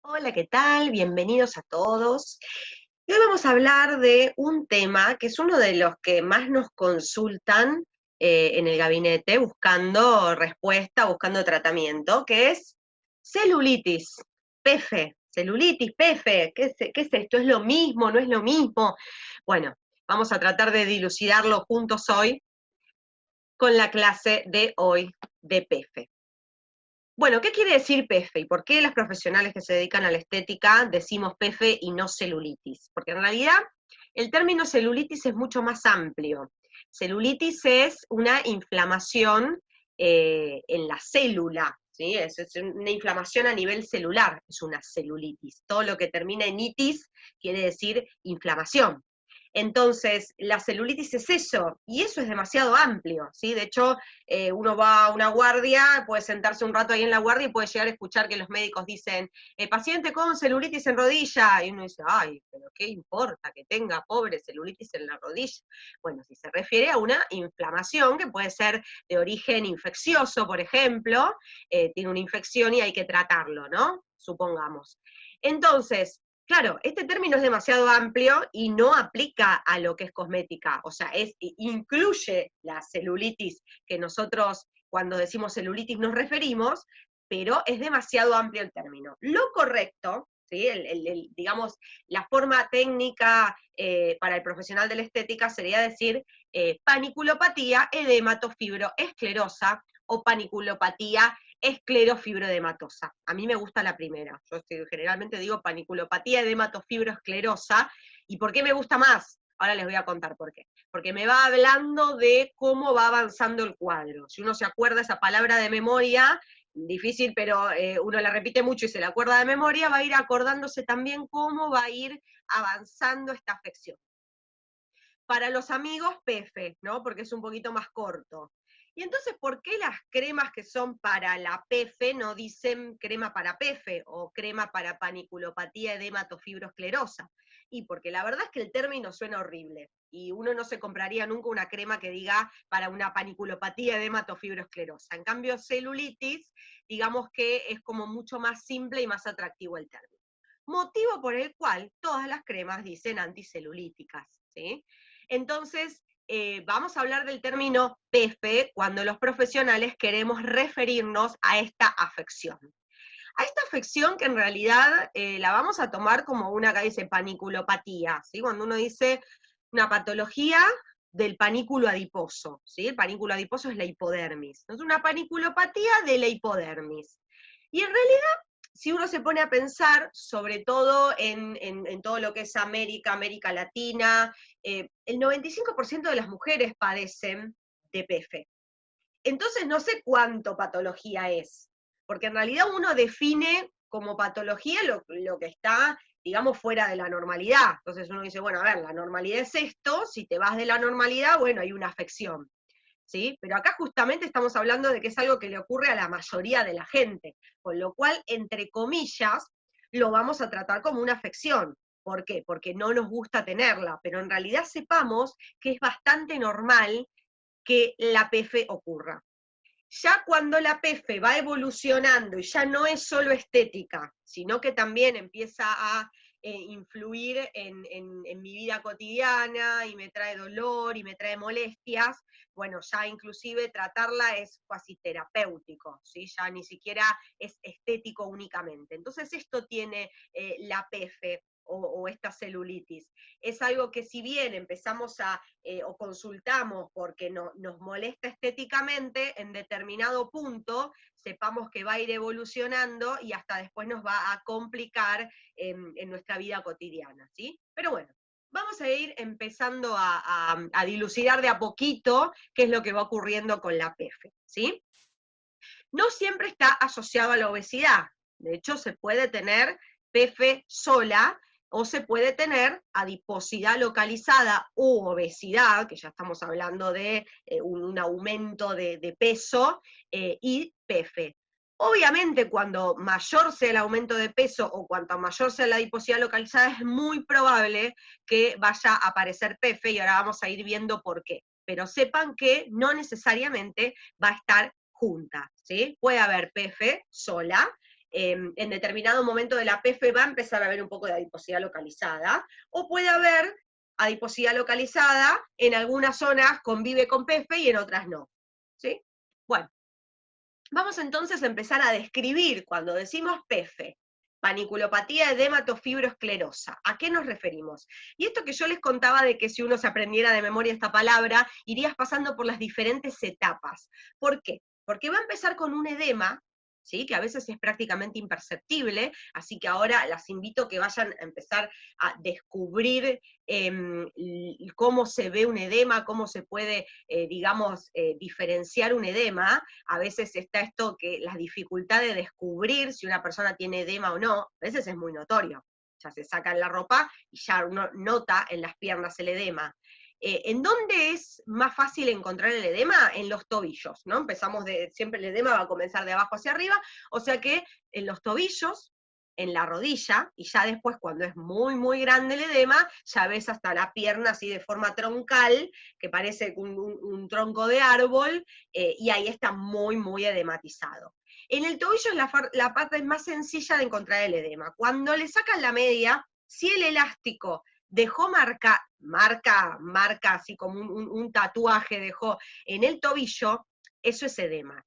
Hola, ¿qué tal? Bienvenidos a todos. Y hoy vamos a hablar de un tema que es uno de los que más nos consultan en el gabinete buscando respuesta, buscando tratamiento, que es celulitis, PF, celulitis, PF. ¿Qué es esto? ¿Es lo mismo? ¿No es lo mismo? Bueno, vamos a tratar de dilucidarlo juntos hoy con la clase de hoy de PF. Bueno, ¿qué quiere decir PF y por qué los profesionales que se dedican a la estética decimos PF y no celulitis? Porque en realidad el término celulitis es mucho más amplio. Celulitis es una inflamación en la célula, ¿sí? Es una inflamación a nivel celular, es una celulitis. Todo lo que termina en itis quiere decir inflamación. Entonces, la celulitis es eso, y eso es demasiado amplio, ¿sí? De hecho, uno va a una guardia, puede sentarse un rato ahí en la guardia y puede llegar a escuchar que los médicos dicen, paciente con celulitis en rodilla, y uno dice, ay, pero ¿qué importa que tenga pobre celulitis en la rodilla? Bueno, si se refiere a una inflamación que puede ser de origen infeccioso, por ejemplo, tiene una infección y hay que tratarlo, ¿no? Supongamos. Entonces, claro, este término es demasiado amplio y no aplica a lo que es cosmética, o sea, incluye la celulitis que nosotros cuando decimos celulitis nos referimos, pero es demasiado amplio el término. Lo correcto, ¿sí? Digamos, la forma técnica para el profesional de la estética sería decir paniculopatía edematofibroesclerosa o paniculopatía esclerofibroedematosa. A mí me gusta la primera. Yo generalmente digo paniculopatía edematofibroesclerosa. ¿Y por qué me gusta más? Ahora les voy a contar por qué. Porque me va hablando de cómo va avanzando el cuadro. Si uno se acuerda esa palabra de memoria, difícil, pero uno la repite mucho y se la acuerda de memoria, va a ir acordándose también cómo va a ir avanzando esta afección. Para los amigos, PF, ¿no? Porque es un poquito más corto. Y entonces, ¿por qué las cremas que son para la PF no dicen crema para PF o crema para paniculopatía edematofibroesclerosa? Y porque la verdad es que el término suena horrible y uno no se compraría nunca una crema que diga para una paniculopatía edematofibroesclerosa. En cambio, celulitis, digamos que es como mucho más simple y más atractivo el término. Motivo por el cual todas las cremas dicen anticelulíticas, ¿sí? Entonces, vamos a hablar del término PF cuando los profesionales queremos referirnos a esta afección. A esta afección que en realidad la vamos a tomar como una, acá dice paniculopatía, ¿sí? Cuando uno dice una patología del panículo adiposo, ¿sí? El panículo adiposo es la hipodermis. Es una paniculopatía de la hipodermis. Y en realidad, si uno se pone a pensar, sobre todo en todo lo que es América Latina, el 95% de las mujeres padecen de PF. Entonces no sé cuánto patología es, porque en realidad uno define como patología lo que está, digamos, fuera de la normalidad. Entonces uno dice, bueno, a ver, la normalidad es esto, si te vas de la normalidad, bueno, hay una afección. ¿Sí? Pero acá justamente estamos hablando de que es algo que le ocurre a la mayoría de la gente, con lo cual, entre comillas, lo vamos a tratar como una afección. ¿Por qué? Porque no nos gusta tenerla, pero en realidad sepamos que es bastante normal que la PF ocurra. Ya cuando la PF va evolucionando y ya no es solo estética, sino que también empieza a influir en mi vida cotidiana y me trae dolor y me trae molestias, bueno, ya inclusive tratarla es casi terapéutico, ¿sí? Ya ni siquiera es estético únicamente. Entonces esto tiene la PF o esta celulitis. Es algo que si bien empezamos o consultamos porque nos molesta estéticamente, en determinado punto sepamos que va a ir evolucionando y hasta después nos va a complicar en nuestra vida cotidiana, ¿sí? Pero bueno, vamos a ir empezando a dilucidar de a poquito qué es lo que va ocurriendo con la PF, ¿sí? No siempre está asociado a la obesidad. De hecho, se puede tener PF sola o se puede tener adiposidad localizada u obesidad, que ya estamos hablando de un aumento de peso, y PF. Obviamente, cuando mayor sea el aumento de peso o cuanto mayor sea la adiposidad localizada, es muy probable que vaya a aparecer PF y ahora vamos a ir viendo por qué. Pero sepan que no necesariamente va a estar junta, ¿sí? Puede haber PF sola, en determinado momento de la PF va a empezar a haber un poco de adiposidad localizada, o puede haber adiposidad localizada, en algunas zonas convive con PF y en otras no. ¿Sí? Bueno, vamos entonces a empezar a describir cuando decimos PF, paniculopatía edematofibroesclerosa. ¿A qué nos referimos? Y esto que yo les contaba de que si uno se aprendiera de memoria esta palabra, irías pasando por las diferentes etapas. ¿Por qué? Porque va a empezar con un edema, ¿sí? Que a veces es prácticamente imperceptible, así que ahora las invito a que vayan a empezar a descubrir cómo se ve un edema, cómo se puede, digamos, diferenciar un edema. A veces está esto que la dificultad de descubrir si una persona tiene edema o no, a veces es muy notorio. Ya se sacan la ropa y ya uno nota en las piernas el edema. ¿En dónde es más fácil encontrar el edema? En los tobillos, ¿no? Empezamos siempre el edema va a comenzar de abajo hacia arriba, o sea que en los tobillos, en la rodilla, y ya después cuando es muy, muy grande el edema, ya ves hasta la pierna así de forma troncal, que parece un tronco de árbol, y ahí está muy, muy edematizado. En el tobillo es la parte más sencilla de encontrar el edema. Cuando le sacan la media, si el elástico dejó marca, así como un tatuaje dejó en el tobillo, eso es edema.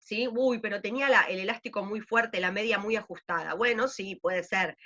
¿Sí? Uy, pero tenía el elástico muy fuerte, la media muy ajustada. Bueno, sí, puede ser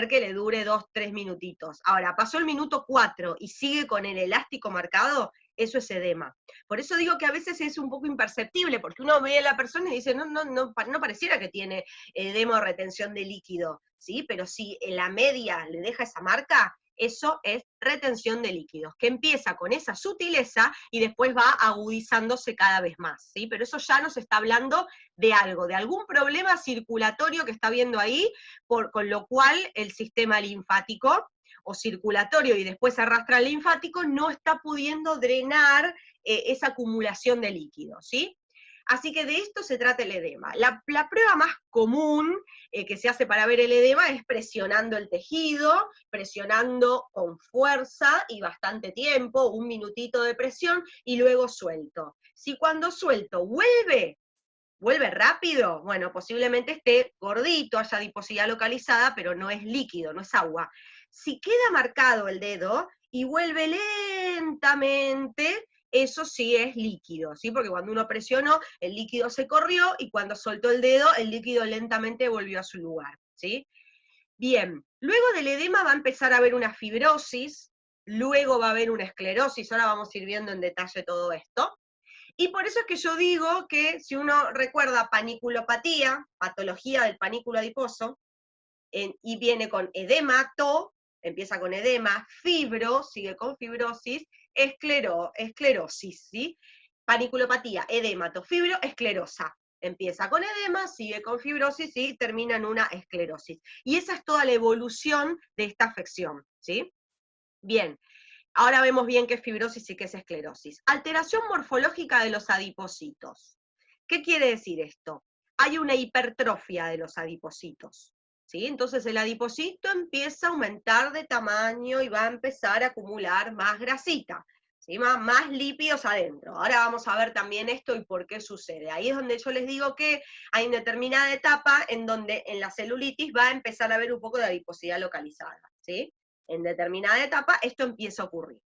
que le dure 2, 3 minutitos. Ahora, pasó el minuto 4 y sigue con el elástico marcado, eso es edema. Por eso digo que a veces es un poco imperceptible, porque uno ve a la persona y dice, no pareciera que tiene edema o retención de líquido, ¿sí? Pero si en la media le deja esa marca, eso es retención de líquidos, que empieza con esa sutileza y después va agudizándose cada vez más, ¿sí? Pero eso ya nos está hablando de algo, de algún problema circulatorio que está viendo ahí, con lo cual el sistema linfático o circulatorio y después arrastra al linfático no está pudiendo drenar esa acumulación de líquidos, ¿sí? Así que de esto se trata el edema. La prueba más común que se hace para ver el edema es presionando el tejido, presionando con fuerza y bastante tiempo, un minutito de presión, y luego suelto. Si cuando suelto vuelve rápido, bueno, posiblemente esté gordito, haya adiposidad localizada, pero no es líquido, no es agua. Si queda marcado el dedo y vuelve lentamente, eso sí es líquido, ¿sí? Porque cuando uno presionó, el líquido se corrió, y cuando soltó el dedo, el líquido lentamente volvió a su lugar, ¿sí? Bien, luego del edema va a empezar a haber una fibrosis, luego va a haber una esclerosis, ahora vamos a ir viendo en detalle todo esto. Y por eso es que yo digo que si uno recuerda paniculopatía, patología del panículo adiposo, y viene con edemato, empieza con edema, fibro, sigue con fibrosis, esclerosis, ¿sí? Paniculopatía, edemato, fibro, esclerosa. Empieza con edema, sigue con fibrosis y termina en una esclerosis. Y esa es toda la evolución de esta afección, ¿sí? Bien. Ahora vemos bien qué es fibrosis y qué es esclerosis. Alteración morfológica de los adipocitos. ¿Qué quiere decir esto? Hay una hipertrofia de los adipocitos, ¿sí? Entonces el adipocito empieza a aumentar de tamaño y va a empezar a acumular más grasita, ¿sí? Más lípidos adentro. Ahora vamos a ver también esto y por qué sucede. Ahí es donde yo les digo que hay una determinada etapa en donde en la celulitis va a empezar a haber un poco de adiposidad localizada, ¿sí? En determinada etapa esto empieza a ocurrir.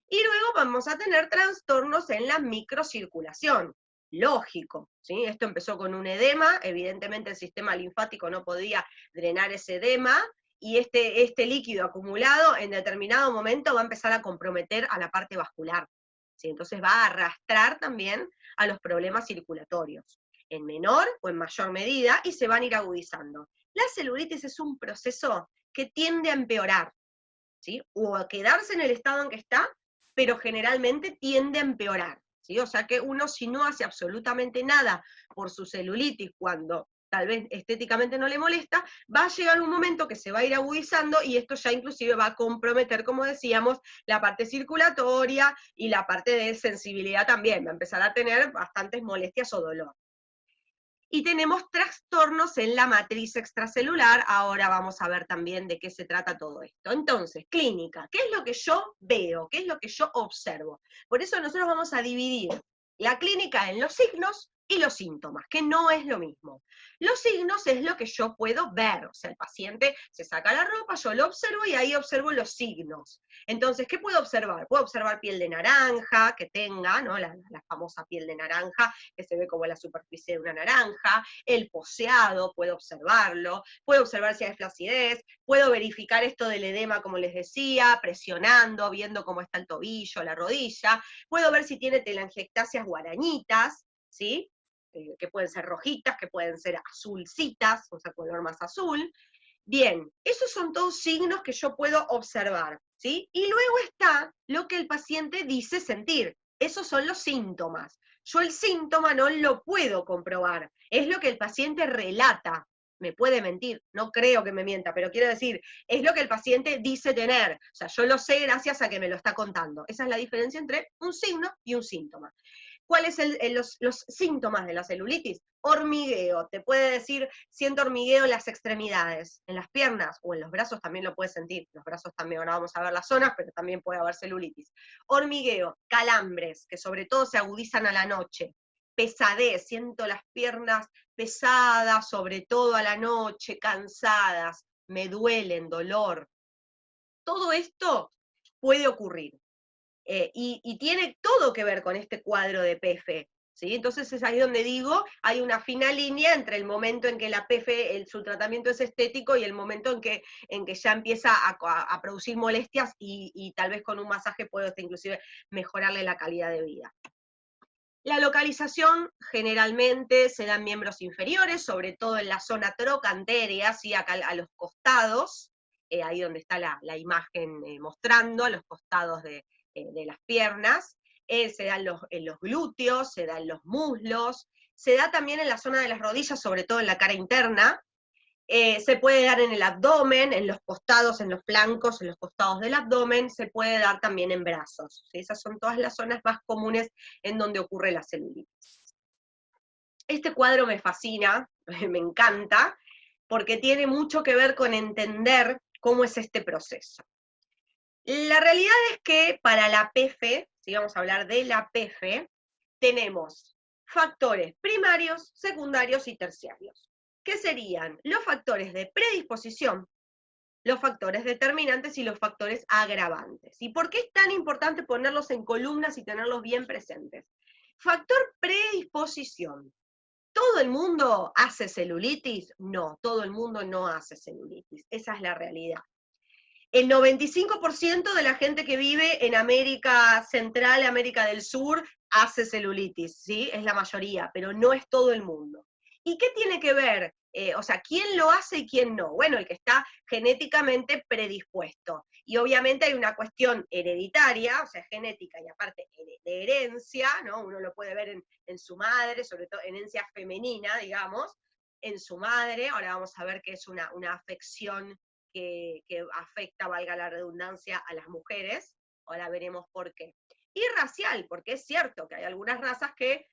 Y luego vamos a tener trastornos en la microcirculación. Lógico, ¿sí? Esto empezó con un edema, evidentemente el sistema linfático no podía drenar ese edema, y este líquido acumulado en determinado momento va a empezar a comprometer a la parte vascular, ¿sí? Entonces va a arrastrar también a los problemas circulatorios, en menor o en mayor medida, y se van a ir agudizando. La celulitis es un proceso que tiende a empeorar, ¿sí? O a quedarse en el estado en que está, pero generalmente tiende a empeorar, ¿sí? O sea que uno, si no hace absolutamente nada por su celulitis, cuando tal vez estéticamente no le molesta, va a llegar un momento que se va a ir agudizando, y esto ya inclusive va a comprometer, como decíamos, la parte circulatoria y la parte de sensibilidad también, va a empezar a tener bastantes molestias o dolor. Y tenemos trastornos en la matriz extracelular, ahora vamos a ver también de qué se trata todo esto. Entonces, clínica, ¿qué es lo que yo veo? ¿Qué es lo que yo observo? Por eso nosotros vamos a dividir la clínica en los signos y los síntomas, que no es lo mismo. Los signos es lo que yo puedo ver, o sea, el paciente se saca la ropa, yo lo observo y ahí observo los signos. Entonces, ¿qué puedo observar? Puedo observar piel de naranja, que tenga, ¿no? La famosa piel de naranja, que se ve como la superficie de una naranja, el poseado, puedo observarlo, puedo observar si hay flacidez, puedo verificar esto del edema, como les decía, presionando, viendo cómo está el tobillo, la rodilla, puedo ver si tiene telangiectasias o arañitas, ¿sí? Que pueden ser rojitas, que pueden ser azulcitas, o sea, color más azul. Bien, esos son todos signos que yo puedo observar, ¿sí? Y luego está lo que el paciente dice sentir. Esos son los síntomas. Yo el síntoma no lo puedo comprobar, es lo que el paciente relata. Me puede mentir, no creo que me mienta, pero quiero decir, es lo que el paciente dice tener. O sea, yo lo sé gracias a que me lo está contando. Esa es la diferencia entre un signo y un síntoma. ¿Cuáles son los síntomas de la celulitis? Hormigueo, te puede decir, siento hormigueo en las extremidades, en las piernas o en los brazos también lo puedes sentir, los brazos también, ahora vamos a ver las zonas, pero también puede haber celulitis. Hormigueo, calambres, que sobre todo se agudizan a la noche, pesadez, siento las piernas pesadas, sobre todo a la noche, cansadas, me duelen, dolor. Todo esto puede ocurrir. Y tiene todo que ver con este cuadro de PF, ¿sí? Entonces es ahí donde digo, hay una fina línea entre el momento en que la PF, su tratamiento es estético, y el momento en que ya empieza a producir molestias, y tal vez con un masaje puedo inclusive mejorarle la calidad de vida. La localización generalmente se da en miembros inferiores, sobre todo en la zona trocanterea, ¿sí? Acá a los costados, ahí donde está la imagen mostrando, a los costados de las piernas, se da en los glúteos, se da en los muslos, se da también en la zona de las rodillas, sobre todo en la cara interna, se puede dar en el abdomen, en los costados, en los flancos, en los costados del abdomen, se puede dar también en brazos, ¿sí? Esas son todas las zonas más comunes en donde ocurre la celulitis. Este cuadro me fascina, me encanta, porque tiene mucho que ver con entender cómo es este proceso. La realidad es que para la PF, si vamos a hablar de la PF, tenemos factores primarios, secundarios y terciarios. ¿Qué serían? Los factores de predisposición, los factores determinantes y los factores agravantes. ¿Y por qué es tan importante ponerlos en columnas y tenerlos bien presentes? Factor predisposición. ¿Todo el mundo hace celulitis? No, todo el mundo no hace celulitis. Esa es la realidad. El 95% de la gente que vive en América Central, América del Sur, hace celulitis, ¿sí? Es la mayoría, pero no es todo el mundo. ¿Y qué tiene que ver? O sea, ¿quién lo hace y quién no? Bueno, el que está genéticamente predispuesto. Y obviamente hay una cuestión hereditaria, o sea, genética y aparte de herencia, ¿no? Uno lo puede ver en su madre, sobre todo herencia femenina, digamos, en su madre. Ahora vamos a ver que es una afección que afecta, valga la redundancia, a las mujeres. Ahora veremos por qué. Y racial, porque es cierto que hay algunas razas que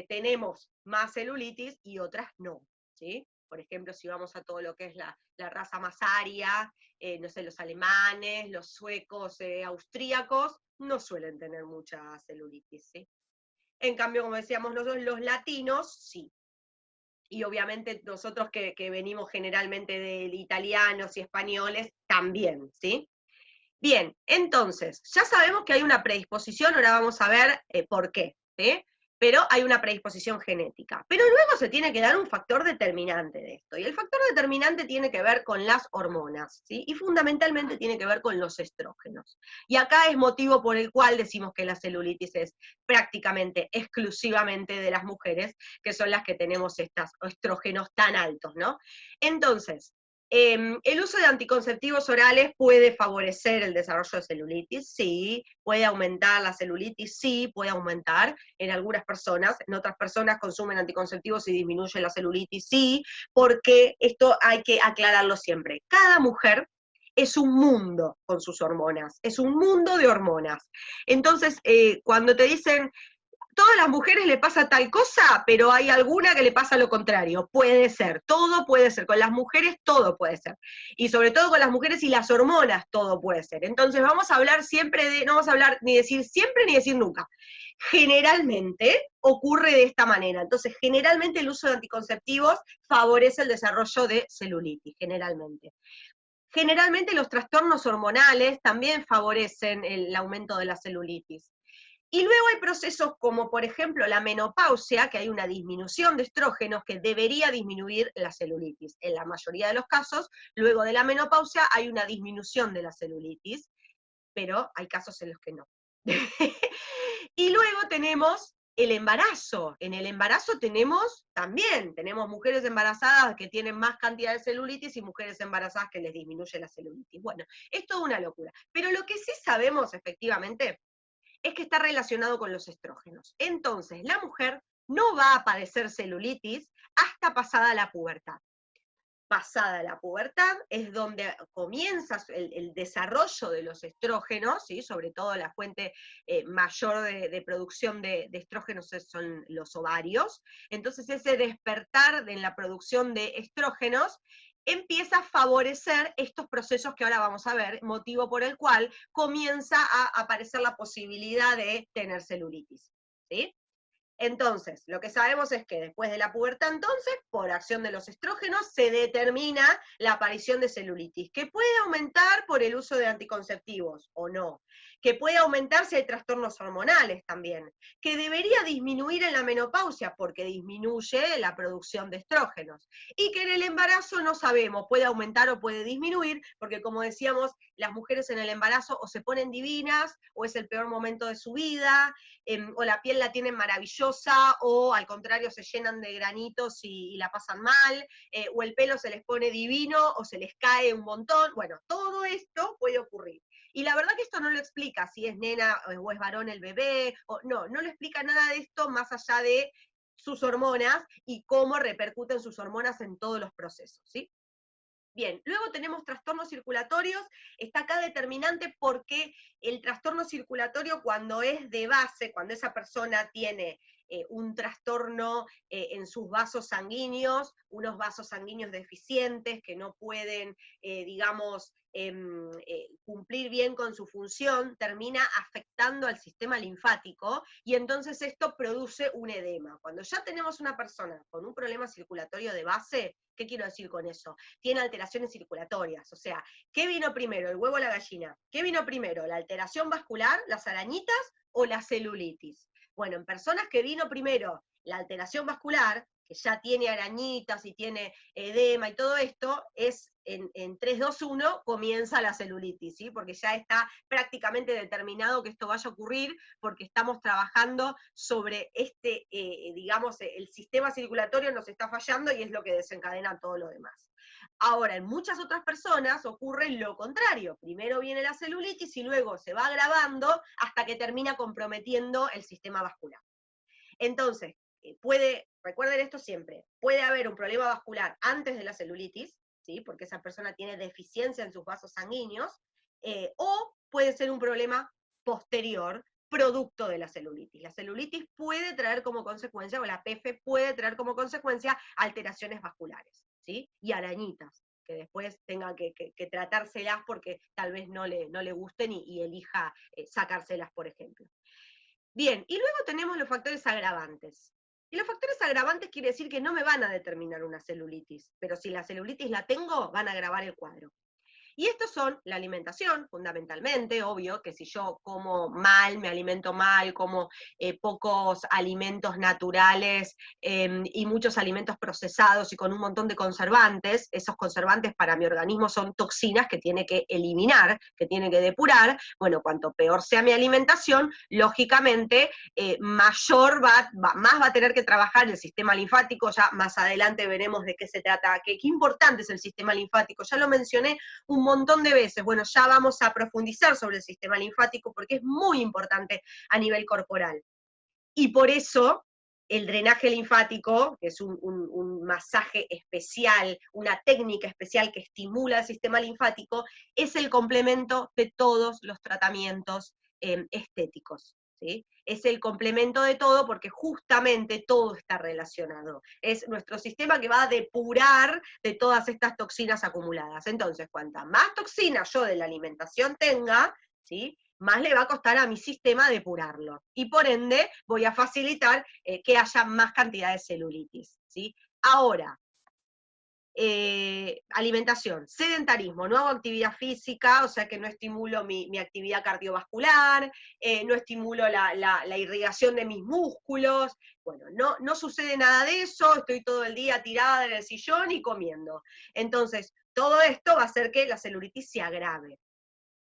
tenemos más celulitis y otras no, ¿sí? Por ejemplo, si vamos a todo lo que es la raza más aria, no sé, los alemanes, los suecos, austríacos, no suelen tener mucha celulitis, ¿sí? En cambio, como decíamos nosotros, los latinos, sí. Y obviamente nosotros que venimos generalmente de italianos y españoles, también, ¿sí? Bien, entonces, ya sabemos que hay una predisposición, ahora vamos a ver por qué, ¿sí? Pero hay una predisposición genética. Pero luego se tiene que dar un factor determinante de esto, y el factor determinante tiene que ver con las hormonas, ¿sí? Y fundamentalmente tiene que ver con los estrógenos. Y acá es motivo por el cual decimos que la celulitis es prácticamente exclusivamente de las mujeres, que son las que tenemos estos estrógenos tan altos, ¿no? Entonces, el uso de anticonceptivos orales puede favorecer el desarrollo de celulitis, sí, puede aumentar la celulitis, sí, puede aumentar en algunas personas, en otras personas consumen anticonceptivos y disminuye la celulitis, sí, porque esto hay que aclararlo siempre. Cada mujer es un mundo con sus hormonas, es un mundo de hormonas. Entonces, cuando te dicen, todas las mujeres le pasa tal cosa, pero hay alguna que le pasa lo contrario. Puede ser, todo puede ser. Con las mujeres todo puede ser. Y sobre todo con las mujeres y las hormonas todo puede ser. Entonces vamos a hablar siempre de, no vamos a hablar ni decir siempre ni decir nunca. Generalmente ocurre de esta manera. Entonces, generalmente el uso de anticonceptivos favorece el desarrollo de celulitis, generalmente. Generalmente los trastornos hormonales también favorecen el aumento de la celulitis. Y luego hay procesos como, por ejemplo, la menopausia, que hay una disminución de estrógenos que debería disminuir la celulitis. En la mayoría de los casos, luego de la menopausia hay una disminución de la celulitis, pero hay casos en los que no. Y luego tenemos el embarazo. En el embarazo tenemos mujeres embarazadas que tienen más cantidad de celulitis y mujeres embarazadas que les disminuye la celulitis. Bueno, es toda una locura. Pero lo que sí sabemos efectivamente es que está relacionado con los estrógenos. Entonces, la mujer no va a padecer celulitis hasta pasada la pubertad. Pasada la pubertad es donde comienza el desarrollo de los estrógenos, ¿sí? Sobre todo la fuente mayor de producción de estrógenos son los ovarios. Entonces ese despertar en la producción de estrógenos empieza a favorecer estos procesos que ahora vamos a ver, motivo por el cual comienza a aparecer la posibilidad de tener celulitis, ¿sí? Entonces, lo que sabemos es que después de la pubertad, entonces, por acción de los estrógenos, se determina la aparición de celulitis, que puede aumentar por el uso de anticonceptivos o no, que puede aumentar si hay trastornos hormonales también, que debería disminuir en la menopausia porque disminuye la producción de estrógenos, y que en el embarazo no sabemos, puede aumentar o puede disminuir, porque como decíamos, las mujeres en el embarazo o se ponen divinas, o es el peor momento de su vida, o la piel la tienen maravillosa, o al contrario se llenan de granitos y la pasan mal, o el pelo se les pone divino, o se les cae un montón. Bueno, todo esto puede ocurrir. Y la verdad que esto no lo explica si es nena o es varón el bebé, no lo explica nada de esto más allá de sus hormonas y cómo repercuten sus hormonas en todos los procesos, ¿sí? Bien, luego tenemos trastornos circulatorios, está acá determinante porque el trastorno circulatorio cuando es de base, cuando esa persona tiene un trastorno en sus vasos sanguíneos, unos vasos sanguíneos deficientes que no pueden, digamos, cumplir bien con su función, termina afectando al sistema linfático y entonces esto produce un edema. Cuando ya tenemos una persona con un problema circulatorio de base, ¿qué quiero decir con eso? Tiene alteraciones circulatorias, o sea, ¿qué vino primero, el huevo o la gallina? ¿Qué vino primero, la alteración vascular, las arañitas o la celulitis? Bueno, en personas que vino primero la alteración vascular, que ya tiene arañitas y tiene edema y todo esto, es en 3, 2, 1 comienza la celulitis, ¿sí? Porque ya está prácticamente determinado que esto vaya a ocurrir, porque estamos trabajando sobre digamos, el sistema circulatorio nos está fallando y es lo que desencadena todo lo demás. Ahora, en muchas otras personas ocurre lo contrario. Primero viene la celulitis y luego se va agravando hasta que termina comprometiendo el sistema vascular. Entonces, recuerden esto siempre, puede haber un problema vascular antes de la celulitis, ¿sí? Porque esa persona tiene deficiencia en sus vasos sanguíneos, o puede ser un problema posterior, producto de la celulitis. La celulitis puede traer como consecuencia, o la PF puede traer como consecuencia alteraciones vasculares, ¿sí? Y arañitas, que después tenga que tratárselas porque tal vez no le gusten y elija sacárselas, por ejemplo. Bien, y luego tenemos los factores agravantes. Y los factores agravantes quiere decir que no me van a determinar una celulitis, pero si la celulitis la tengo, van a agravar el cuadro. Y estos son la alimentación, fundamentalmente, obvio, que si yo como mal, me alimento mal, como pocos alimentos naturales y muchos alimentos procesados y con un montón de conservantes, esos conservantes para mi organismo son toxinas que tiene que eliminar, que tiene que depurar. Bueno, cuanto peor sea mi alimentación, lógicamente más va a tener que trabajar el sistema linfático. Ya más adelante veremos de qué se trata, qué importante es el sistema linfático, ya lo mencioné un montón de veces. Bueno, ya vamos a profundizar sobre el sistema linfático porque es muy importante a nivel corporal. Y por eso el drenaje linfático, que es un masaje especial, una técnica especial que estimula el sistema linfático, es el complemento de todos los tratamientos estéticos, ¿sí? es el complemento de todo porque justamente todo está relacionado. Es nuestro sistema que va a depurar de todas estas toxinas acumuladas. Entonces, cuanta más toxinas yo de la alimentación tenga, ¿sí?, más le va a costar a mi sistema depurarlo. Y por ende voy a facilitar que haya más cantidad de celulitis, ¿sí? Ahora, alimentación, sedentarismo, no hago actividad física, o sea que no estimulo mi actividad cardiovascular, no estimulo la irrigación de mis músculos, bueno, no sucede nada de eso, estoy todo el día tirada en el sillón y comiendo. Entonces, todo esto va a hacer que la celulitis se agrave.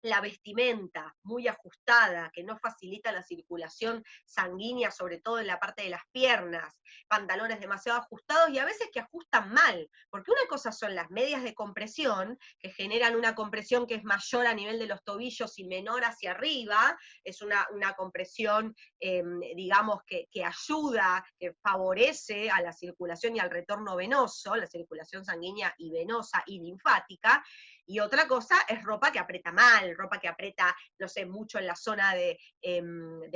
La vestimenta muy ajustada, que no facilita la circulación sanguínea, sobre todo en la parte de las piernas, pantalones demasiado ajustados y a veces que ajustan mal, porque una cosa son las medias de compresión, que generan una compresión que es mayor a nivel de los tobillos y menor hacia arriba, es una compresión, digamos, que ayuda, que favorece a la circulación y al retorno venoso, la circulación sanguínea y venosa y linfática, y otra cosa es ropa que aprieta mal, ropa que aprieta, no sé, mucho en la zona de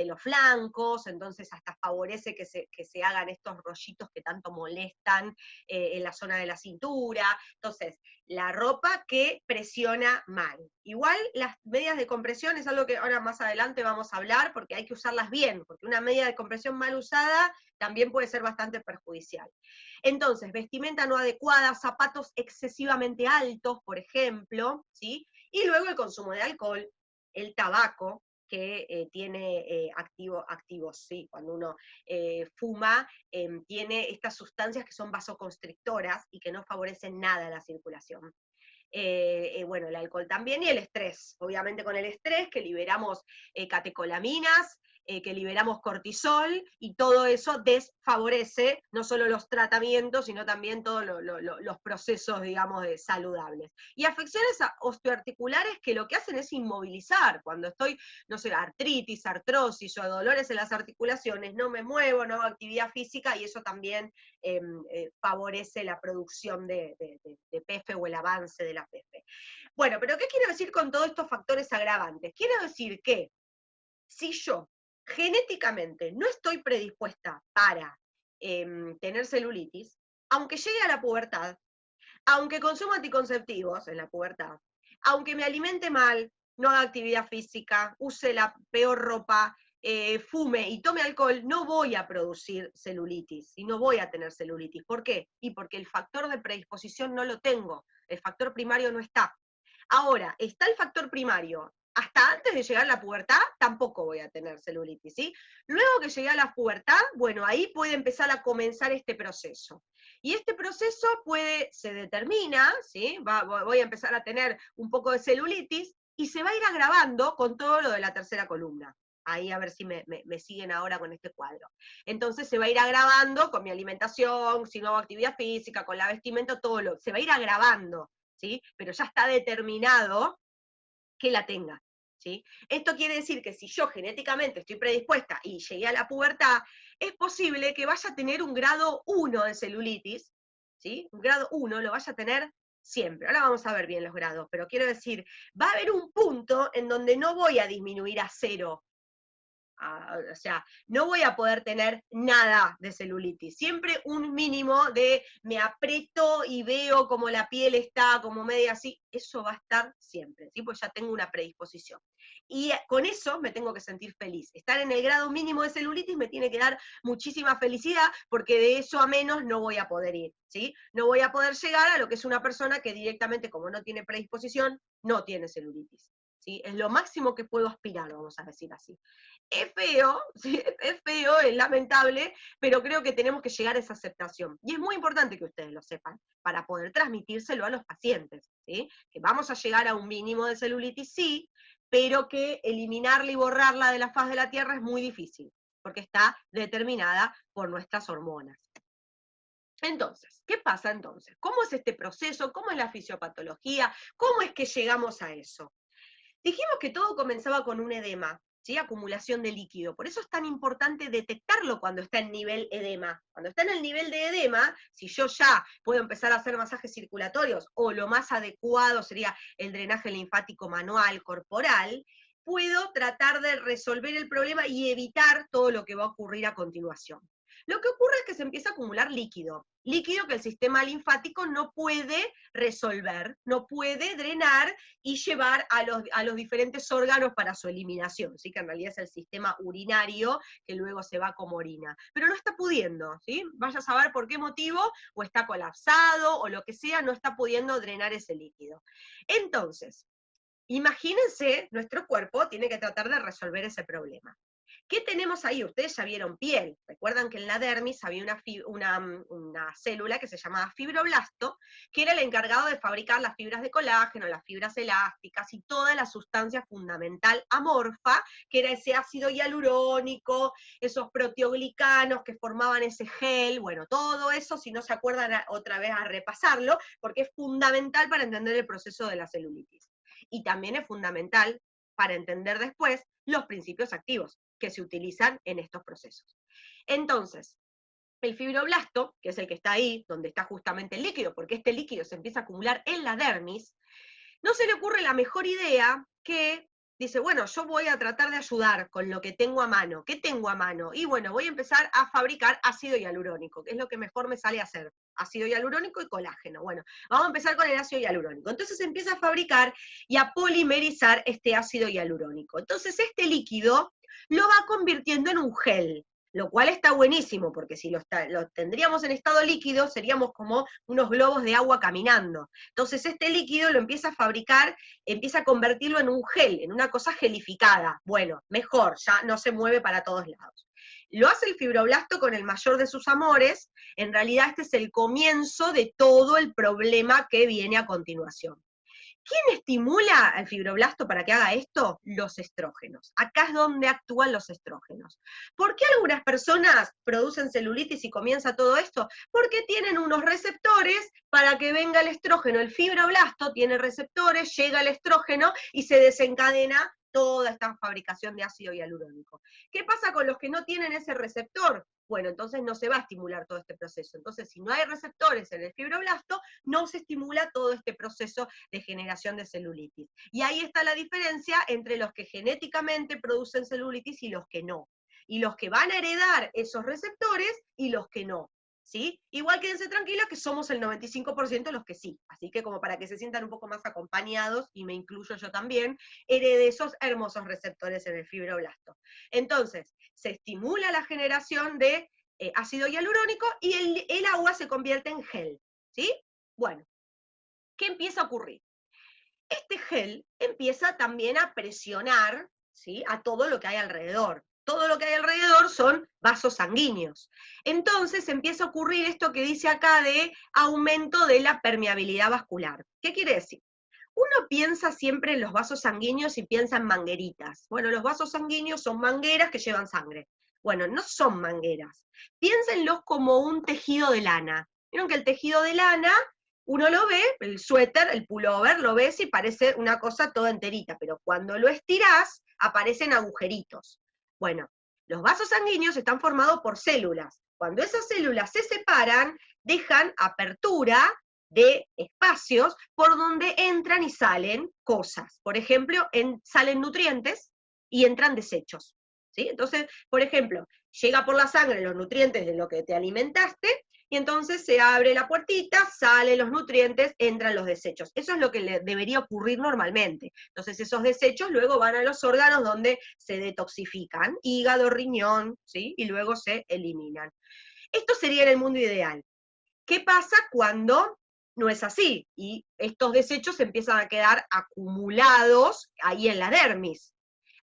los flancos, entonces hasta favorece que se hagan estos rollitos que tanto molestan en la zona de la cintura. Entonces, la ropa que presiona mal. Igual las medias de compresión es algo que ahora más adelante vamos a hablar, porque hay que usarlas bien, porque una media de compresión mal usada también puede ser bastante perjudicial. Entonces, vestimenta no adecuada, zapatos excesivamente altos, por ejemplo, ¿sí? Y luego el consumo de alcohol, el tabaco, que tiene activos, ¿sí? Cuando uno fuma, tiene estas sustancias que son vasoconstrictoras y que no favorecen nada la circulación. Bueno, el alcohol también, y el estrés, obviamente con el estrés que liberamos catecolaminas, que liberamos cortisol, y todo eso desfavorece no solo los tratamientos, sino también todos los procesos, digamos, saludables. Y afecciones osteoarticulares que lo que hacen es inmovilizar. Cuando estoy, no sé, artritis, artrosis o dolores en las articulaciones, no me muevo, no hago actividad física, y eso también favorece la producción de PF o el avance de la PF. Bueno, pero ¿qué quiero decir con todos estos factores agravantes? Quiero decir que si yo genéticamente no estoy predispuesta para tener celulitis, aunque llegue a la pubertad, aunque consuma anticonceptivos en la pubertad, aunque me alimente mal, no haga actividad física, use la peor ropa, fume y tome alcohol, no voy a producir celulitis y no voy a tener celulitis. ¿Por qué? Y porque el factor de predisposición no lo tengo, el factor primario no está. Ahora, está el factor primario. Hasta antes de llegar a la pubertad, tampoco voy a tener celulitis, ¿sí? Luego que llegué a la pubertad, bueno, ahí puede empezar a comenzar este proceso. Y este proceso se determina, ¿sí? Voy a empezar a tener un poco de celulitis y se va a ir agravando con todo lo de la tercera columna. Ahí a ver si me siguen ahora con este cuadro. Entonces se va a ir agravando con mi alimentación, si no hago actividad física, con la vestimenta, se va a ir agravando, ¿sí? Pero ya está determinado que la tenga, ¿sí? Esto quiere decir que si yo genéticamente estoy predispuesta y llegué a la pubertad, es posible que vaya a tener un grado 1 de celulitis, ¿sí? Un grado 1 lo vaya a tener siempre. Ahora vamos a ver bien los grados, pero quiero decir, va a haber un punto en donde no voy a disminuir a 0. O sea, no voy a poder tener nada de celulitis. Siempre un mínimo de me aprieto y veo como la piel está como media así, eso va a estar siempre, ¿sí? Pues ya tengo una predisposición. Y con eso me tengo que sentir feliz. Estar en el grado mínimo de celulitis me tiene que dar muchísima felicidad, porque de eso a menos no voy a poder ir, ¿sí? No voy a poder llegar a lo que es una persona que directamente, como no tiene predisposición, no tiene celulitis, ¿sí? Es lo máximo que puedo aspirar, vamos a decir así. Es feo, ¿sí? Es feo, es lamentable, pero creo que tenemos que llegar a esa aceptación. Y es muy importante que ustedes lo sepan, para poder transmitírselo a los pacientes, ¿sí? Que vamos a llegar a un mínimo de celulitis, sí, pero que eliminarla y borrarla de la faz de la Tierra es muy difícil, porque está determinada por nuestras hormonas. Entonces, ¿qué pasa entonces? ¿Cómo es este proceso? ¿Cómo es la fisiopatología? ¿Cómo es que llegamos a eso? Dijimos que todo comenzaba con un edema, ¿sí? Acumulación de líquido. Por eso es tan importante detectarlo cuando está en nivel edema. Cuando está en el nivel de edema, si yo ya puedo empezar a hacer masajes circulatorios, o lo más adecuado sería el drenaje linfático manual, corporal, puedo tratar de resolver el problema y evitar todo lo que va a ocurrir a continuación. Lo que ocurre es que se empieza a acumular líquido, líquido que el sistema linfático no puede resolver, no puede drenar y llevar a los diferentes órganos para su eliminación, ¿sí? Que en realidad es el sistema urinario que luego se va como orina, pero no está pudiendo, ¿sí? Vaya a saber por qué motivo, o está colapsado, o lo que sea, no está pudiendo drenar ese líquido. Entonces, imagínense, nuestro cuerpo tiene que tratar de resolver ese problema. ¿Qué tenemos ahí? Ustedes ya vieron piel. Recuerdan que en la dermis había una célula que se llamaba fibroblasto, que era el encargado de fabricar las fibras de colágeno, las fibras elásticas y toda la sustancia fundamental amorfa, que era ese ácido hialurónico, esos proteoglicanos que formaban ese gel, bueno, todo eso, si no se acuerdan otra vez a repasarlo, porque es fundamental para entender el proceso de la celulitis. Y también es fundamental para entender después los principios activos que se utilizan en estos procesos. Entonces, el fibroblasto, que es el que está ahí, donde está justamente el líquido, porque este líquido se empieza a acumular en la dermis, no se le ocurre la mejor idea que dice, bueno, yo voy a tratar de ayudar con lo que tengo a mano. ¿Qué tengo a mano? Y bueno, voy a empezar a fabricar ácido hialurónico, que es lo que mejor me sale a hacer. Ácido hialurónico y colágeno. Bueno, vamos a empezar con el ácido hialurónico. Entonces empieza a fabricar y a polimerizar este ácido hialurónico. Entonces este líquido lo va convirtiendo en un gel, lo cual está buenísimo, porque si lo tendríamos en estado líquido, seríamos como unos globos de agua caminando. Entonces este líquido lo empieza a fabricar, empieza a convertirlo en un gel, en una cosa gelificada. Bueno, mejor, ya no se mueve para todos lados. Lo hace el fibroblasto con el mayor de sus amores, en realidad este es el comienzo de todo el problema que viene a continuación. ¿Quién estimula al fibroblasto para que haga esto? Los estrógenos. Acá es donde actúan los estrógenos. ¿Por qué algunas personas producen celulitis y comienza todo esto? Porque tienen unos receptores para que venga el estrógeno. El fibroblasto tiene receptores, llega el estrógeno y se desencadena toda esta fabricación de ácido hialurónico. ¿Qué pasa con los que no tienen ese receptor? Bueno, entonces no se va a estimular todo este proceso. Entonces, si no hay receptores en el fibroblasto, no se estimula todo este proceso de generación de celulitis. Y ahí está la diferencia entre los que genéticamente producen celulitis y los que no. Y los que van a heredar esos receptores y los que no. ¿Sí? Igual quédense tranquilos que somos el 95% los que sí. Así que como para que se sientan un poco más acompañados, y me incluyo yo también, heredé esos hermosos receptores en el fibroblasto. Entonces, se estimula la generación de ácido hialurónico y el agua se convierte en gel. ¿Sí? Bueno, ¿qué empieza a ocurrir? Este gel empieza también a presionar, ¿sí?, a todo lo que hay alrededor. Todo lo que hay alrededor son vasos sanguíneos. Entonces empieza a ocurrir esto que dice acá de aumento de la permeabilidad vascular. ¿Qué quiere decir? Uno piensa siempre en los vasos sanguíneos y piensa en mangueritas. Bueno, los vasos sanguíneos son mangueras que llevan sangre. Bueno, no son mangueras. Piénsenlos como un tejido de lana. Vieron que el tejido de lana, uno lo ve, el suéter, el pullover, lo ves y parece una cosa toda enterita, pero cuando lo estirás, aparecen agujeritos. Bueno, los vasos sanguíneos están formados por células. Cuando esas células se separan, dejan apertura de espacios por donde entran y salen cosas. Por ejemplo, salen nutrientes y entran desechos. ¿Sí? Entonces, por ejemplo, llega por la sangre los nutrientes de lo que te alimentaste, y entonces se abre la puertita, salen los nutrientes, entran los desechos. Eso es lo que le debería ocurrir normalmente. Entonces esos desechos luego van a los órganos donde se detoxifican, hígado, riñón, ¿sí? Y luego se eliminan. Esto sería en el mundo ideal. ¿Qué pasa cuando no es así? Y estos desechos empiezan a quedar acumulados ahí en la dermis.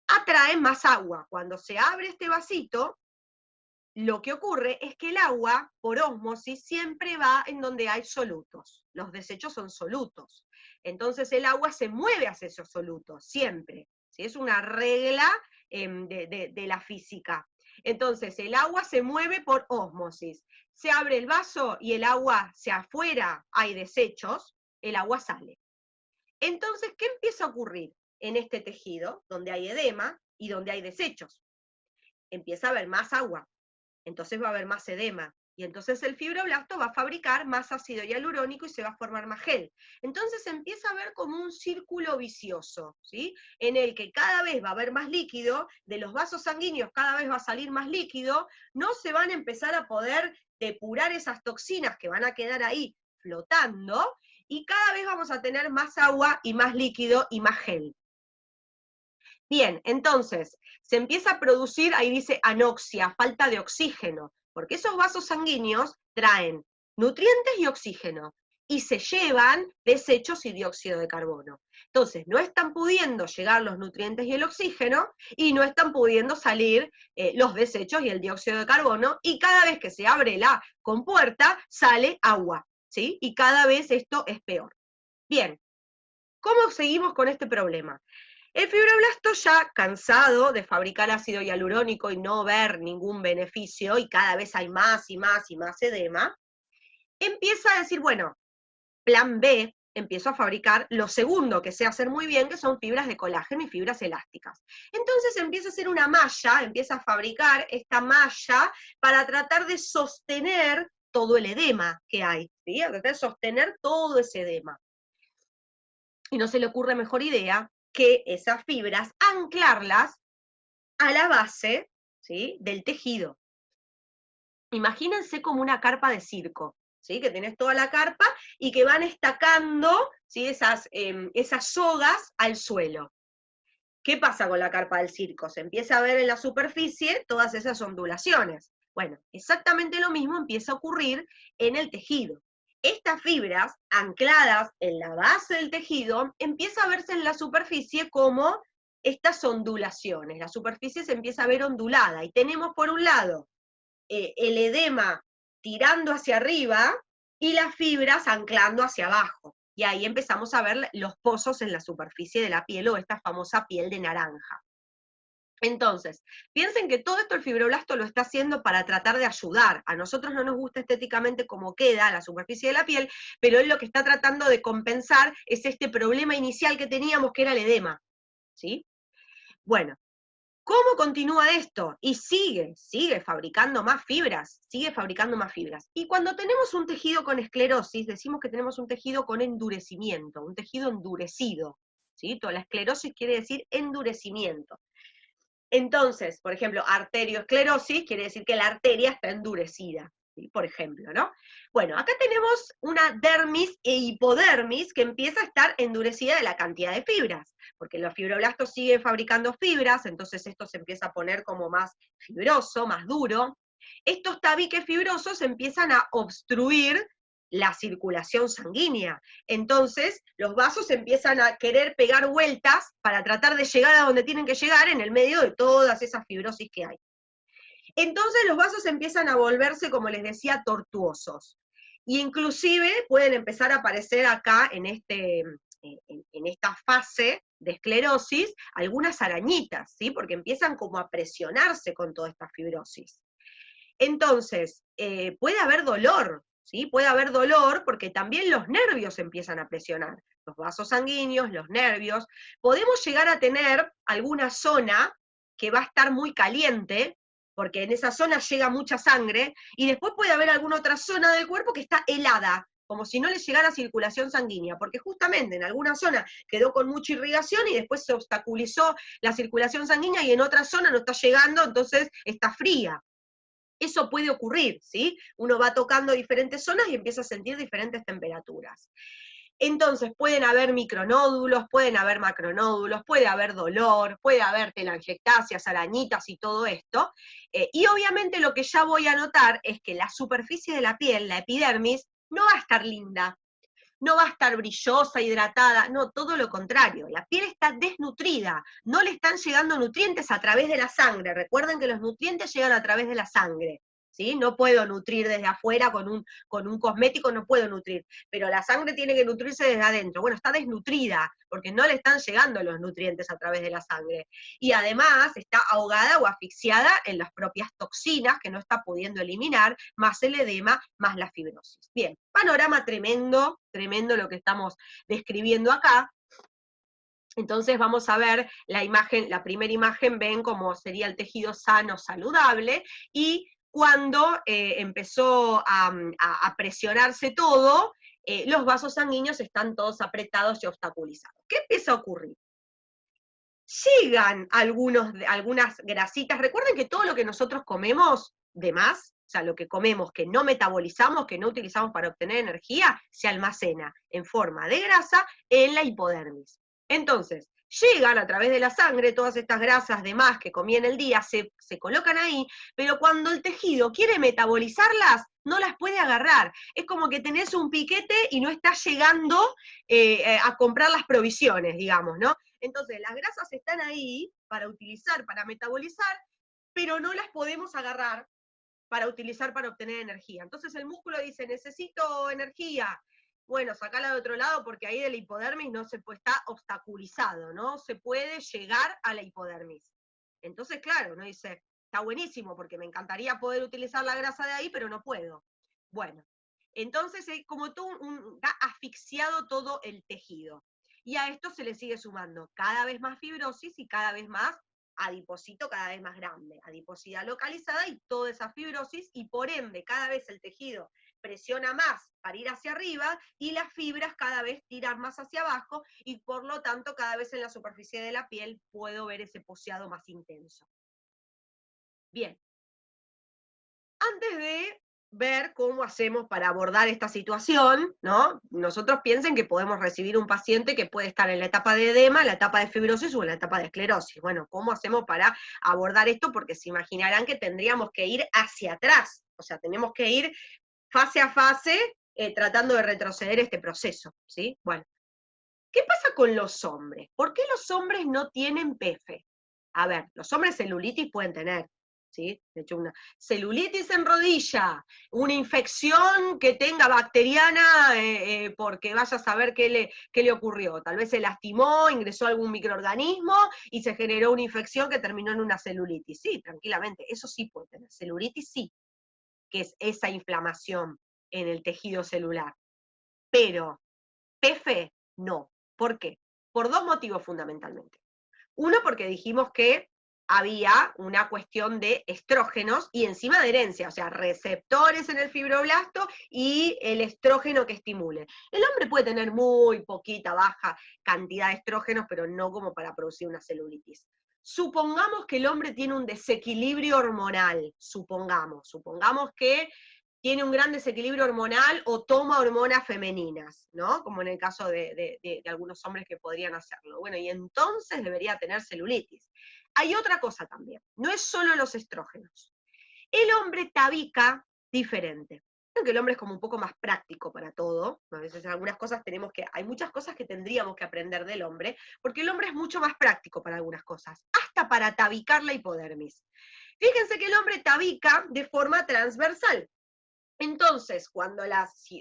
Atraen más agua. Cuando se abre este vasito, lo que ocurre es que el agua, por ósmosis, siempre va en donde hay solutos. Los desechos son solutos. Entonces el agua se mueve hacia esos solutos, siempre. ¿Sí? Es una regla de la física. Entonces el agua se mueve por ósmosis. Se abre el vaso y el agua hacia afuera hay desechos, el agua sale. Entonces, ¿qué empieza a ocurrir en este tejido, donde hay edema y donde hay desechos? Empieza a haber más agua. Entonces va a haber más edema, Y entonces el fibroblasto va a fabricar más ácido hialurónico y se va a formar más gel. Entonces se empieza a ver como un círculo vicioso, ¿sí? En el que cada vez va a haber más líquido, de los vasos sanguíneos cada vez va a salir más líquido, no se van a empezar a poder depurar esas toxinas que van a quedar ahí flotando, y cada vez vamos a tener más agua y más líquido y más gel. Bien, entonces, se empieza a producir, ahí dice anoxia, falta de oxígeno, porque esos vasos sanguíneos traen nutrientes y oxígeno, y se llevan desechos y dióxido de carbono. Entonces, no están pudiendo llegar los nutrientes y el oxígeno, y no están pudiendo salir los desechos y el dióxido de carbono, y cada vez que se abre la compuerta, sale agua, ¿sí? Y cada vez esto es peor. Bien, ¿cómo seguimos con este problema? El fibroblasto, ya cansado de fabricar ácido hialurónico y no ver ningún beneficio, y cada vez hay más y más y más edema, empieza a decir, bueno, plan B, empiezo a fabricar lo segundo que sé hacer muy bien, que son fibras de colágeno y fibras elásticas. Entonces empieza a hacer una malla, empieza a fabricar esta malla para tratar de sostener todo el edema que hay, ¿sí? A tratar de sostener todo ese edema. Y no se le ocurre mejor idea que esas fibras anclarlas a la base, ¿sí?, del tejido. Imagínense como una carpa de circo, ¿sí?, que tenés toda la carpa y que van estacando, ¿sí?, esas sogas al suelo. ¿Qué pasa con la carpa del circo? Se empieza a ver en la superficie todas esas ondulaciones. Bueno, exactamente lo mismo empieza a ocurrir en el tejido. Estas fibras, ancladas en la base del tejido, empieza a verse en la superficie como estas ondulaciones. La superficie se empieza a ver ondulada, y tenemos por un lado el edema tirando hacia arriba y las fibras anclando hacia abajo. Y ahí empezamos a ver los pozos en la superficie de la piel, o esta famosa piel de naranja. Entonces, piensen que todo esto el fibroblasto lo está haciendo para tratar de ayudar. A nosotros no nos gusta estéticamente cómo queda la superficie de la piel, pero él lo que está tratando de compensar es este problema inicial que teníamos, que era el edema, ¿sí? Bueno, ¿cómo continúa esto? Y sigue fabricando más fibras, sigue fabricando más fibras. Y cuando tenemos un tejido con esclerosis, decimos que tenemos un tejido con endurecimiento, un tejido endurecido, ¿sí? Toda la esclerosis quiere decir endurecimiento. Entonces, por ejemplo, arterioesclerosis quiere decir que la arteria está endurecida, ¿sí?, por ejemplo, ¿no? Bueno, acá tenemos una dermis e hipodermis que empieza a estar endurecida de la cantidad de fibras, porque los fibroblastos siguen fabricando fibras, entonces esto se empieza a poner como más fibroso, más duro. Estos tabiques fibrosos empiezan a obstruir la circulación sanguínea. Entonces, los vasos empiezan a querer pegar vueltas para tratar de llegar a donde tienen que llegar en el medio de todas esas fibrosis que hay. Entonces, los vasos empiezan a volverse, como les decía, tortuosos. Y inclusive pueden empezar a aparecer acá en esta fase de esclerosis algunas arañitas, ¿sí?, porque empiezan como a presionarse con toda esta fibrosis. Entonces, puede haber dolor, ¿sí? Puede haber dolor porque también los nervios empiezan a presionar, los vasos sanguíneos, los nervios. Podemos llegar a tener alguna zona que va a estar muy caliente, porque en esa zona llega mucha sangre, y después puede haber alguna otra zona del cuerpo que está helada, como si no le llegara circulación sanguínea, porque justamente en alguna zona quedó con mucha irrigación y después se obstaculizó la circulación sanguínea, y en otra zona no está llegando, entonces está fría. Eso puede ocurrir, ¿sí? Uno va tocando diferentes zonas y empieza a sentir diferentes temperaturas. Entonces, pueden haber micronódulos, pueden haber macronódulos, puede haber dolor, puede haber telangiectasias, arañitas y todo esto. Y obviamente lo que ya voy a notar es que la superficie de la piel, la epidermis, no va a estar linda, no va a estar brillosa, hidratada, no, todo lo contrario, la piel está desnutrida, no le están llegando nutrientes a través de la sangre. Recuerden que los nutrientes llegan a través de la sangre, ¿sí? No puedo nutrir desde afuera con un cosmético, no puedo nutrir, pero la sangre tiene que nutrirse desde adentro. Bueno, está desnutrida, porque no le están llegando los nutrientes a través de la sangre, y además está ahogada o asfixiada en las propias toxinas que no está pudiendo eliminar, más el edema, más la fibrosis. Bien, panorama tremendo, tremendo lo que estamos describiendo acá. Entonces vamos a ver la imagen, la primera imagen, ven cómo sería el tejido sano, saludable, y cuando empezó a presionarse todo, los vasos sanguíneos están todos apretados y obstaculizados. ¿Qué empieza a ocurrir? Llegan algunas grasitas. Recuerden que todo lo que nosotros comemos de más, o sea, lo que comemos que no metabolizamos, que no utilizamos para obtener energía, se almacena en forma de grasa en la hipodermis. Entonces, llegan a través de la sangre todas estas grasas de más que comí en el día, se colocan ahí, pero cuando el tejido quiere metabolizarlas, no las puede agarrar. Es como que tenés un piquete y no estás llegando a comprar las provisiones, digamos, ¿no? Entonces, las grasas están ahí para utilizar, para metabolizar, pero no las podemos agarrar para utilizar para obtener energía. Entonces el músculo dice, necesito energía. Bueno, sacala de otro lado porque ahí de la hipodermis no se puede, está obstaculizado, no se puede llegar a la hipodermis. Entonces, claro, uno dice, está buenísimo porque me encantaría poder utilizar la grasa de ahí, pero no puedo. Bueno, entonces como todo está asfixiado todo el tejido. Y a esto se le sigue sumando cada vez más fibrosis y cada vez más adiposito cada vez más grande, adiposidad localizada y toda esa fibrosis, y por ende cada vez el tejido presiona más para ir hacia arriba y las fibras cada vez tiran más hacia abajo, y por lo tanto cada vez en la superficie de la piel puedo ver ese poseado más intenso. Bien, antes de ver cómo hacemos para abordar esta situación, ¿no? Nosotros piensen que podemos recibir un paciente que puede estar en la etapa de edema, la etapa de fibrosis o en la etapa de esclerosis. Bueno, ¿cómo hacemos para abordar esto? Porque se imaginarán que tendríamos que ir hacia atrás, o sea, tenemos que ir fase a fase tratando de retroceder este proceso, ¿sí? Bueno, ¿qué pasa con los hombres? ¿Por qué los hombres no tienen PF? A ver, los hombres celulitis pueden tener, ¿sí? De hecho, una celulitis en rodilla, una infección que tenga bacteriana, porque vaya a saber qué le ocurrió. Tal vez se lastimó, ingresó algún microorganismo y se generó una infección que terminó en una celulitis. Sí, tranquilamente, eso sí puede tener. Celulitis sí, que es esa inflamación en el tejido celular. Pero PF no. ¿Por qué? Por dos motivos fundamentalmente. Uno, porque dijimos que había una cuestión de estrógenos y encima de herencia, o sea, receptores en el fibroblasto y el estrógeno que estimule. El hombre puede tener muy poquita, baja cantidad de estrógenos, pero no como para producir una celulitis. Supongamos que el hombre tiene un desequilibrio hormonal, supongamos que tiene un gran desequilibrio hormonal o toma hormonas femeninas, ¿no? Como en el caso de algunos hombres que podrían hacerlo. Bueno, y entonces debería tener celulitis. Hay otra cosa también, no es solo los estrógenos. El hombre tabica diferente. Creo que el hombre es como un poco más práctico para todo. A veces algunas cosas hay muchas cosas que tendríamos que aprender del hombre, porque el hombre es mucho más práctico para algunas cosas, hasta para tabicar la hipodermis. Fíjense que el hombre tabica de forma transversal. Entonces,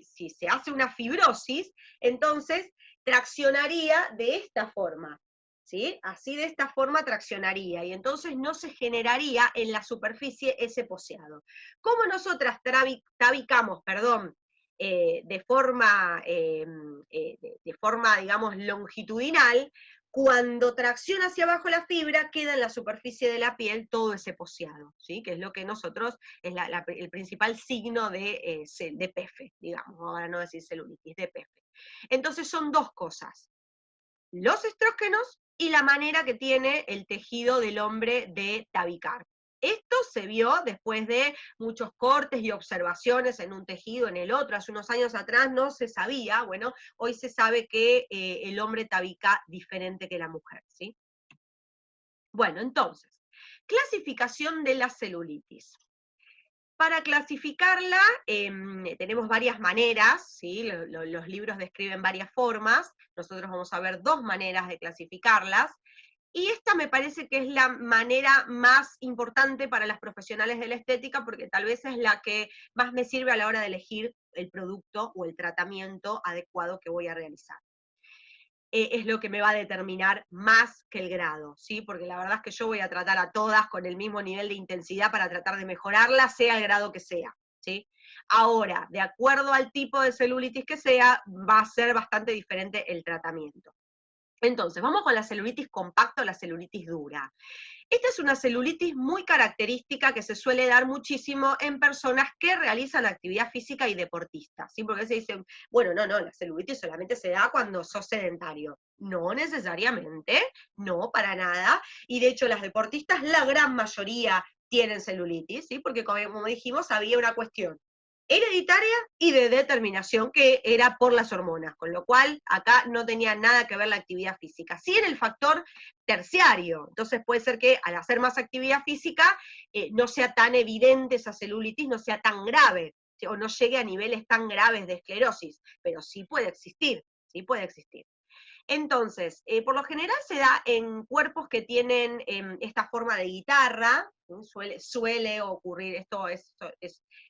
si se hace una fibrosis, entonces traccionaría de esta forma, ¿sí? Así de esta forma traccionaría, y entonces no se generaría en la superficie ese poseado. Como nosotras tabicamos, de forma, digamos, longitudinal, cuando tracciona hacia abajo la fibra, queda en la superficie de la piel todo ese poseado, ¿sí? Que es lo que nosotros es el principal signo de PF, digamos, ahora no decir celulitis, de PF. Entonces son dos cosas, los estrógenos y la manera que tiene el tejido del hombre de tabicar. Esto se vio después de muchos cortes y observaciones en un tejido, en el otro. Hace unos años atrás no se sabía, bueno, hoy se sabe que el hombre tabica diferente que la mujer, ¿sí? Bueno, entonces, clasificación de la celulitis. Para clasificarla tenemos varias maneras, ¿sí? Los libros describen varias formas, nosotros vamos a ver dos maneras de clasificarlas, y esta me parece que es la manera más importante para las profesionales de la estética, porque tal vez es la que más me sirve a la hora de elegir el producto o el tratamiento adecuado que voy a realizar. Es lo que me va a determinar más que el grado, ¿sí? Porque la verdad es que yo voy a tratar a todas con el mismo nivel de intensidad para tratar de mejorarla, sea el grado que sea, ¿sí? Ahora, de acuerdo al tipo de celulitis que sea, va a ser bastante diferente el tratamiento. Entonces, vamos con la celulitis compacta o la celulitis dura. Esta es una celulitis muy característica que se suele dar muchísimo en personas que realizan actividad física y deportistas, ¿sí? Porque se dice, bueno, no, la celulitis solamente se da cuando sos sedentario. No necesariamente, no, para nada, y de hecho las deportistas, la gran mayoría tienen celulitis, ¿sí? Porque como dijimos, había una cuestión hereditaria y de determinación que era por las hormonas, con lo cual acá no tenía nada que ver la actividad física. Sí en el factor terciario, entonces puede ser que al hacer más actividad física no sea tan evidente esa celulitis, no sea tan grave, ¿sí? O no llegue a niveles tan graves de esclerosis, pero sí puede existir, sí puede existir. Entonces, por lo general se da en cuerpos que tienen esta forma de guitarra, ¿sí? Suele ocurrir,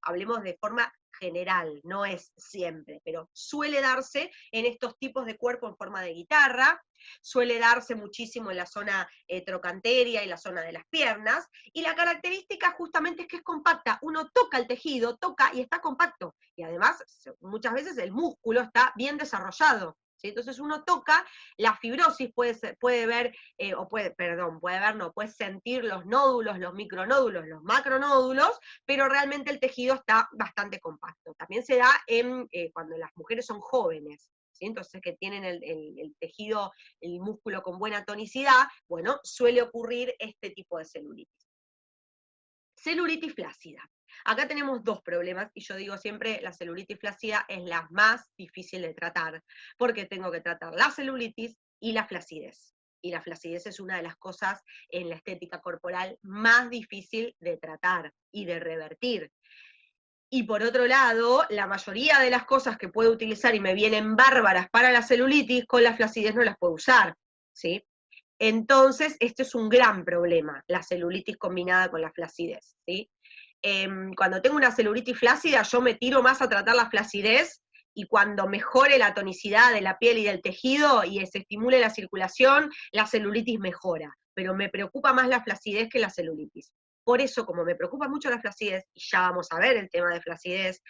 hablemos de forma general, no es siempre, pero suele darse en estos tipos de cuerpo en forma de guitarra, suele darse muchísimo en la zona trocanteria y la zona de las piernas, y la característica justamente es que es compacta, uno toca el tejido, toca y está compacto, y además muchas veces el músculo está bien desarrollado, ¿sí? Entonces uno toca, la fibrosis puede ver, puede sentir los nódulos, los micronódulos, los macronódulos, pero realmente el tejido está bastante compacto. También se da cuando las mujeres son jóvenes, ¿sí? Entonces que tienen el tejido, el músculo con buena tonicidad, bueno, suele ocurrir este tipo de celulitis. Celulitis flácida. Acá tenemos dos problemas, y yo digo siempre, la celulitis flácida es la más difícil de tratar, porque tengo que tratar la celulitis y la flacidez. Y la flacidez es una de las cosas en la estética corporal más difícil de tratar y de revertir. Y por otro lado, la mayoría de las cosas que puedo utilizar y me vienen bárbaras para la celulitis, con la flacidez no las puedo usar, ¿sí? Entonces, este es un gran problema, la celulitis combinada con la flacidez, ¿sí? Cuando tengo una celulitis flácida, yo me tiro más a tratar la flacidez, y cuando mejore la tonicidad de la piel y del tejido y se estimule la circulación, la celulitis mejora. Pero me preocupa más la flacidez que la celulitis. Por eso, como me preocupa mucho la flacidez, y ya vamos a ver el tema de flacidez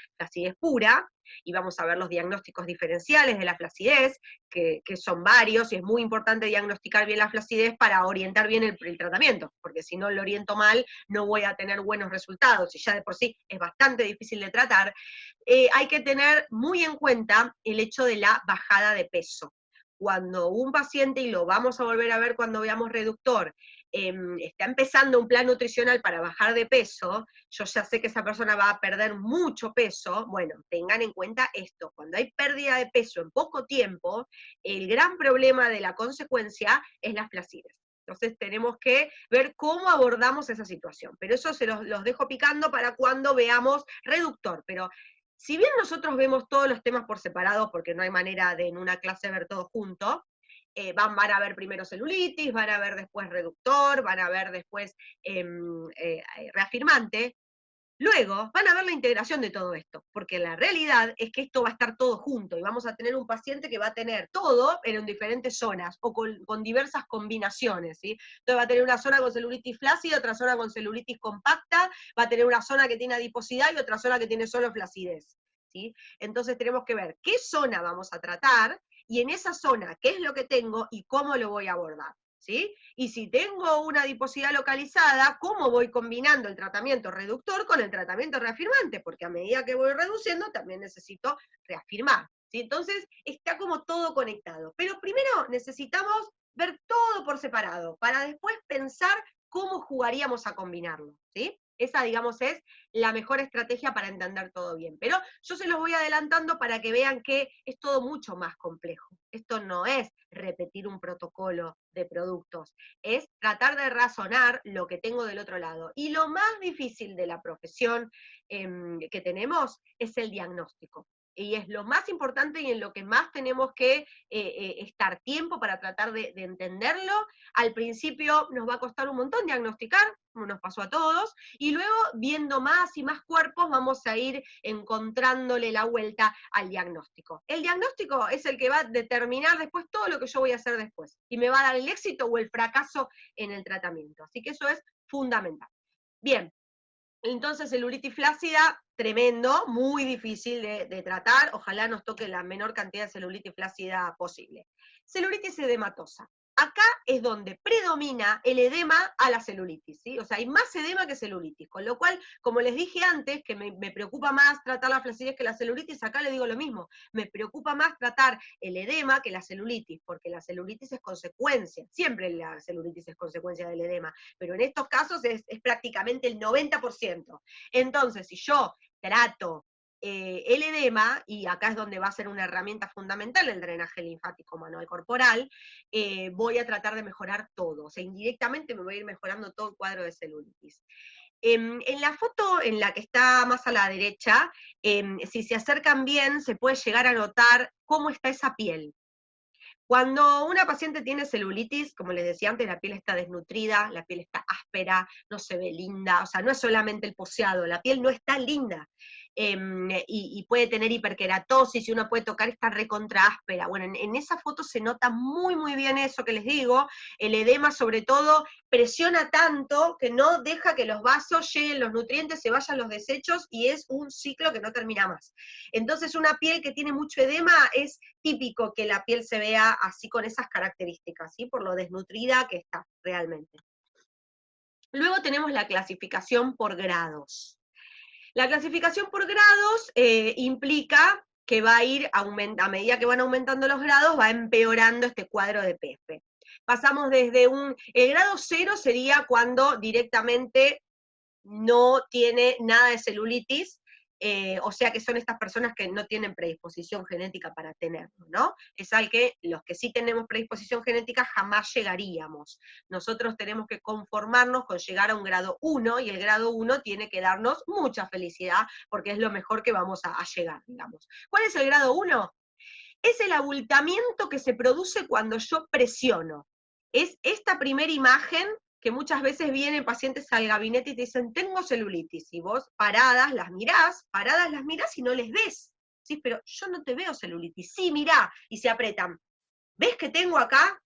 pura, y vamos a ver los diagnósticos diferenciales de la flacidez, que son varios, y es muy importante diagnosticar bien la flacidez para orientar bien el tratamiento, porque si no lo oriento mal, no voy a tener buenos resultados, y ya de por sí es bastante difícil de tratar. Hay que tener muy en cuenta el hecho de la bajada de peso. Cuando un paciente, y lo vamos a volver a ver cuando veamos reductor, está empezando un plan nutricional para bajar de peso, yo ya sé que esa persona va a perder mucho peso, bueno, tengan en cuenta esto, cuando hay pérdida de peso en poco tiempo, el gran problema de la consecuencia es la flacidez. Entonces tenemos que ver cómo abordamos esa situación, pero eso se los dejo picando para cuando veamos reductor, pero si bien nosotros vemos todos los temas por separado, porque no hay manera de en una clase ver todo junto, van a ver primero celulitis, van a ver después reductor, van a ver después reafirmante, luego van a ver la integración de todo esto, porque la realidad es que esto va a estar todo junto, y vamos a tener un paciente que va a tener todo, pero en diferentes zonas, o con diversas combinaciones, ¿sí? Entonces va a tener una zona con celulitis flácida, otra zona con celulitis compacta, va a tener una zona que tiene adiposidad y otra zona que tiene solo flacidez, ¿sí? Entonces tenemos que ver qué zona vamos a tratar, y en esa zona qué es lo que tengo y cómo lo voy a abordar, ¿sí? Y si tengo una adiposidad localizada, ¿cómo voy combinando el tratamiento reductor con el tratamiento reafirmante? Porque a medida que voy reduciendo, también necesito reafirmar, ¿sí? Entonces, está como todo conectado. Pero primero necesitamos ver todo por separado, para después pensar cómo jugaríamos a combinarlo, ¿sí? Esa, digamos, es la mejor estrategia para entender todo bien. Pero yo se los voy adelantando para que vean que es todo mucho más complejo. Esto no es repetir un protocolo de productos, es tratar de razonar lo que tengo del otro lado. Y lo más difícil de la profesión que tenemos es el diagnóstico. Y es lo más importante y en lo que más tenemos que estar tiempo para tratar de entenderlo. Al principio nos va a costar un montón diagnosticar, como nos pasó a todos, y luego viendo más y más cuerpos vamos a ir encontrándole la vuelta al diagnóstico. El diagnóstico es el que va a determinar después todo lo que yo voy a hacer después, y me va a dar el éxito o el fracaso en el tratamiento. Así que eso es fundamental. Bien, entonces celulitis flácida, tremendo, muy difícil de tratar, ojalá nos toque la menor cantidad de celulitis flácida posible. Celulitis edematosa. acá es donde predomina el edema a la celulitis, ¿sí? O sea, hay más edema que celulitis, con lo cual, como les dije antes, que me preocupa más tratar la flacidez que la celulitis, acá le digo lo mismo, me preocupa más tratar el edema que la celulitis, porque la celulitis es consecuencia, siempre la celulitis es consecuencia del edema, pero en estos casos es prácticamente el 90%. Entonces, si yo trato el edema, y acá es donde va a ser una herramienta fundamental el drenaje linfático manual corporal, voy a tratar de mejorar todo, o sea, indirectamente me voy a ir mejorando todo el cuadro de celulitis. En la foto en la que está más a la derecha, si se acercan bien, se puede llegar a notar cómo está esa piel. Cuando una paciente tiene celulitis, como les decía antes, la piel está desnutrida, la piel está áspera, no se ve linda, o sea, no es solamente el poseado, la piel no está linda. Y puede tener hiperkeratosis, y uno puede tocar esta recontra áspera. Bueno, en esa foto se nota muy, muy bien eso que les digo. El edema, sobre todo, presiona tanto que no deja que los vasos lleguen los nutrientes, se vayan los desechos, y es un ciclo que no termina más. Entonces, una piel que tiene mucho edema es típico que la piel se vea así con esas características, ¿sí? Por lo desnutrida que está realmente. Luego tenemos la clasificación por grados. La clasificación por grados implica que va a ir a medida que van aumentando los grados, va empeorando este cuadro de PF. Pasamos desde el grado 0 sería cuando directamente no tiene nada de celulitis, o sea que son estas personas que no tienen predisposición genética para tenerlo, ¿no? Es al que los que sí tenemos predisposición genética jamás llegaríamos. Nosotros tenemos que conformarnos con llegar a un grado 1, y el grado 1 tiene que darnos mucha felicidad, porque es lo mejor que vamos a llegar, digamos. ¿Cuál es el grado 1? Es el abultamiento que se produce cuando yo presiono. Es esta primera imagen que muchas veces vienen pacientes al gabinete y te dicen, tengo celulitis, y vos paradas las mirás y no les ves. Sí, pero yo no te veo celulitis. Sí, mirá, y se apretan. ¿Ves que tengo acá?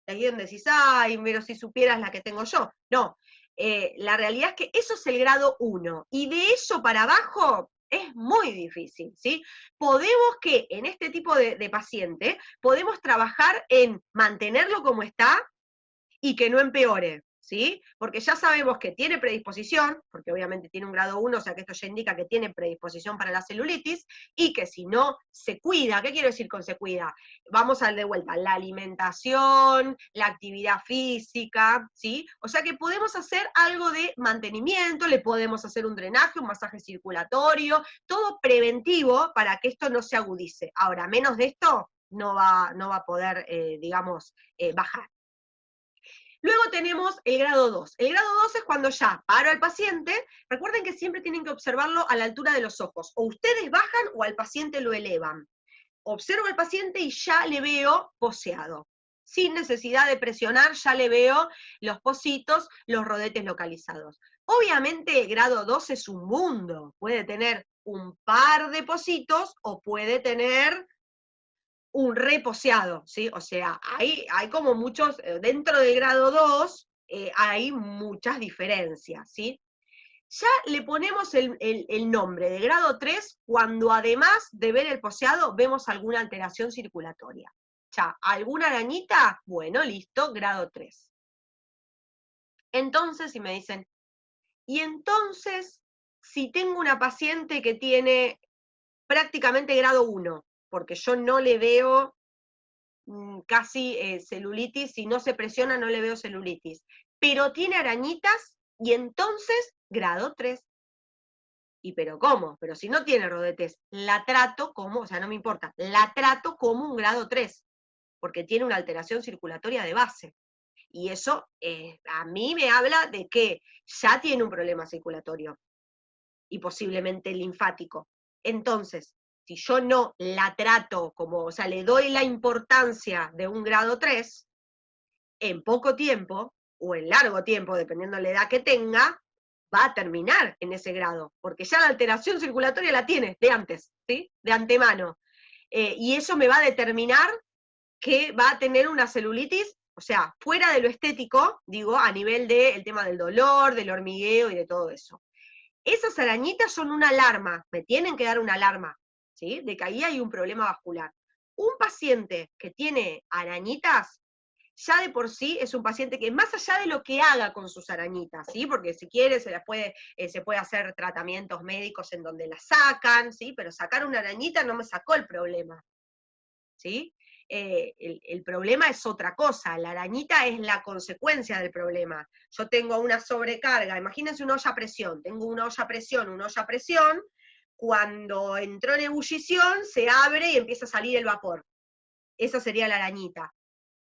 Ahí donde decís, ay, pero si supieras la que tengo yo. No, la realidad es que eso es el grado 1, y de eso para abajo es muy difícil, ¿sí? Podemos que en este tipo de paciente, podemos trabajar en mantenerlo como está y que no empeore, ¿sí? Porque ya sabemos que tiene predisposición, porque obviamente tiene un grado 1, o sea que esto ya indica que tiene predisposición para la celulitis, y que si no se cuida, ¿qué quiero decir con se cuida? Vamos a de vuelta, la alimentación, la actividad física, ¿sí? O sea que podemos hacer algo de mantenimiento, le podemos hacer un drenaje, un masaje circulatorio, todo preventivo para que esto no se agudice. Ahora, menos de esto no va a poder, digamos, bajar. Luego tenemos el grado 2. El grado 2 es cuando ya paro al paciente. Recuerden que siempre tienen que observarlo a la altura de los ojos. O ustedes bajan o al paciente lo elevan. Observo al paciente y ya le veo poseado. Sin necesidad de presionar, ya le veo los pocitos, los rodetes localizados. Obviamente el grado 2 es un mundo. Puede tener un par de pocitos o puede tener un reposeado, ¿sí? O sea, hay como muchos, dentro del grado 2, hay muchas diferencias, ¿sí? Ya le ponemos el nombre de grado 3 cuando además de ver el poseado vemos alguna alteración circulatoria. Ya, ¿alguna arañita? Bueno, listo, grado 3. Entonces, si me dicen, y entonces, si tengo una paciente que tiene prácticamente grado 1, porque yo no le veo casi celulitis, si no se presiona no le veo celulitis, pero tiene arañitas, y entonces grado 3. ¿Y pero cómo? Pero si no tiene rodetes, la trato como, o sea, no me importa, la trato como un grado 3, porque tiene una alteración circulatoria de base. Y eso a mí me habla de que ya tiene un problema circulatorio, y posiblemente linfático. Entonces, si yo no la trato como, o sea, le doy la importancia de un grado 3, en poco tiempo, o en largo tiempo, dependiendo de la edad que tenga, va a terminar en ese grado, porque ya la alteración circulatoria la tiene de antes, ¿sí? De antemano. Y eso me va a determinar que va a tener una celulitis, o sea, fuera de lo estético, digo, a nivel del tema del dolor, del hormigueo y de todo eso. Esas arañitas son una alarma, me tienen que dar una alarma, ¿sí? De que ahí hay un problema vascular. Un paciente que tiene arañitas, ya de por sí es un paciente que más allá de lo que haga con sus arañitas, ¿sí? Porque si quiere se puede hacer tratamientos médicos en donde las sacan, ¿sí? Pero sacar una arañita no me sacó el problema, ¿sí? El problema es otra cosa, la arañita es la consecuencia del problema. Yo tengo una sobrecarga, imagínense una olla a presión, tengo una olla a presión, cuando entró en ebullición se abre y empieza a salir el vapor. Esa sería la arañita.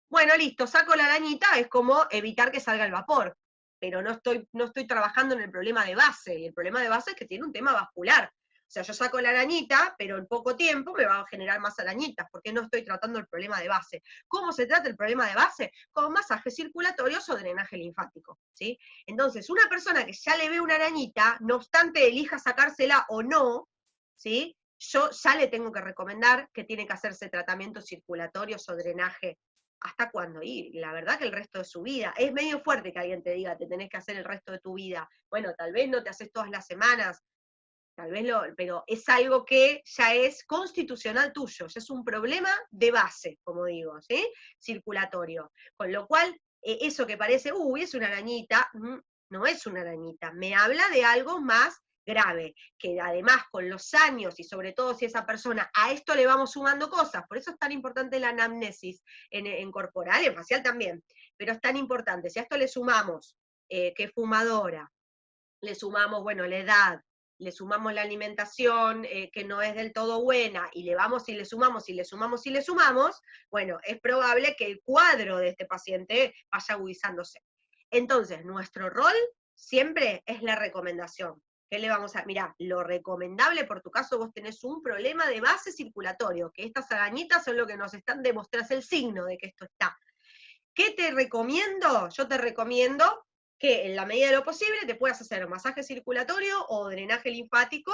Bueno, listo, saco la arañita, es como evitar que salga el vapor, pero no estoy trabajando en el problema de base, y el problema de base es que tiene un tema vascular. O sea, yo saco la arañita, pero en poco tiempo me va a generar más arañitas, porque no estoy tratando el problema de base. ¿Cómo se trata el problema de base? Con masajes circulatorios o drenaje linfático, ¿sí? Entonces, una persona que ya le ve una arañita, no obstante elija sacársela o no, ¿sí? Yo ya le tengo que recomendar que tiene que hacerse tratamientos circulatorios o drenaje. ¿Hasta cuándo? Y la verdad que el resto de su vida. Es medio fuerte que alguien te diga, te tenés que hacer el resto de tu vida. Bueno, tal vez no te haces todas las semanas, tal vez pero es algo que ya es constitucional tuyo, ya es un problema de base, como digo, ¿sí? Circulatorio. Con lo cual, eso que parece, uy, es una arañita, no es una arañita, me habla de algo más grave, que además con los años y sobre todo si esa persona, a esto le vamos sumando cosas, por eso es tan importante la anamnesis en corporal, en facial también, pero es tan importante, si a esto le sumamos que es fumadora, le sumamos, bueno, la edad, le sumamos la alimentación que no es del todo buena, y le vamos y le sumamos y le sumamos y le sumamos, bueno, es probable que el cuadro de este paciente vaya agudizándose. Entonces, nuestro rol siempre es la recomendación. ¿Qué le vamos a...? Mirá, lo recomendable, por tu caso, vos tenés un problema de base circulatorio, que estas arañitas son lo que nos están demostrando, es el signo de que esto está. ¿Qué te recomiendo? Yo te recomiendo que en la medida de lo posible te puedas hacer masaje circulatorio o drenaje linfático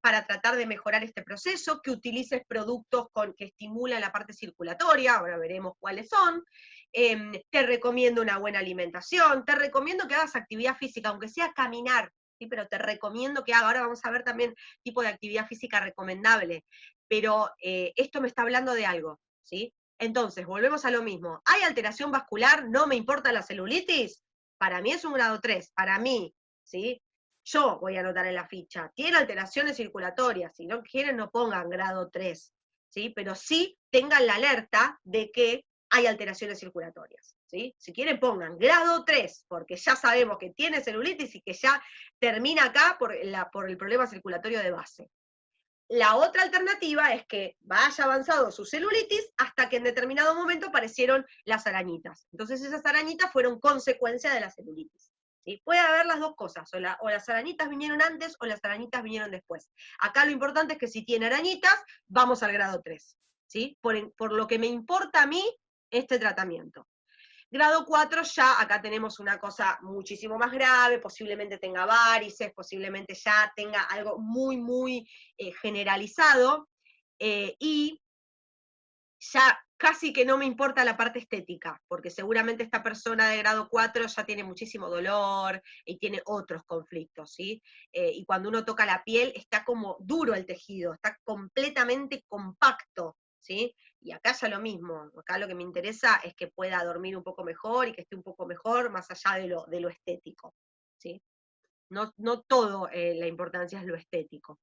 para tratar de mejorar este proceso, que utilices productos que estimulan la parte circulatoria, ahora veremos cuáles son. Te recomiendo una buena alimentación, te recomiendo que hagas actividad física, aunque sea caminar, ¿sí? Pero te recomiendo que hagas, ahora vamos a ver también tipo de actividad física recomendable, pero esto me está hablando de algo, ¿sí? Entonces, volvemos a lo mismo. ¿Hay alteración vascular? ¿No me importa la celulitis? Para mí es un grado 3, para mí, ¿sí? Yo voy a anotar en la ficha. Tiene alteraciones circulatorias, si no quieren no pongan grado 3, ¿sí? Pero sí tengan la alerta de que hay alteraciones circulatorias, ¿sí? Si quieren pongan grado 3, porque ya sabemos que tiene celulitis y que ya termina acá por el problema circulatorio de base. La otra alternativa es que vaya avanzado su celulitis hasta que en determinado momento aparecieron las arañitas. Entonces esas arañitas fueron consecuencia de la celulitis. ¿Sí? Puede haber las dos cosas, o las arañitas vinieron antes o las arañitas vinieron después. Acá lo importante es que si tiene arañitas, vamos al grado 3. ¿Sí? Por lo que me importa a mí este tratamiento. Grado 4 ya acá tenemos una cosa muchísimo más grave, posiblemente tenga varices, posiblemente ya tenga algo muy, muy generalizado, y ya casi que no me importa la parte estética, porque seguramente esta persona de grado 4 ya tiene muchísimo dolor y tiene otros conflictos, ¿sí? Y cuando uno toca la piel está como duro el tejido, está completamente compacto, ¿sí? Y acá ya lo mismo, acá lo que me interesa es que pueda dormir un poco mejor y que esté un poco mejor, más allá de lo estético, ¿sí? No todo la importancia es lo estético.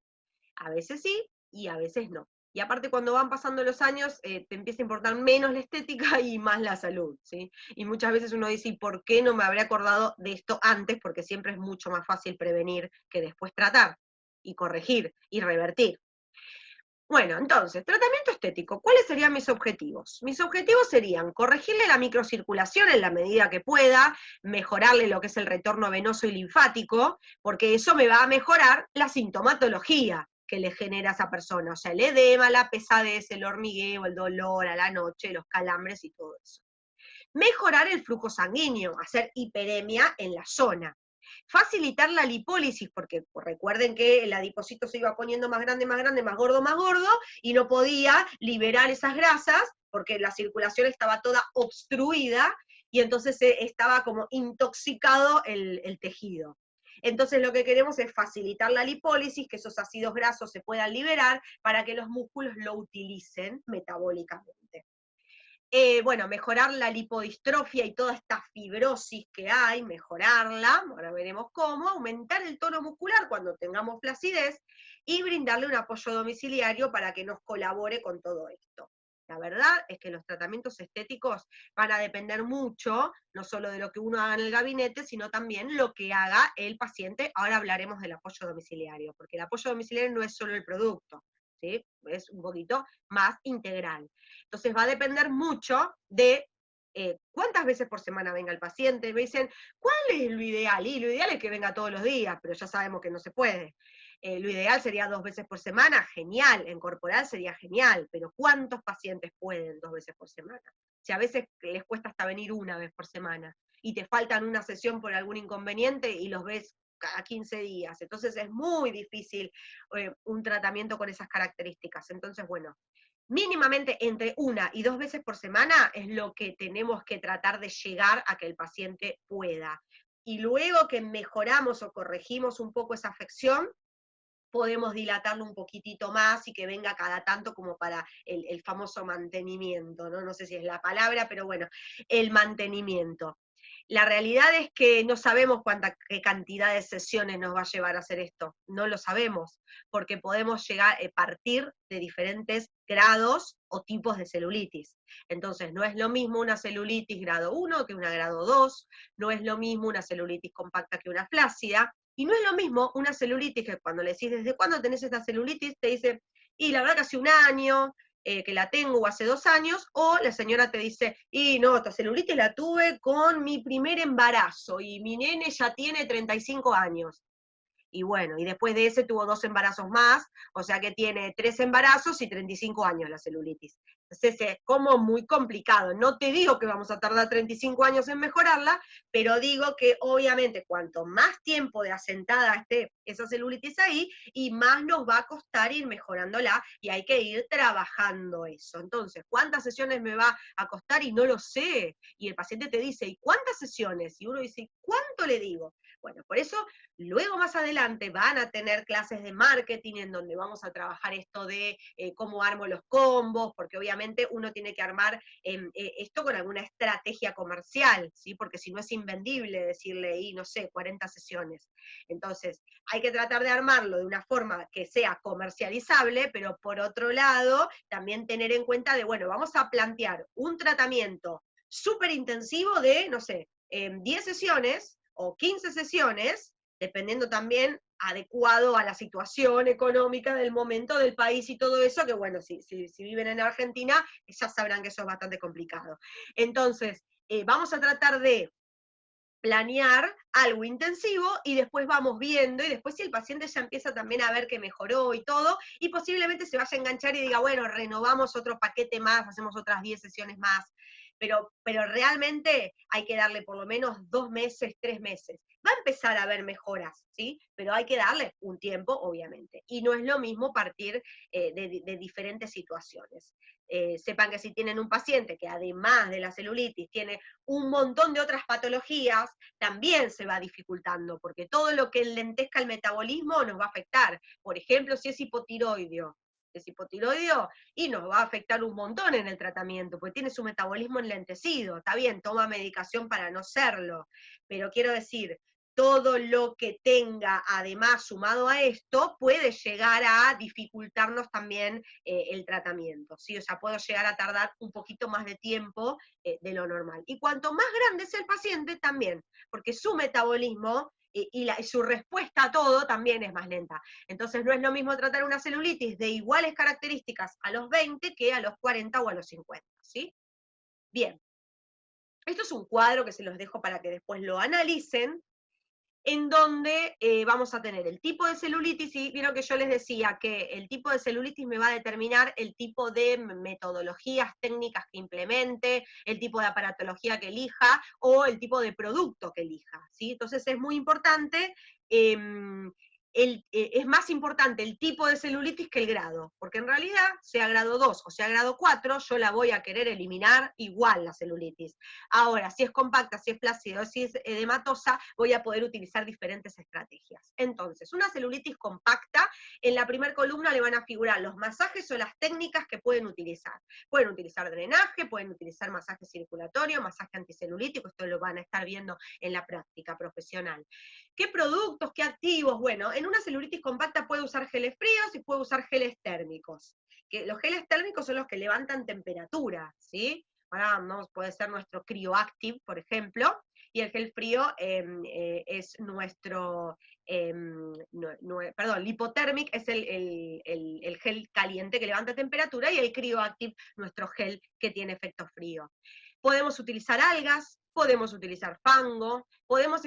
A veces sí y a veces no. Y aparte cuando van pasando los años, te empieza a importar menos la estética y más la salud, ¿sí? Y muchas veces uno dice, ¿y por qué no me habría acordado de esto antes? Porque siempre es mucho más fácil prevenir que después tratar, y corregir, y revertir. Bueno, entonces, tratamiento estético, ¿cuáles serían mis objetivos? Mis objetivos serían corregirle la microcirculación en la medida que pueda, mejorarle lo que es el retorno venoso y linfático, porque eso me va a mejorar la sintomatología que le genera a esa persona, o sea, el edema, la pesadez, el hormigueo, el dolor a la noche, los calambres y todo eso. Mejorar el flujo sanguíneo, hacer hiperemia en la zona. Facilitar la lipólisis, porque recuerden que el adipocito se iba poniendo más grande, más gordo, y no podía liberar esas grasas, porque la circulación estaba toda obstruida, y entonces estaba como intoxicado el tejido. Entonces lo que queremos es facilitar la lipólisis, que esos ácidos grasos se puedan liberar, para que los músculos lo utilicen metabólicamente. Bueno, mejorar la lipodistrofia y toda esta fibrosis que hay, mejorarla, ahora veremos cómo, aumentar el tono muscular cuando tengamos flacidez y brindarle un apoyo domiciliario para que nos colabore con todo esto. La verdad es que los tratamientos estéticos van a depender mucho, no solo de lo que uno haga en el gabinete, sino también lo que haga el paciente. Ahora hablaremos del apoyo domiciliario, porque el apoyo domiciliario no es solo el producto, ¿sí? Es un poquito más integral. Entonces va a depender mucho de cuántas veces por semana venga el paciente. Me dicen, ¿cuál es lo ideal? Y lo ideal es que venga todos los días, pero ya sabemos que no se puede. Lo ideal sería 2 veces por semana, genial, en corporal sería genial, pero ¿cuántos pacientes pueden 2 veces por semana? Si a veces les cuesta hasta venir 1 vez por semana y te faltan una sesión por algún inconveniente y los ves cada 15 días, entonces es muy difícil un tratamiento con esas características. Entonces, bueno, mínimamente entre 1 y 2 veces por semana es lo que tenemos que tratar de llegar a que el paciente pueda. Y luego que mejoramos o corregimos un poco esa afección, podemos dilatarlo un poquitito más y que venga cada tanto como para el famoso mantenimiento, ¿no? No sé si es la palabra, pero bueno, el mantenimiento. La realidad es que no sabemos qué cantidad de sesiones nos va a llevar a hacer esto, no lo sabemos, porque podemos llegar, partir de diferentes grados o tipos de celulitis. Entonces, no es lo mismo una celulitis grado 1 que una grado 2, no es lo mismo una celulitis compacta que una flácida, y no es lo mismo una celulitis que cuando le decís, ¿desde cuándo tenés esta celulitis? Te dice, y la verdad que hace 1 año, que la tengo, o hace 2 años, o la señora te dice, y no, esta celulitis la tuve con mi primer embarazo, y mi nene ya tiene 35 años. Y bueno, y después de ese tuvo 2 embarazos más, o sea que tiene 3 embarazos y 35 años la celulitis. Entonces es como muy complicado. No te digo que vamos a tardar 35 años en mejorarla, pero digo que obviamente cuanto más tiempo de asentada esté esa celulitis ahí, y más nos va a costar ir mejorándola, y hay que ir trabajando eso. Entonces, ¿cuántas sesiones me va a costar? Y no lo sé. Y el paciente te dice, ¿y cuántas sesiones? Y uno dice, ¿cuánto le digo? Bueno, por eso luego más adelante van a tener clases de marketing en donde vamos a trabajar esto de cómo armo los combos, porque obviamente uno tiene que armar esto con alguna estrategia comercial, ¿sí? Porque si no es invendible decirle, y no sé, 40 sesiones. Entonces, hay que tratar de armarlo de una forma que sea comercializable, pero por otro lado, también tener en cuenta de, bueno, vamos a plantear un tratamiento súper intensivo de, no sé, 10 sesiones o 15 sesiones, dependiendo también adecuado a la situación económica del momento del país y todo eso, que bueno, si viven en Argentina, ya sabrán que eso es bastante complicado. Entonces, vamos a tratar de planear algo intensivo y después vamos viendo, y después si el paciente ya empieza también a ver que mejoró y todo, y posiblemente se vaya a enganchar y diga, bueno, renovamos otro paquete más, hacemos otras 10 sesiones más, pero realmente hay que darle por lo menos 2 meses, 3 meses. Va a empezar a haber mejoras, ¿sí? Pero hay que darle un tiempo, obviamente. Y no es lo mismo partir de diferentes situaciones. Sepan que si tienen un paciente que además de la celulitis tiene un montón de otras patologías, también se va dificultando, porque todo lo que enlentezca el metabolismo nos va a afectar. Por ejemplo, si es hipotiroideo, y nos va a afectar un montón en el tratamiento, porque tiene su metabolismo enlentecido. Está bien, toma medicación para no serlo, pero quiero decir, todo lo que tenga además sumado a esto puede llegar a dificultarnos también el tratamiento, ¿sí? O sea, puedo llegar a tardar un poquito más de tiempo de lo normal. Y cuanto más grande sea el paciente, también, porque su metabolismo y su respuesta a todo también es más lenta. Entonces no es lo mismo tratar una celulitis de iguales características a los 20 que a los 40 o a los 50, ¿sí? Bien, esto es un cuadro que se los dejo para que después lo analicen, en donde vamos a tener el tipo de celulitis, y vieron que yo les decía que el tipo de celulitis me va a determinar el tipo de metodologías técnicas que implemente, el tipo de aparatología que elija, o el tipo de producto que elija, ¿sí? Entonces es muy importante es más importante el tipo de celulitis que el grado, porque en realidad, sea grado 2 o sea grado 4, yo la voy a querer eliminar igual la celulitis. Ahora, si es compacta, si es flácida o si es edematosa, voy a poder utilizar diferentes estrategias. Entonces, una celulitis compacta, en la primera columna le van a figurar los masajes o las técnicas que pueden utilizar. Pueden utilizar drenaje, pueden utilizar masaje circulatorio, masaje anticelulítico, esto lo van a estar viendo en la práctica profesional. ¿Qué productos, qué activos? Bueno, en una celulitis compacta puede usar geles fríos y puede usar geles térmicos. Que los geles térmicos son los que levantan temperatura, ¿sí? Ahora no, puede ser nuestro CryoActive, por ejemplo, y el gel frío es nuestro, perdón, Lipothermic es el gel caliente que levanta temperatura, y el CryoActive, nuestro gel que tiene efecto frío. Podemos utilizar algas, podemos utilizar fango, podemos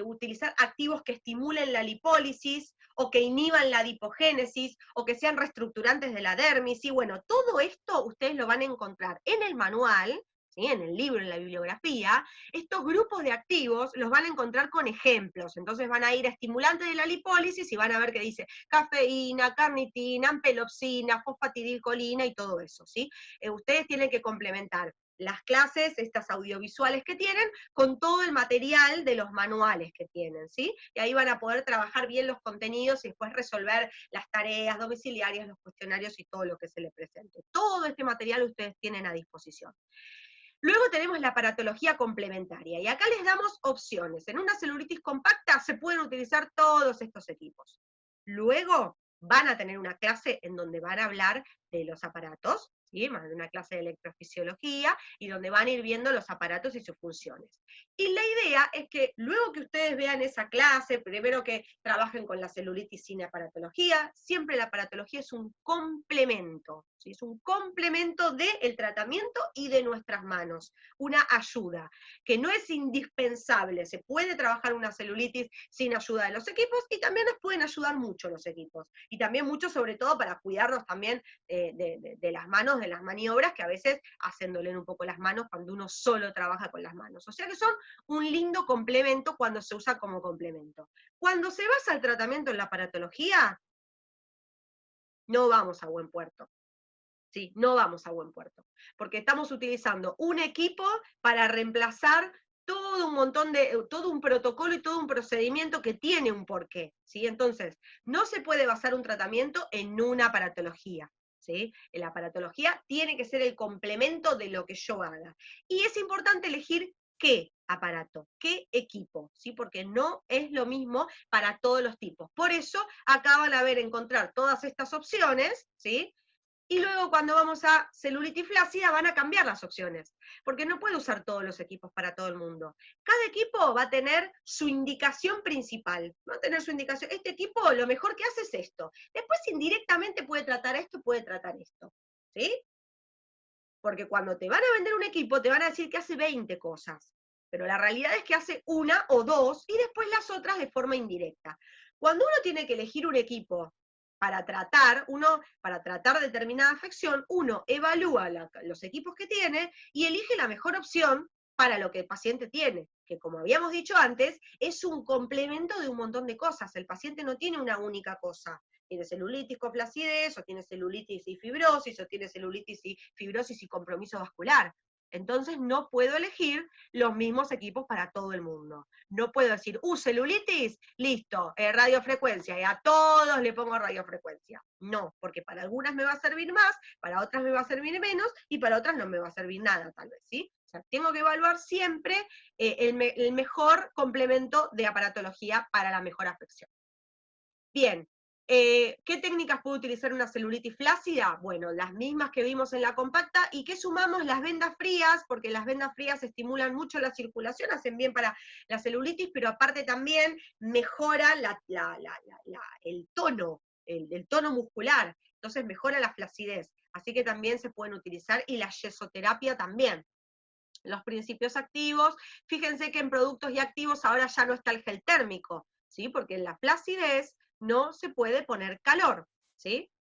utilizar activos que estimulen la lipólisis, o que inhiban la adipogénesis, o que sean reestructurantes de la dermis, y bueno, todo esto ustedes lo van a encontrar en el manual, ¿sí? En el libro, en la bibliografía. Estos grupos de activos los van a encontrar con ejemplos, entonces van a ir a estimulantes de la lipólisis y van a ver que dice cafeína, carnitina, ampelopsina, fosfatidilcolina y todo eso, ¿sí? Ustedes tienen que complementar las clases, estas audiovisuales que tienen, con todo el material de los manuales que tienen, ¿sí? Y ahí van a poder trabajar bien los contenidos y después resolver las tareas domiciliarias, los cuestionarios y todo lo que se les presente. Todo este material ustedes tienen a disposición. Luego tenemos la aparatología complementaria, y acá les damos opciones. En una celulitis compacta se pueden utilizar todos estos equipos. Luego van a tener una clase en donde van a hablar de los aparatos, ¿sí? Una clase de electrofisiología, y donde van a ir viendo los aparatos y sus funciones. Y la idea es que luego que ustedes vean esa clase, primero que trabajen con la celulitis sin aparatología. Siempre la aparatología es un complemento, ¿sí? Es un complemento del tratamiento y de nuestras manos, una ayuda, que no es indispensable. Se puede trabajar una celulitis sin ayuda de los equipos, y también nos pueden ayudar mucho los equipos, y también mucho sobre todo para cuidarnos también de las manos, de las maniobras, que a veces hacen doler un poco las manos cuando uno solo trabaja con las manos. O sea que son un lindo complemento cuando se usa como complemento. Cuando se basa el tratamiento en la aparatología, no vamos a buen puerto. Sí, no vamos a buen puerto, porque estamos utilizando un equipo para reemplazar todo un montón de, todo un protocolo y todo un procedimiento que tiene un porqué, ¿sí? Entonces, no se puede basar un tratamiento en una aparatología, ¿sí? La aparatología tiene que ser el complemento de lo que yo haga. Y es importante elegir qué aparato, qué equipo, ¿sí? Porque no es lo mismo para todos los tipos. Por eso, acá van a ver encontrar todas estas opciones, ¿sí? Y luego cuando vamos a celulitis flácida van a cambiar las opciones, porque no puedo usar todos los equipos para todo el mundo. Cada equipo va a tener su indicación principal, va a tener su indicación. Este equipo lo mejor que hace es esto. Después indirectamente puede tratar esto, puede tratar esto, ¿sí? Porque cuando te van a vender un equipo te van a decir que hace 20 cosas, pero la realidad es que hace una o dos y después las otras de forma indirecta. Cuando uno tiene que elegir un equipo para tratar determinada afección, uno evalúa los equipos que tiene y elige la mejor opción para lo que el paciente tiene, que como habíamos dicho antes, es un complemento de un montón de cosas. El paciente no tiene una única cosa. Tiene celulitis con flacidez, o tiene celulitis y fibrosis, o tiene celulitis y fibrosis y compromiso vascular. Entonces no puedo elegir los mismos equipos para todo el mundo. No puedo decir, celulitis, listo, radiofrecuencia, y a todos le pongo radiofrecuencia. No, porque para algunas me va a servir más, para otras me va a servir menos, y para otras no me va a servir nada, tal vez, ¿sí? O sea, tengo que evaluar siempre el mejor complemento de aparatología para la mejor afección. Bien, ¿qué técnicas puede utilizar una celulitis flácida? Bueno, las mismas que vimos en la compacta. ¿Y qué sumamos? Las vendas frías, porque las vendas frías estimulan mucho la circulación, hacen bien para la celulitis, pero aparte también mejora el tono, el tono muscular, entonces mejora la flacidez. Así que también se pueden utilizar, y la yesoterapia también. Los principios activos, fíjense que en productos y activos ahora ya no está el gel térmico, ¿sí? Porque en la flacidez no se puede poner calor, ¿sí?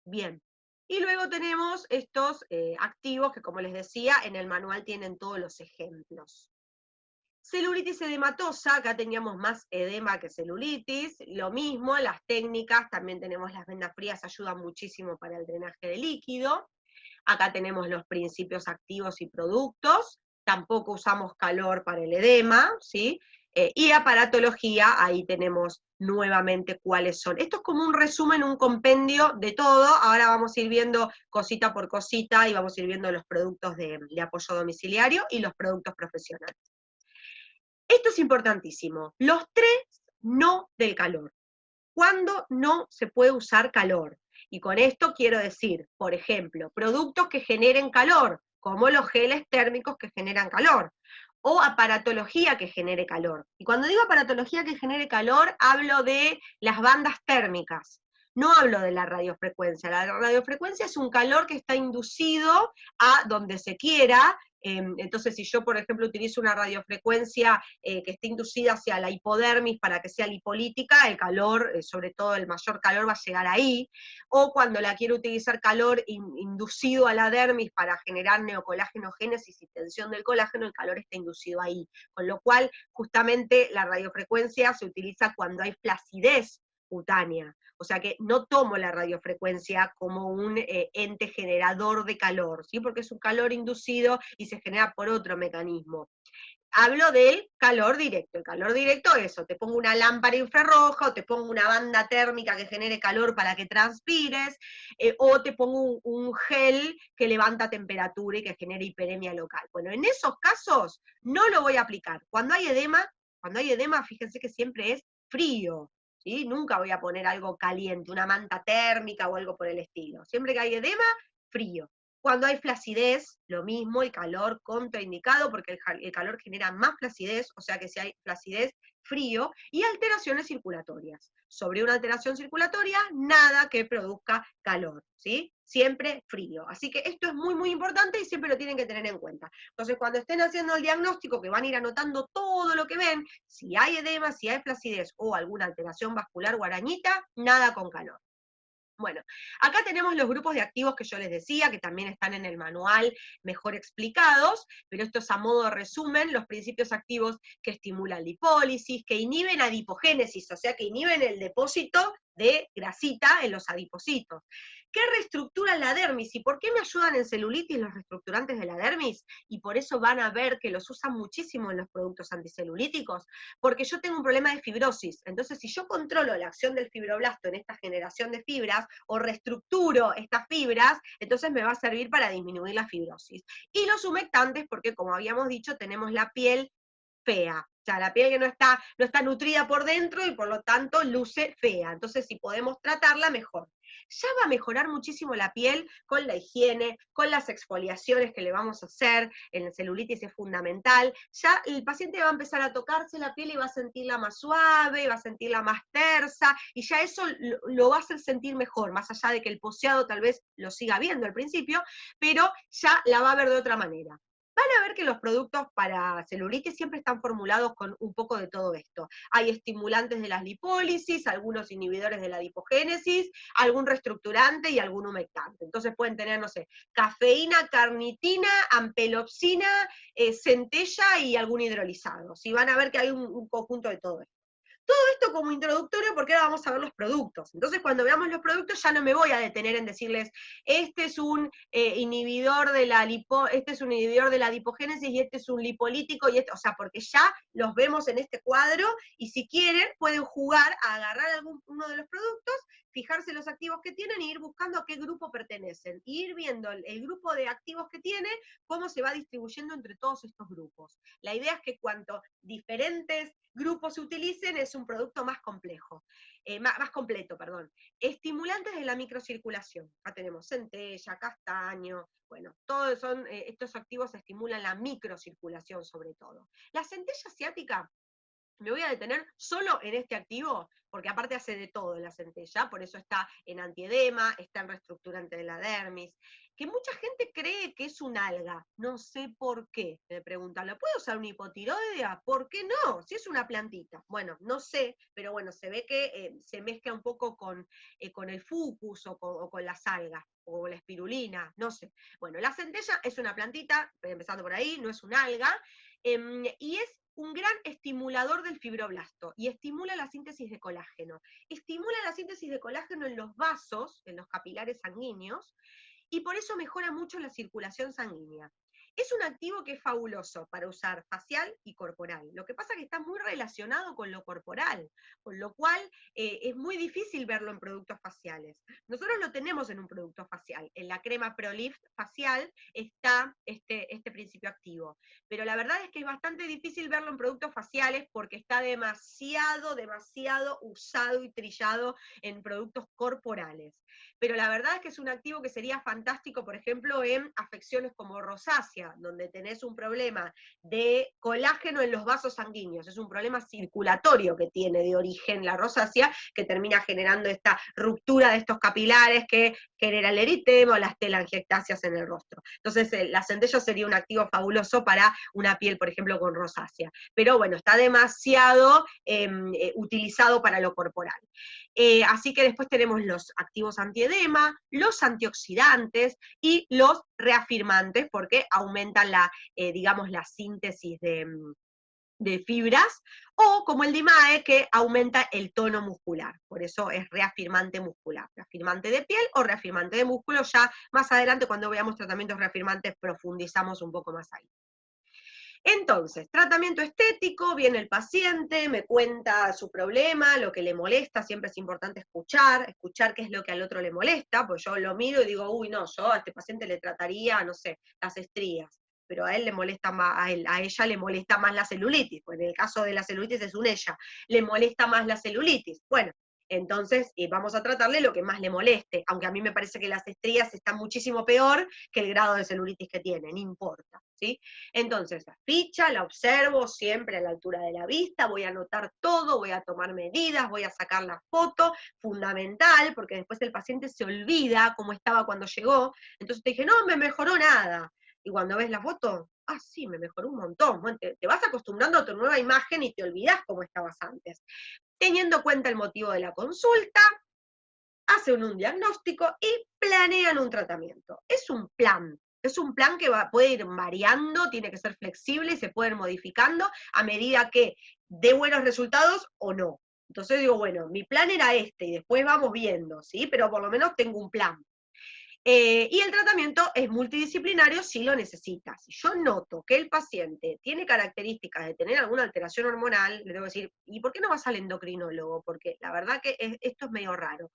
Bien. Y luego tenemos estos activos que, como les decía, en el manual tienen todos los ejemplos. Celulitis edematosa, acá teníamos más edema que celulitis, lo mismo, las técnicas, también tenemos las vendas frías, ayudan muchísimo para el drenaje de líquido. Acá tenemos los principios activos y productos, tampoco usamos calor para el edema, ¿sí? Y aparatología, ahí tenemos nuevamente cuáles son. Esto es como un resumen, un compendio de todo, ahora vamos a ir viendo cosita por cosita y vamos a ir viendo los productos de apoyo domiciliario y los productos profesionales. Esto es importantísimo, los tres no del calor. ¿Cuándo no se puede usar calor? Y con esto quiero decir, por ejemplo, productos que generen calor, como los geles térmicos que generan calor, o aparatología que genere calor. Y cuando digo aparatología que genere calor, hablo de las bandas térmicas, no hablo de la radiofrecuencia. La radiofrecuencia es un calor que está inducido a donde se quiera. Entonces, si yo, por ejemplo, utilizo una radiofrecuencia que esté inducida hacia la hipodermis para que sea lipolítica, el calor, sobre todo el mayor calor, va a llegar ahí. O cuando la quiero utilizar calor inducido a la dermis para generar neocolágenogénesis y tensión del colágeno, el calor está inducido ahí. Con lo cual, justamente, la radiofrecuencia se utiliza cuando hay flacidez cutánea. O sea que no tomo la radiofrecuencia como un ente generador de calor, ¿sí? Porque es un calor inducido y se genera por otro mecanismo. Hablo del calor directo. El calor directo es eso, te pongo una lámpara infrarroja, o te pongo una banda térmica que genere calor para que transpires, o te pongo un gel que levanta temperatura y que genere hiperemia local. Bueno, en esos casos no lo voy a aplicar. Cuando hay edema, fíjense que siempre es frío, ¿sí? Nunca voy a poner algo caliente, una manta térmica o algo por el estilo. Siempre que hay edema, frío. Cuando hay flacidez, lo mismo, el calor contraindicado, porque el calor genera más flacidez, o sea que si hay flacidez, frío, y alteraciones circulatorias. Sobre una alteración circulatoria, nada que produzca calor, ¿sí? Siempre frío. Así que esto es muy, muy importante y siempre lo tienen que tener en cuenta. Entonces, cuando estén haciendo el diagnóstico, que van a ir anotando todo lo que ven, si hay edema, si hay flacidez o alguna alteración vascular o arañita, nada con calor. Bueno, acá tenemos los grupos de activos que yo les decía, que también están en el manual mejor explicados, pero esto es a modo de resumen, los principios activos que estimulan lipólisis, que inhiben adipogénesis, o sea, que inhiben el depósito de grasita en los adipocitos. ¿Qué reestructuran la dermis? ¿Y por qué me ayudan en celulitis los reestructurantes de la dermis? Y por eso van a ver que los usan muchísimo en los productos anticelulíticos, porque yo tengo un problema de fibrosis. Entonces, si yo controlo la acción del fibroblasto en esta generación de fibras, o reestructuro estas fibras, entonces me va a servir para disminuir la fibrosis. Y los humectantes, porque como habíamos dicho, tenemos la piel fea. O sea, la piel que no está nutrida por dentro y por lo tanto luce fea. Entonces, si podemos tratarla, mejor. Ya va a mejorar muchísimo la piel con la higiene, con las exfoliaciones que le vamos a hacer, en la celulitis es fundamental. Ya el paciente va a empezar a tocarse la piel y va a sentirla más suave, va a sentirla más tersa, y ya eso lo va a hacer sentir mejor, más allá de que el poseado tal vez lo siga viendo al principio, pero ya la va a ver de otra manera. Van a ver que los productos para celulitis siempre están formulados con un poco de todo esto. Hay estimulantes de las lipólisis, algunos inhibidores de la adipogénesis, algún reestructurante y algún humectante. Entonces pueden tener, no sé, cafeína, carnitina, ampelopsina, centella y algún hidrolizado. ¿Sí? Van a ver que hay un conjunto de todo esto. Todo esto como introductorio porque ahora vamos a ver los productos. Entonces, cuando veamos los productos ya no me voy a detener en decirles, este es un inhibidor de la este es un inhibidor de la adipogénesis y este es un lipolítico, y o sea, porque ya los vemos en este cuadro, y si quieren pueden jugar a agarrar uno de los productos, fijarse los activos que tienen e ir buscando a qué grupo pertenecen, e ir viendo el grupo de activos que tiene, cómo se va distribuyendo entre todos estos grupos. La idea es que cuanto diferentes grupos se utilicen, es un producto más complejo, más completo, perdón. Estimulantes de la microcirculación. Acá tenemos centella, castaño, bueno, todos son, estos activos estimulan la microcirculación sobre todo. La centella asiática, me voy a detener solo en este activo, porque aparte hace de todo la centella, por eso está en antiedema, está en reestructurante de la dermis, que mucha gente cree que es un alga, no sé por qué, me preguntan, ¿lo puedo usar una hipotiroidea? ¿Por qué no? Si es una plantita. Bueno, no sé, pero bueno, se ve que se mezcla un poco con el fucus o con las algas, o la espirulina, no sé. Bueno, la centella es una plantita, empezando por ahí, no es un alga, Y es un gran estimulador del fibroblasto y estimula la síntesis de colágeno. Estimula la síntesis de colágeno en los vasos, en los capilares sanguíneos, y por eso mejora mucho la circulación sanguínea. Es un activo que es fabuloso para usar facial y corporal. Lo que pasa es que está muy relacionado con lo corporal, con lo cual es muy difícil verlo en productos faciales. Nosotros lo tenemos en un producto facial. En la crema ProLift facial está este principio activo. Pero la verdad es que es bastante difícil verlo en productos faciales porque está demasiado usado y trillado en productos corporales. Pero la verdad es que es un activo que sería fantástico, por ejemplo, en afecciones como rosácea, donde tenés un problema de colágeno en los vasos sanguíneos, es un problema circulatorio que tiene de origen la rosácea, que termina generando esta ruptura de estos capilares que genera el eritema o las telangiectasias en el rostro. Entonces, la centella sería un activo fabuloso para una piel, por ejemplo, con rosácea. Pero bueno, está demasiado utilizado para lo corporal. Así que después tenemos los activos antiedema, los antioxidantes y los reafirmantes, porque aumentan digamos, la síntesis de fibras, o como el DIMAE, que aumenta el tono muscular, por eso es reafirmante muscular, reafirmante de piel o reafirmante de músculo. Ya más adelante, cuando veamos tratamientos reafirmantes, profundizamos un poco más ahí. Entonces, tratamiento estético, viene el paciente, me cuenta su problema, lo que le molesta, siempre es importante escuchar qué es lo que al otro le molesta, pues yo lo miro y digo, uy, no, yo a este paciente le trataría, no sé, las estrías, pero a él le molesta más, a ella le molesta más la celulitis, pues en el caso de la celulitis es un ella, le molesta más la celulitis. Bueno, entonces vamos a tratarle lo que más le moleste, aunque a mí me parece que las estrías están muchísimo peor que el grado de celulitis que tiene, no importa, ¿sí? Entonces, la ficha la observo siempre a la altura de la vista, voy a anotar todo, voy a tomar medidas, voy a sacar la foto, fundamental, porque después el paciente se olvida cómo estaba cuando llegó, entonces te dije, no me mejoró nada, y cuando ves la foto, ah, sí, me mejoró un montón. Bueno, te vas acostumbrando a tu nueva imagen y te olvidás cómo estabas antes. Teniendo en cuenta el motivo de la consulta, hacen un diagnóstico y planean un tratamiento. Es un plan que puede ir variando, tiene que ser flexible y se puede ir modificando a medida que dé buenos resultados o no. Entonces digo, bueno, mi plan era este y después vamos viendo, ¿sí? Pero por lo menos tengo un plan. Y el tratamiento es multidisciplinario si lo necesita. Si yo noto que el paciente tiene características de tener alguna alteración hormonal, le debo decir, ¿y por qué no vas al endocrinólogo? Porque la verdad que esto es medio raro.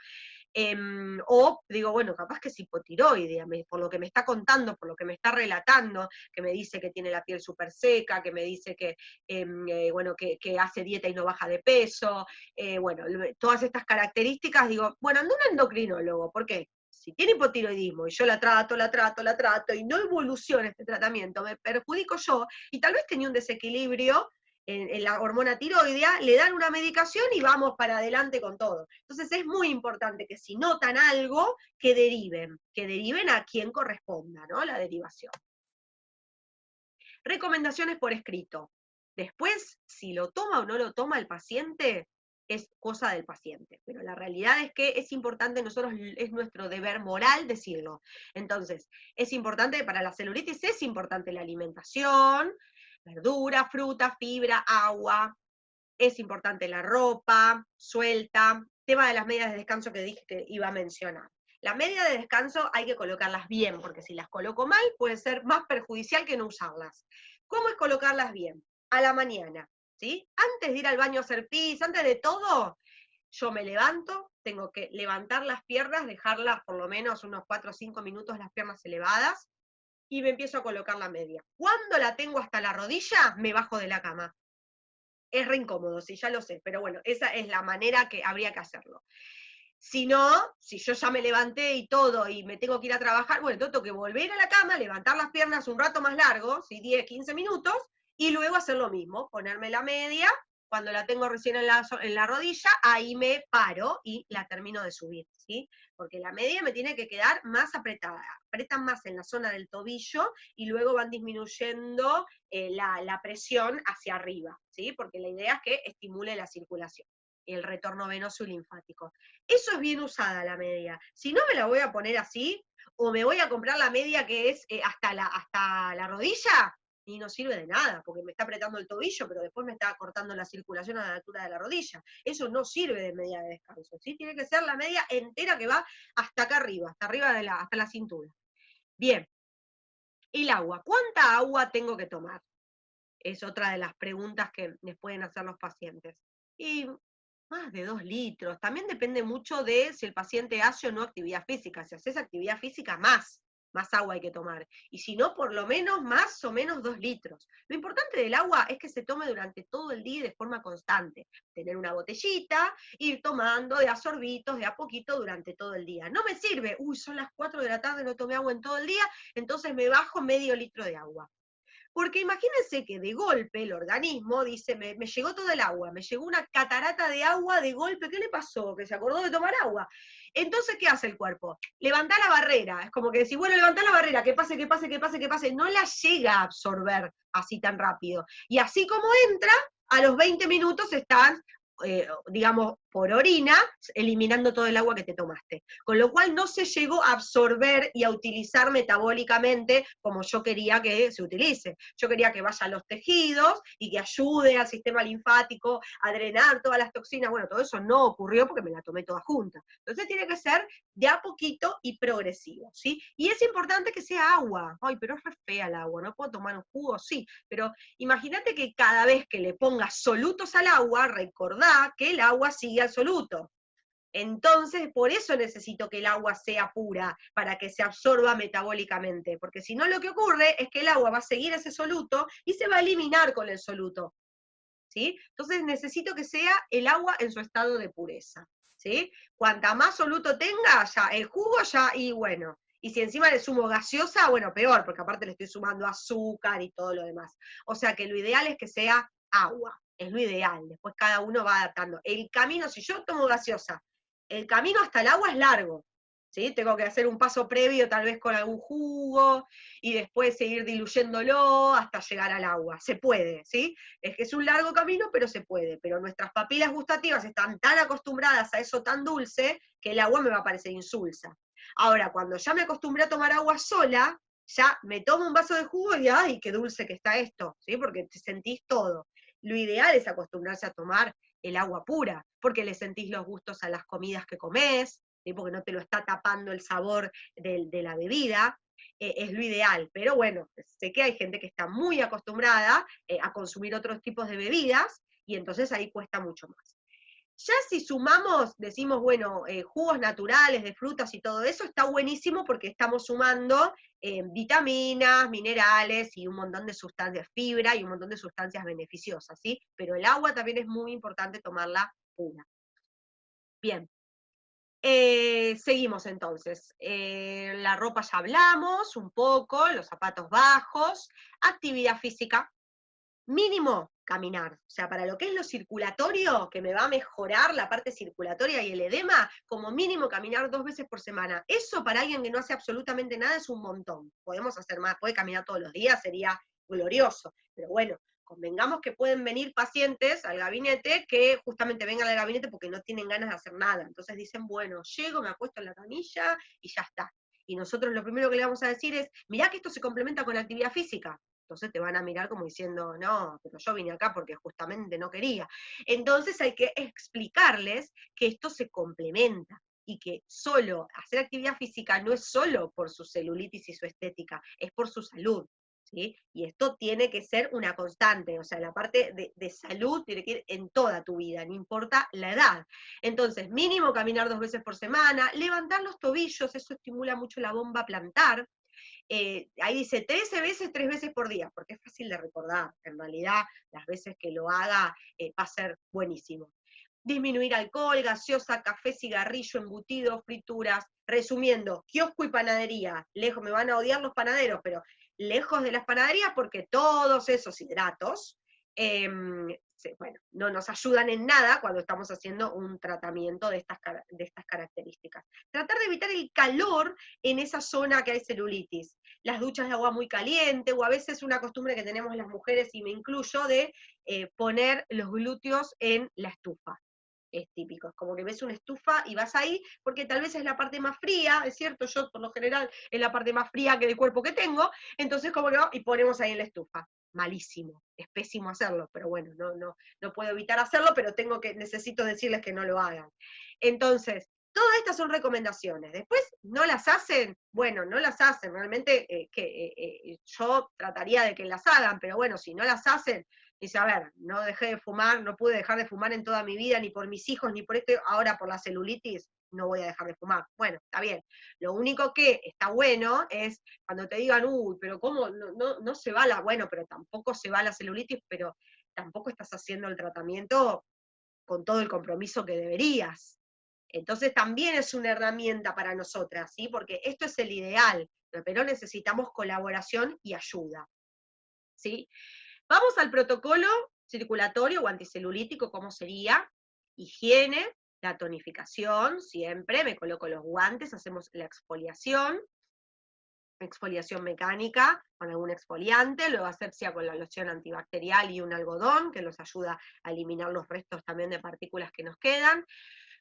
O digo, bueno, capaz que es hipotiroidea, por lo que me está contando, por lo que me está relatando, que me dice que tiene la piel súper seca, que me dice que, bueno, que hace dieta y no baja de peso, bueno, todas estas características, digo, bueno, anda un endocrinólogo, ¿por qué? Si tiene hipotiroidismo y yo la trato y no evoluciona este tratamiento, me perjudico yo y tal vez tenía un desequilibrio en la hormona tiroidea, le dan una medicación y vamos para adelante con todo. Entonces es muy importante que si notan algo, que deriven a quien corresponda, ¿no? La derivación. Recomendaciones por escrito. Después, si lo toma o no lo toma el paciente, es cosa del paciente, pero la realidad es que es importante, nosotros es nuestro deber moral decirlo. Entonces, es importante para la celulitis, es importante la alimentación, verdura, fruta, fibra, agua, es importante la ropa, suelta, tema de las medias de descanso que dije que iba a mencionar. La media de descanso hay que colocarlas bien, porque si las coloco mal puede ser más perjudicial que no usarlas. ¿Cómo es colocarlas bien? A la mañana, ¿sí? Antes de ir al baño a hacer pis, antes de todo, yo me levanto, tengo que levantar las piernas, dejarlas por lo menos unos 4 o 5 minutos las piernas elevadas, y me empiezo a colocar la media. Cuando la tengo hasta la rodilla, me bajo de la cama. Es re incómodo, sí, ya lo sé, pero bueno, esa es la manera que habría que hacerlo. Si no, si yo ya me levanté y todo y me tengo que ir a trabajar, bueno, tengo que volver a la cama, levantar las piernas un rato más largo, ¿sí? 10, 15 minutos, y luego hacer lo mismo, ponerme la media, cuando la tengo recién en la rodilla, ahí me paro y la termino de subir, ¿sí? Porque la media me tiene que quedar más apretada, apretan más en la zona del tobillo y luego van disminuyendo la presión hacia arriba, ¿sí? Porque la idea es que estimule la circulación, el retorno venoso y linfático. Eso es bien usada la media. Si no me la voy a poner así, o me voy a comprar la media que es hasta la rodilla, y no sirve de nada, porque me está apretando el tobillo, pero después me está cortando la circulación a la altura de la rodilla. Eso no sirve de media de descanso, ¿sí? Tiene que ser la media entera que va hasta acá arriba, hasta arriba hasta la cintura. Bien, el agua. ¿Cuánta agua tengo que tomar? Es otra de las preguntas que les pueden hacer los pacientes. Y más de 2 litros. También depende mucho de si el paciente hace o no actividad física. Si haces actividad física, más agua hay que tomar. Y si no, por lo menos más o menos 2 litros. Lo importante del agua es que se tome durante todo el día y de forma constante. Tener una botellita, ir tomando de a sorbitos, de a poquito durante todo el día. No me sirve, son las 4 de la tarde, no tomé agua en todo el día, entonces me bajo medio litro de agua. Porque imagínense que de golpe el organismo dice, me llegó todo el agua, me llegó una catarata de agua de golpe, ¿qué le pasó? Que se acordó de tomar agua. Entonces, ¿qué hace el cuerpo? Levanta la barrera, es como que decir, bueno, levanta la barrera, que pase, que pase, que pase, que pase, no la llega a absorber así tan rápido. Y así como entra, a los 20 minutos están, digamos, por orina, eliminando todo el agua que te tomaste. Con lo cual no se llegó a absorber y a utilizar metabólicamente como yo quería que se utilice. Yo quería que vaya a los tejidos y que ayude al sistema linfático a drenar todas las toxinas. Bueno, todo eso no ocurrió porque me la tomé toda junta. Entonces tiene que ser de a poquito y progresivo, ¿sí? Y es importante que sea agua. Ay, pero es re fea el agua, ¿no puedo tomar un jugo? Sí, pero imagínate que cada vez que le pongas solutos al agua, recordá que el agua sigue al soluto. Entonces, por eso necesito que el agua sea pura, para que se absorba metabólicamente, porque si no lo que ocurre es que el agua va a seguir ese soluto y se va a eliminar con el soluto, ¿sí? Entonces necesito que sea el agua en su estado de pureza, ¿sí? Cuanta más soluto tenga, ya el jugo ya, y bueno, y si encima le sumo gaseosa, bueno, peor, porque aparte le estoy sumando azúcar y todo lo demás. O sea que lo ideal es que sea agua, es lo ideal, después cada uno va adaptando. El camino, si yo tomo gaseosa, el camino hasta el agua es largo, ¿sí? Tengo que hacer un paso previo tal vez con algún jugo y después seguir diluyéndolo hasta llegar al agua. Se puede, ¿sí? Es que es un largo camino, pero se puede. Pero nuestras papilas gustativas están tan acostumbradas a eso tan dulce que el agua me va a parecer insulsa. Ahora, cuando ya me acostumbré a tomar agua sola, ya me tomo un vaso de jugo y ¡ay, qué dulce que está esto! ¿Sí? Porque te sentís todo. Lo ideal es acostumbrarse a tomar el agua pura, porque le sentís los gustos a las comidas que comés, ¿sí? Porque no te lo está tapando el sabor de la bebida, es lo ideal. Pero bueno, sé que hay gente que está muy acostumbrada a consumir otros tipos de bebidas, y entonces ahí cuesta mucho más. Ya si sumamos, decimos, bueno, jugos naturales de frutas y todo eso, está buenísimo porque estamos sumando vitaminas, minerales y un montón de sustancias, fibra y un montón de sustancias beneficiosas, ¿sí? Pero el agua también es muy importante tomarla pura. Bien, seguimos entonces. La ropa ya hablamos un poco, los zapatos bajos, actividad física, mínimo caminar. O sea, para lo que es lo circulatorio, que me va a mejorar la parte circulatoria y el edema, como mínimo caminar 2 veces por semana. Eso para alguien que no hace absolutamente nada es un montón. Podemos hacer más, puede caminar todos los días, sería glorioso. Pero bueno, convengamos que pueden venir pacientes al gabinete que justamente vengan al gabinete porque no tienen ganas de hacer nada. Entonces dicen, bueno, llego, me acuesto en la camilla y ya está. Y nosotros lo primero que le vamos a decir es, mirá que esto se complementa con la actividad física. Entonces te van a mirar como diciendo, no, pero yo vine acá porque justamente no quería. Entonces hay que explicarles que esto se complementa y que solo hacer actividad física no es solo por su celulitis y su estética, es por su salud. ¿Sí? Y esto tiene que ser una constante, o sea, la parte de salud tiene que ir en toda tu vida, no importa la edad. Entonces, mínimo caminar 2 veces por semana, levantar los tobillos, eso estimula mucho la bomba plantar. Ahí dice 13 veces, 3 veces por día, porque es fácil de recordar, en realidad las veces que lo haga va a ser buenísimo. Disminuir alcohol, gaseosa, café, cigarrillo, embutidos, frituras. Resumiendo, kiosco y panadería, lejos, me van a odiar los panaderos, pero lejos de las panaderías porque todos esos hidratos, bueno, no nos ayudan en nada cuando estamos haciendo un tratamiento de estas características. Tratar de evitar el calor en esa zona que hay celulitis. Las duchas de agua muy caliente, o a veces una costumbre que tenemos las mujeres, y me incluyo, de poner los glúteos en la estufa. Es típico, es como que ves una estufa y vas ahí, porque tal vez es la parte más fría, es cierto, yo por lo general es la parte más fría que del cuerpo que tengo, entonces como que y ponemos ahí en la estufa. malísimo, es pésimo hacerlo, pero bueno, no puedo evitar hacerlo, pero necesito decirles que no lo hagan. Entonces, todas estas son recomendaciones. Después, ¿no las hacen? Bueno, no las hacen. Realmente yo trataría de que las hagan, pero bueno, si no las hacen, dice, a ver, no dejé de fumar, no pude dejar de fumar en toda mi vida, ni por mis hijos, ni por esto, ahora por la celulitis, no voy a dejar de fumar. Bueno, está bien. Lo único que está bueno es cuando te digan, uy, pero ¿cómo? No se va bueno, pero tampoco se va la celulitis, pero tampoco estás haciendo el tratamiento con todo el compromiso que deberías. Entonces también es una herramienta para nosotras, ¿sí? Porque esto es el ideal, pero necesitamos colaboración y ayuda, ¿sí? Vamos al protocolo circulatorio o anticelulítico, ¿cómo sería? Higiene, la tonificación, siempre, me coloco los guantes, hacemos la exfoliación mecánica con algún exfoliante, luego asepsia con la loción antibacterial y un algodón que nos ayuda a eliminar los restos también de partículas que nos quedan.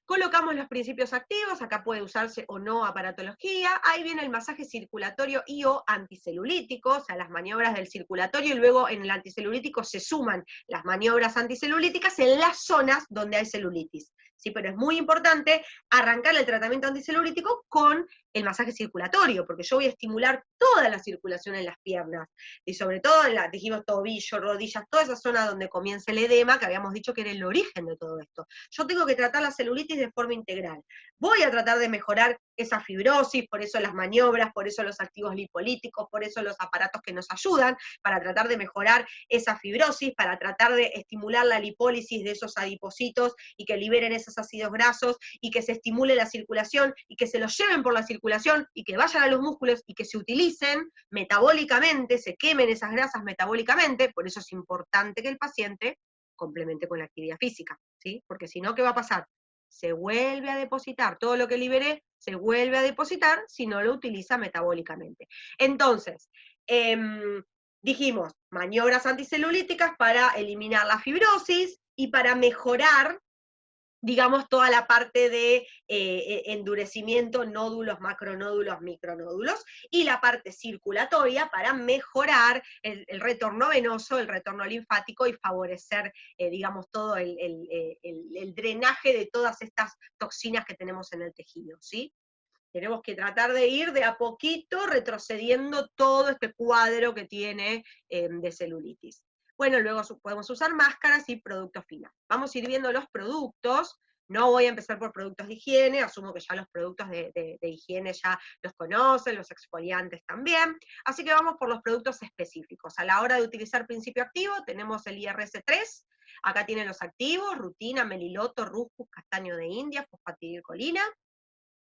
Colocamos los principios activos, acá puede usarse o no aparatología, ahí viene el masaje circulatorio y o anticelulítico, o sea, las maniobras del circulatorio, y luego en el anticelulítico se suman las maniobras anticelulíticas en las zonas donde hay celulitis. Sí, pero es muy importante arrancar el tratamiento anticelulítico con el masaje circulatorio, porque yo voy a estimular toda la circulación en las piernas, y sobre todo dijimos tobillo, rodillas, toda esa zona donde comienza el edema, que habíamos dicho que era el origen de todo esto. Yo tengo que tratar la celulitis de forma integral. Voy a tratar de mejorar esa fibrosis, por eso las maniobras, por eso los activos lipolíticos, por eso los aparatos que nos ayudan, para tratar de mejorar esa fibrosis, para tratar de estimular la lipólisis de esos adipocitos y que liberen esos ácidos grasos y que se estimule la circulación y que se los lleven por la circulación y que vayan a los músculos y que se utilicen metabólicamente, se quemen esas grasas metabólicamente, por eso es importante que el paciente complemente con la actividad física, ¿sí? Porque si no, ¿qué va a pasar? Se vuelve a depositar, todo lo que liberé se vuelve a depositar si no lo utiliza metabólicamente. Entonces, dijimos, maniobras anticelulíticas para eliminar la fibrosis y para mejorar, digamos, toda la parte de endurecimiento, nódulos, macronódulos, micronódulos, y la parte circulatoria para mejorar el retorno venoso, el retorno linfático y favorecer, digamos, todo el drenaje de todas estas toxinas que tenemos en el tejido, ¿sí? Tenemos que tratar de ir de a poquito retrocediendo todo este cuadro que tiene de celulitis. Bueno, luego podemos usar máscaras y productos finales. Vamos a ir viendo los productos. No voy a empezar por productos de higiene, asumo que ya los productos de higiene ya los conocen, los exfoliantes también. Así que vamos por los productos específicos. A la hora de utilizar principio activo, tenemos el IRS3. Acá tienen los activos: rutina, meliloto, ruscus, castaño de India, fosfatidilcolina.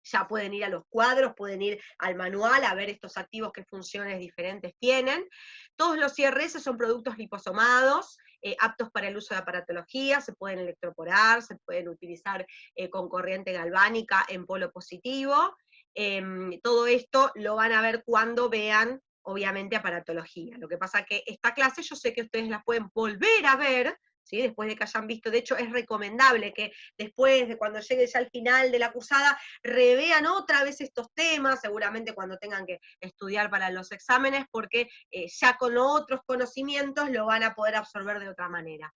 Ya pueden ir a los cuadros, pueden ir al manual a ver estos activos qué funciones diferentes tienen. Todos los IRS son productos liposomados, aptos para el uso de aparatología, se pueden electroporar, se pueden utilizar con corriente galvánica en polo positivo. Todo esto lo van a ver cuando vean, obviamente, aparatología. Lo que pasa que esta clase yo sé que ustedes la pueden volver a ver, ¿sí? Después de que hayan visto. De hecho, es recomendable que después, de cuando llegue ya al final de la cursada, revean otra vez estos temas, seguramente cuando tengan que estudiar para los exámenes, porque ya con otros conocimientos lo van a poder absorber de otra manera.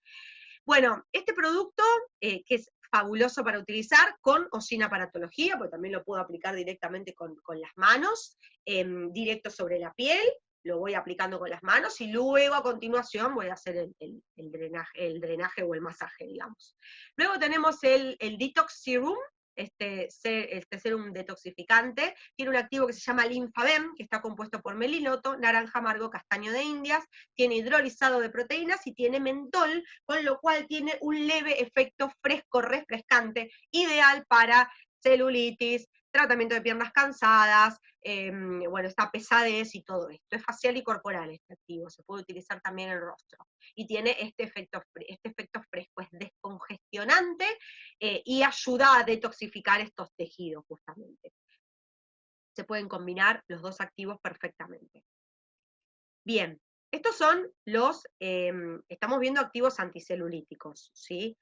Bueno, este producto, que es fabuloso para utilizar con o sin aparatología, porque también lo puedo aplicar directamente con las manos, directo sobre la piel, lo voy aplicando con las manos, y luego a continuación voy a hacer el drenaje o el masaje, digamos. Luego tenemos el Detox Serum. Este serum detoxificante tiene un activo que se llama Linfabem, que está compuesto por meliloto, naranja amargo, castaño de Indias, tiene hidrolizado de proteínas y tiene mentol, con lo cual tiene un leve efecto fresco, refrescante, ideal para celulitis, tratamiento de piernas cansadas, bueno, esta pesadez y todo esto. Es facial y corporal este activo, se puede utilizar también en el rostro. Y tiene este efecto fresco, es descongestionante y ayuda a detoxificar estos tejidos justamente. Se pueden combinar los dos activos perfectamente. Bien, estos son estamos viendo activos anticelulíticos, ¿sí?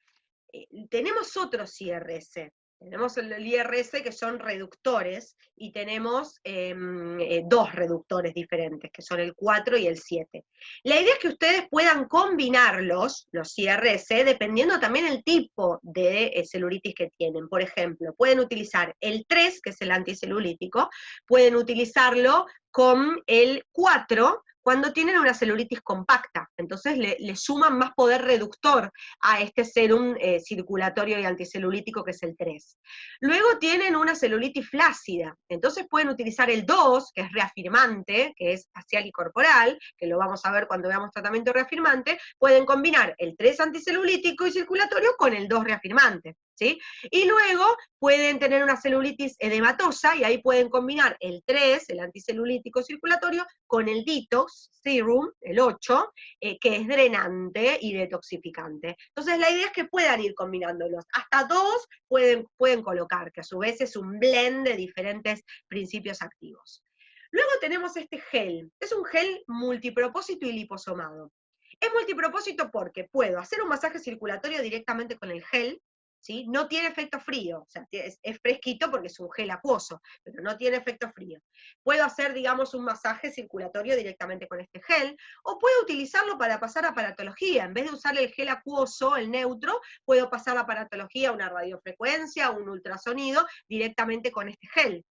Tenemos otros IRS, Tenemos el IRS que son reductores y tenemos 2 reductores diferentes, que son el 4 y el 7. La idea es que ustedes puedan combinarlos, los IRS, dependiendo también el tipo de celulitis que tienen. Por ejemplo, pueden utilizar el 3, que es el anticelulítico, pueden utilizarlo con el 4 cuando tienen una celulitis compacta. Entonces le suman más poder reductor a este serum circulatorio y anticelulítico que es el 3. Luego tienen una celulitis flácida, entonces pueden utilizar el 2, que es reafirmante, que es facial y corporal, que lo vamos a ver cuando veamos tratamiento reafirmante, pueden combinar el 3 anticelulítico y circulatorio con el 2 reafirmante, ¿sí? Y luego pueden tener una celulitis edematosa, y ahí pueden combinar el 3, el anticelulítico circulatorio, con el detox serum, el 8, que es drenante y detoxificante. Entonces la idea es que puedan ir combinándolos. Hasta 2 pueden colocar, que a su vez es un blend de diferentes principios activos. Luego tenemos este gel. Es un gel multipropósito y liposomado. Es multipropósito porque puedo hacer un masaje circulatorio directamente con el gel, ¿sí? No tiene efecto frío, o sea, es fresquito porque es un gel acuoso, pero no tiene efecto frío. Puedo hacer, digamos, un masaje circulatorio directamente con este gel, o puedo utilizarlo para pasar a aparatología. En vez de usar el gel acuoso, el neutro, puedo pasar a aparatología, una radiofrecuencia, un ultrasonido, directamente con este gel,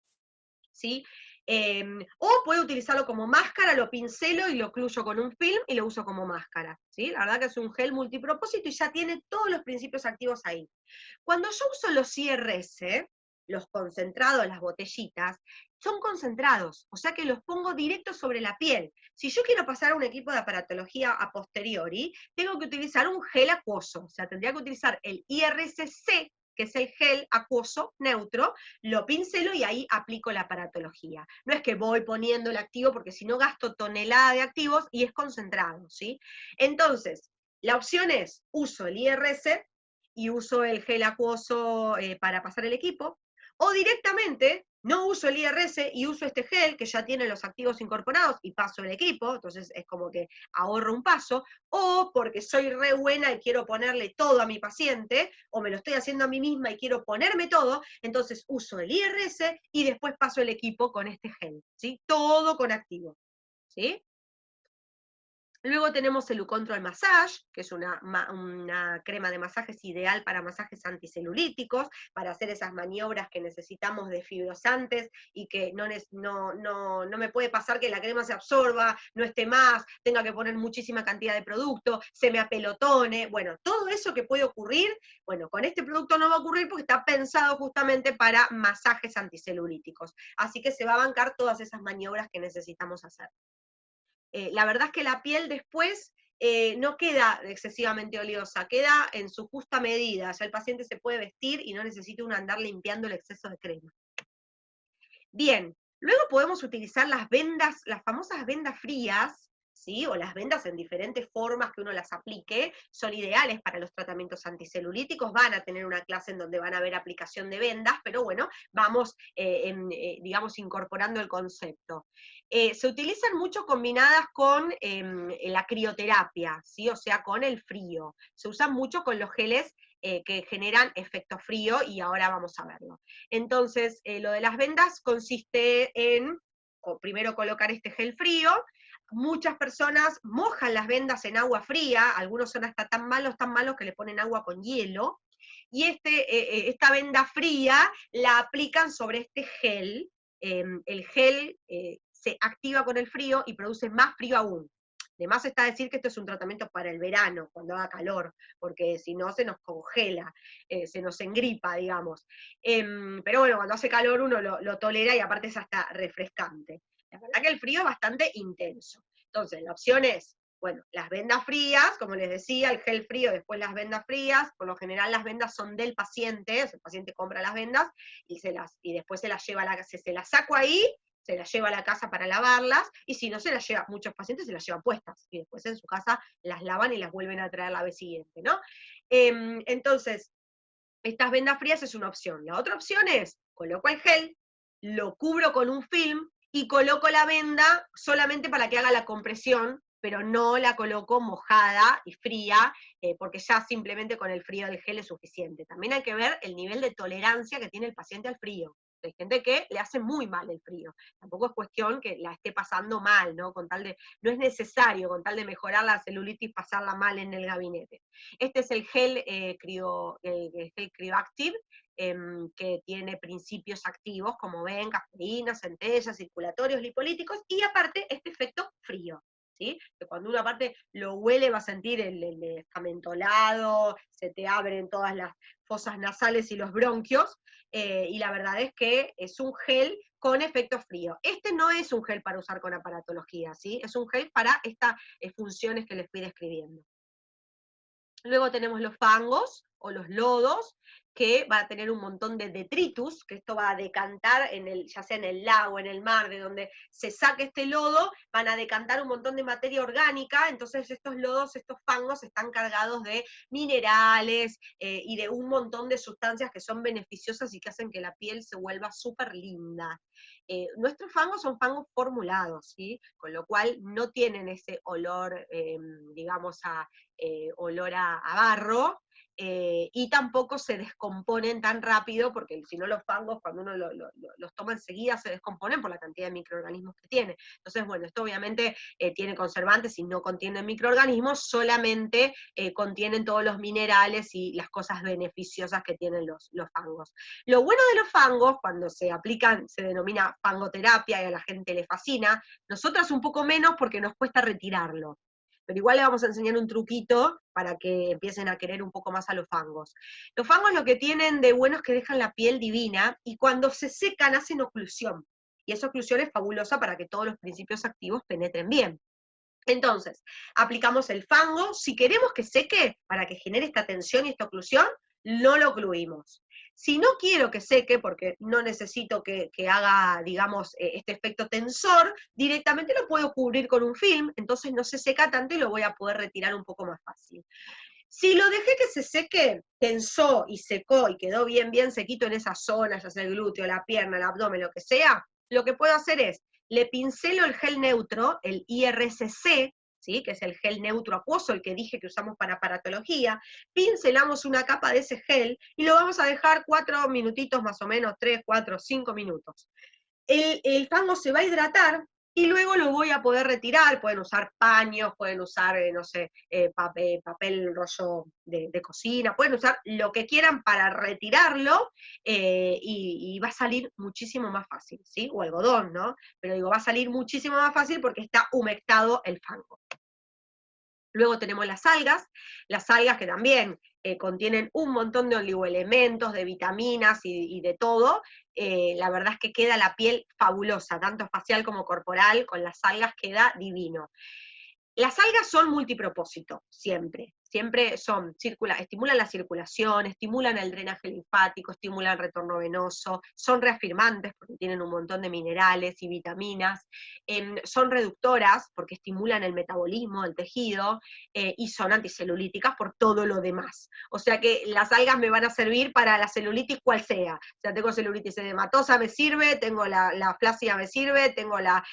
¿sí? O puedo utilizarlo como máscara, lo pincelo y lo ocluyo con un film y lo uso como máscara, ¿sí? La verdad que es un gel multipropósito y ya tiene todos los principios activos ahí. Cuando yo uso los IRS, los concentrados, las botellitas, son concentrados, o sea que los pongo directo sobre la piel. Si yo quiero pasar a un equipo de aparatología a posteriori, tengo que utilizar un gel acuoso, o sea, tendría que utilizar el IRC-C, que es el gel acuoso neutro, lo pincelo y ahí aplico la aparatología. No es que voy poniendo el activo, porque si no gasto tonelada de activos y es concentrado, ¿sí? Entonces, la opción es, uso el IRS y uso el gel acuoso para pasar el equipo, o directamente no uso el IRS y uso este gel que ya tiene los activos incorporados y paso el equipo, entonces es como que ahorro un paso, o porque soy re buena y quiero ponerle todo a mi paciente, o me lo estoy haciendo a mí misma y quiero ponerme todo, entonces uso el IRS y después paso el equipo con este gel, ¿sí? Todo con activo, ¿sí? Luego tenemos el U-Control Massage, que es una crema de masajes ideal para masajes anticelulíticos, para hacer esas maniobras que necesitamos de fibrosantes y que no me puede pasar que la crema se absorba, no esté más, tenga que poner muchísima cantidad de producto, se me apelotone, bueno, todo eso que puede ocurrir, bueno, con este producto no va a ocurrir porque está pensado justamente para masajes anticelulíticos, así que se va a bancar todas esas maniobras que necesitamos hacer. La verdad es que la piel después no queda excesivamente oleosa, queda en su justa medida, ya el paciente se puede vestir y no necesita uno andar limpiando el exceso de crema. Bien, luego podemos utilizar las vendas, las famosas vendas frías, ¿sí? O las vendas en diferentes formas que uno las aplique, son ideales para los tratamientos anticelulíticos, van a tener una clase en donde van a ver aplicación de vendas, pero bueno, vamos, digamos, incorporando el concepto. Se utilizan mucho combinadas con la crioterapia, ¿sí? O sea, con el frío. Se usan mucho con los geles que generan efecto frío y ahora vamos a verlo. Entonces, lo de las vendas consiste en, primero colocar este gel frío, muchas personas mojan las vendas en agua fría, algunos son hasta tan malos que le ponen agua con hielo, y esta venda fría la aplican sobre este gel, el gel se activa con el frío y produce más frío aún. De más está decir que esto es un tratamiento para el verano, cuando haga calor, porque si no se nos congela, se nos engripa, digamos. Pero bueno, cuando hace calor uno lo tolera y aparte es hasta refrescante. La verdad que el frío es bastante intenso. Entonces, la opción es, bueno, las vendas frías, como les decía, el gel frío, después las vendas frías, por lo general las vendas son del paciente, o sea, el paciente compra las vendas y después se las lleva se las saco ahí, se las lleva a la casa para lavarlas, y si no se las lleva, muchos pacientes se las llevan puestas, y después en su casa las lavan y las vuelven a traer la vez siguiente, ¿no? Entonces, estas vendas frías es una opción. La otra opción es, coloco el gel, lo cubro con un film, y coloco la venda solamente para que haga la compresión pero no la coloco mojada y fría, porque ya simplemente con el frío del gel es suficiente. También hay que ver el nivel de tolerancia que tiene el paciente al frío. Hay gente que le hace muy mal el frío. Tampoco es cuestión que la esté pasando mal, ¿no? No es necesario, con tal de mejorar la celulitis, pasarla mal en el gabinete. Este es el gel, el gel Cryoactive, que tiene principios activos, como ven, cafeína, centella, circulatorios, lipolíticos, y aparte este efecto frío. ¿Sí? Que cuando uno aparte lo huele va a sentir el escamentolado, se te abren todas las fosas nasales y los bronquios, y la verdad es que es un gel con efecto frío. Este no es un gel para usar con aparatología, ¿sí? Es un gel para estas funciones que les fui describiendo. Luego tenemos los fangos o los lodos, que va a tener un montón de detritus, que esto va a decantar, ya sea en el lago, en el mar, de donde se saque este lodo, van a decantar un montón de materia orgánica, entonces estos lodos, estos fangos están cargados de minerales y de un montón de sustancias que son beneficiosas y que hacen que la piel se vuelva súper linda. Nuestros fangos son fangos formulados, ¿sí? Con lo cual no tienen ese olor, digamos, olor a barro, y tampoco se descomponen tan rápido, porque si no los fangos, cuando uno los toma enseguida, se descomponen por la cantidad de microorganismos que tiene. Entonces, bueno, esto obviamente tiene conservantes y no contiene microorganismos, solamente contienen todos los minerales y las cosas beneficiosas que tienen los fangos. Lo bueno de los fangos, cuando se aplican, se denomina fangoterapia y a la gente le fascina, nosotras un poco menos porque nos cuesta retirarlo. Pero igual le vamos a enseñar un truquito para que empiecen a querer un poco más a los fangos. Los fangos lo que tienen de bueno es que dejan la piel divina, y cuando se secan hacen oclusión. Y esa oclusión es fabulosa para que todos los principios activos penetren bien. Entonces, aplicamos el fango. Si queremos que seque, para que genere esta tensión y esta oclusión, no lo ocluimos. Si no quiero que seque, porque no necesito que haga, digamos, este efecto tensor, directamente lo puedo cubrir con un film, entonces no se seca tanto y lo voy a poder retirar un poco más fácil. Si lo dejé que se seque, tensó y secó y quedó bien, bien sequito en esa zona, ya sea el glúteo, la pierna, el abdomen, lo que sea, lo que puedo hacer es, le pincelo el gel neutro, el IRCC, ¿sí? Que es el gel neutro acuoso, el que dije que usamos para aparatología, pincelamos una capa de ese gel y lo vamos a dejar 4 minutitos más o menos, 3, 4, 5 minutos. El fango se va a hidratar y luego lo voy a poder retirar. Pueden usar paños, pueden usar, no sé, papel rollo de cocina, pueden usar lo que quieran para retirarlo, y va a salir muchísimo más fácil, ¿sí? O algodón, ¿no? Pero digo, va a salir muchísimo más fácil porque está humectado el fango. Luego tenemos las algas que también contienen un montón de oligoelementos, de vitaminas y de todo. La verdad es que queda la piel fabulosa, tanto facial como corporal, con las algas queda divino. Las algas son multipropósito, siempre estimulan la circulación, estimulan el drenaje linfático, estimulan el retorno venoso, son reafirmantes porque tienen un montón de minerales y vitaminas, son reductoras porque estimulan el metabolismo del tejido, y son anticelulíticas por todo lo demás. O sea que las algas me van a servir para la celulitis cual sea. O sea, tengo celulitis edematosa, me sirve, tengo la flácida, me sirve, tengo la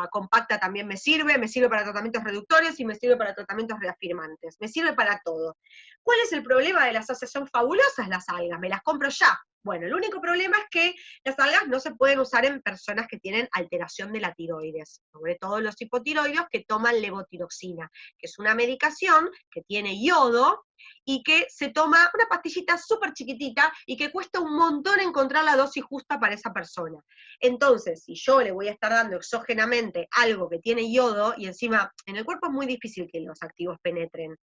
compacta, también me sirve para tratamientos reductores y me sirve para tratamientos reafirmantes, me sirve para todo. ¿Cuál es el problema de las algas? Son fabulosas las algas, me las compro ya. Bueno, el único problema es que las algas no se pueden usar en personas que tienen alteración de la tiroides, sobre todo los hipotiroideos que toman levotiroxina, que es una medicación que tiene yodo y que se toma una pastillita súper chiquitita y que cuesta un montón encontrar la dosis justa para esa persona. Entonces, si yo le voy a estar dando exógenamente algo que tiene yodo, y encima en el cuerpo es muy difícil que los activos penetren,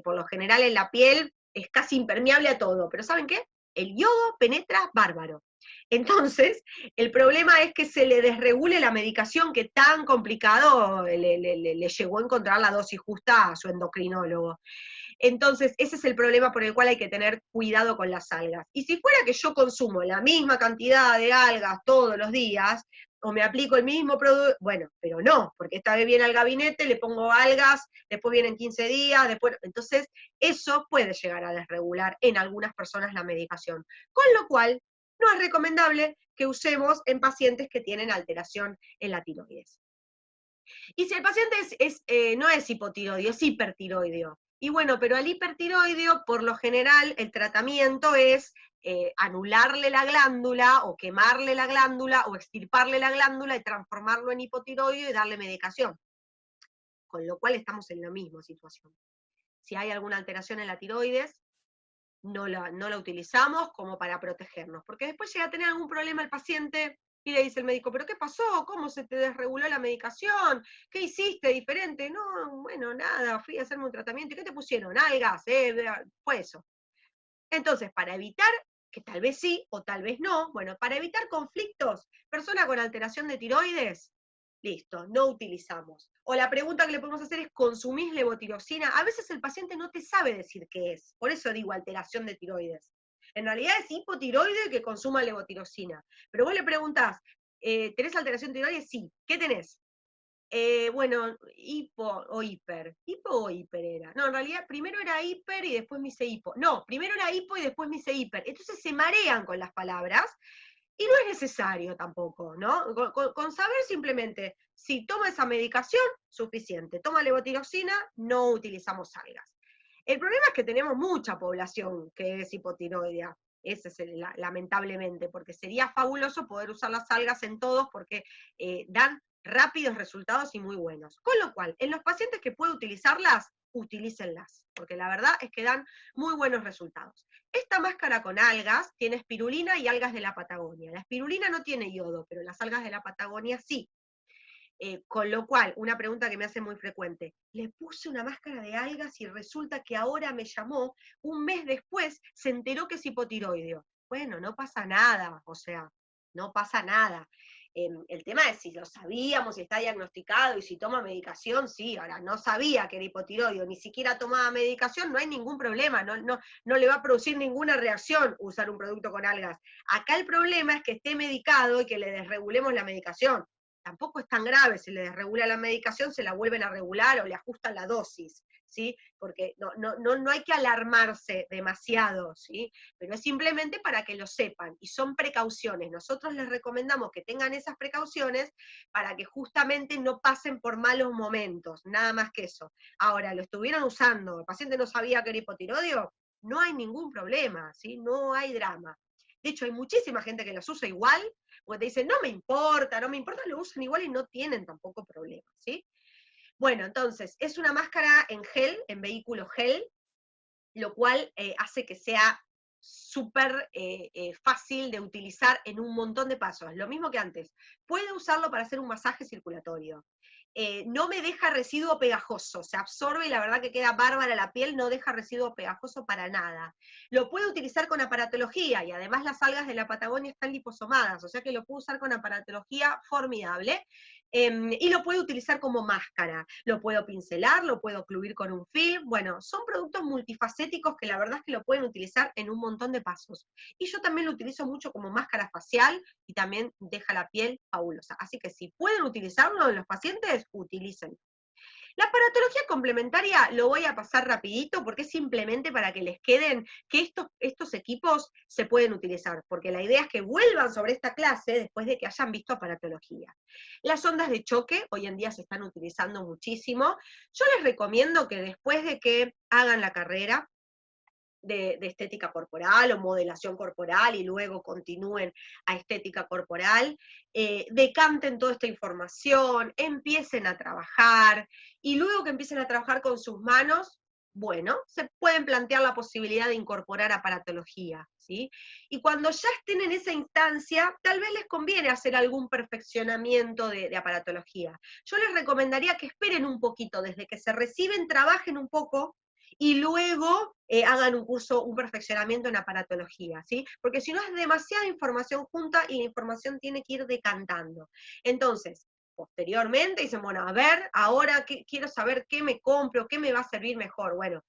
por lo general en la piel es casi impermeable a todo, pero ¿saben qué? El yodo penetra bárbaro. Entonces, el problema es que se le desregule la medicación que tan complicado le llegó a encontrar la dosis justa a su endocrinólogo. Entonces, ese es el problema por el cual hay que tener cuidado con las algas. Y si fuera que yo consumo la misma cantidad de algas todos los días, o me aplico el mismo producto, bueno, pero no, porque esta vez viene al gabinete, le pongo algas, después vienen 15 días, después, entonces eso puede llegar a desregular en algunas personas la medicación. Con lo cual, no es recomendable que usemos en pacientes que tienen alteración en la tiroides. Y si el paciente no es hipotiroideo, es hipertiroideo. Y bueno, pero al hipertiroideo, por lo general, el tratamiento es anularle la glándula, o quemarle la glándula, o extirparle la glándula y transformarlo en hipotiroideo y darle medicación. Con lo cual estamos en la misma situación. Si hay alguna alteración en la tiroides, no la utilizamos como para protegernos, porque después llega a tener algún problema el paciente y le dice el médico, ¿pero qué pasó? ¿Cómo se te desreguló la medicación? ¿Qué hiciste diferente? No, bueno, nada, fui a hacerme un tratamiento. ¿Y qué te pusieron? Algas, fue eso. Entonces, para evitar, que tal vez sí o tal vez no, bueno, para evitar conflictos, persona con alteración de tiroides, listo, no utilizamos. O la pregunta que le podemos hacer es, ¿consumís levotiroxina? A veces el paciente no te sabe decir qué es, por eso digo alteración de tiroides. En realidad es hipotiroide que consuma levotiroxina. Pero vos le preguntás, ¿tenés alteración de tiroides? Sí. ¿Qué tenés? Bueno, hipo o hiper. Hipo o hiper era. No, en realidad primero era hiper y después me hice hipo. No, primero era hipo y después me hice hiper. Entonces se marean con las palabras y no es necesario tampoco, ¿no? Con saber simplemente, si toma esa medicación, suficiente. Toma levotiroxina, no utilizamos algas. El problema es que tenemos mucha población que es hipotiroidea. Ese es lamentablemente, porque sería fabuloso poder usar las algas en todos porque dan rápidos resultados y muy buenos. Con lo cual, en los pacientes que pueden utilizarlas, utilícenlas, porque la verdad es que dan muy buenos resultados. Esta máscara con algas tiene espirulina y algas de la Patagonia. La espirulina no tiene yodo, pero las algas de la Patagonia sí. Con lo cual, una pregunta que me hace muy frecuente, le puse una máscara de algas y resulta que ahora me llamó, un mes después se enteró que es hipotiroideo. Bueno, no pasa nada, o sea, no pasa nada. El tema es si lo sabíamos, si está diagnosticado y si toma medicación, sí, ahora no sabía que era hipotiroideo, ni siquiera tomaba medicación, no hay ningún problema, no le va a producir ninguna reacción usar un producto con algas. Acá el problema es que esté medicado y que le desregulemos la medicación. Tampoco es tan grave, se le desregula la medicación, se la vuelven a regular o le ajustan la dosis, ¿sí? Porque no hay que alarmarse demasiado, ¿sí? Pero es simplemente para que lo sepan, y son precauciones. Nosotros les recomendamos que tengan esas precauciones para que justamente no pasen por malos momentos, nada más que eso. Ahora, lo estuvieron usando, el paciente no sabía que era hipotiroideo, no hay ningún problema, ¿sí? No hay drama. De hecho, hay muchísima gente que los usa igual, porque te dicen, no me importa, lo usan igual y no tienen tampoco problema, ¿sí? Bueno, entonces, es una máscara en gel, en vehículo gel, lo cual hace que sea súper fácil de utilizar en un montón de pasos. Lo mismo que antes. Puede usarlo para hacer un masaje circulatorio. No me deja residuo pegajoso, se absorbe y la verdad que queda bárbara la piel, no deja residuo pegajoso para nada. Lo puede utilizar con aparatología y además las algas de la Patagonia están liposomadas, o sea que lo puede usar con aparatología formidable. Y lo puedo utilizar como máscara, lo puedo pincelar, lo puedo ocluir con un film, bueno, son productos multifacéticos que la verdad es que lo pueden utilizar en un montón de pasos. Y yo también lo utilizo mucho como máscara facial y también deja la piel fabulosa. Así que si pueden utilizarlo en los pacientes, utilicen. La aparatología complementaria lo voy a pasar rapidito porque es simplemente para que les queden que estos equipos se pueden utilizar, porque la idea es que vuelvan sobre esta clase después de que hayan visto aparatología. Las ondas de choque hoy en día se están utilizando muchísimo. Yo les recomiendo que después de que hagan la carrera, de estética corporal o modelación corporal y luego continúen a estética corporal, decanten toda esta información, empiecen a trabajar y luego que empiecen a trabajar con sus manos, bueno, se pueden plantear la posibilidad de incorporar aparatología, ¿sí? Y cuando ya estén en esa instancia, tal vez les conviene hacer algún perfeccionamiento de aparatología. Yo les recomendaría que esperen un poquito, desde que se reciben, trabajen un poco, y luego hagan un curso, un perfeccionamiento en aparatología, ¿sí? Porque si no es demasiada información junta y la información tiene que ir decantando. Entonces, posteriormente dicen, bueno, a ver, ahora quiero saber qué me compro, qué me va a servir mejor. Bueno,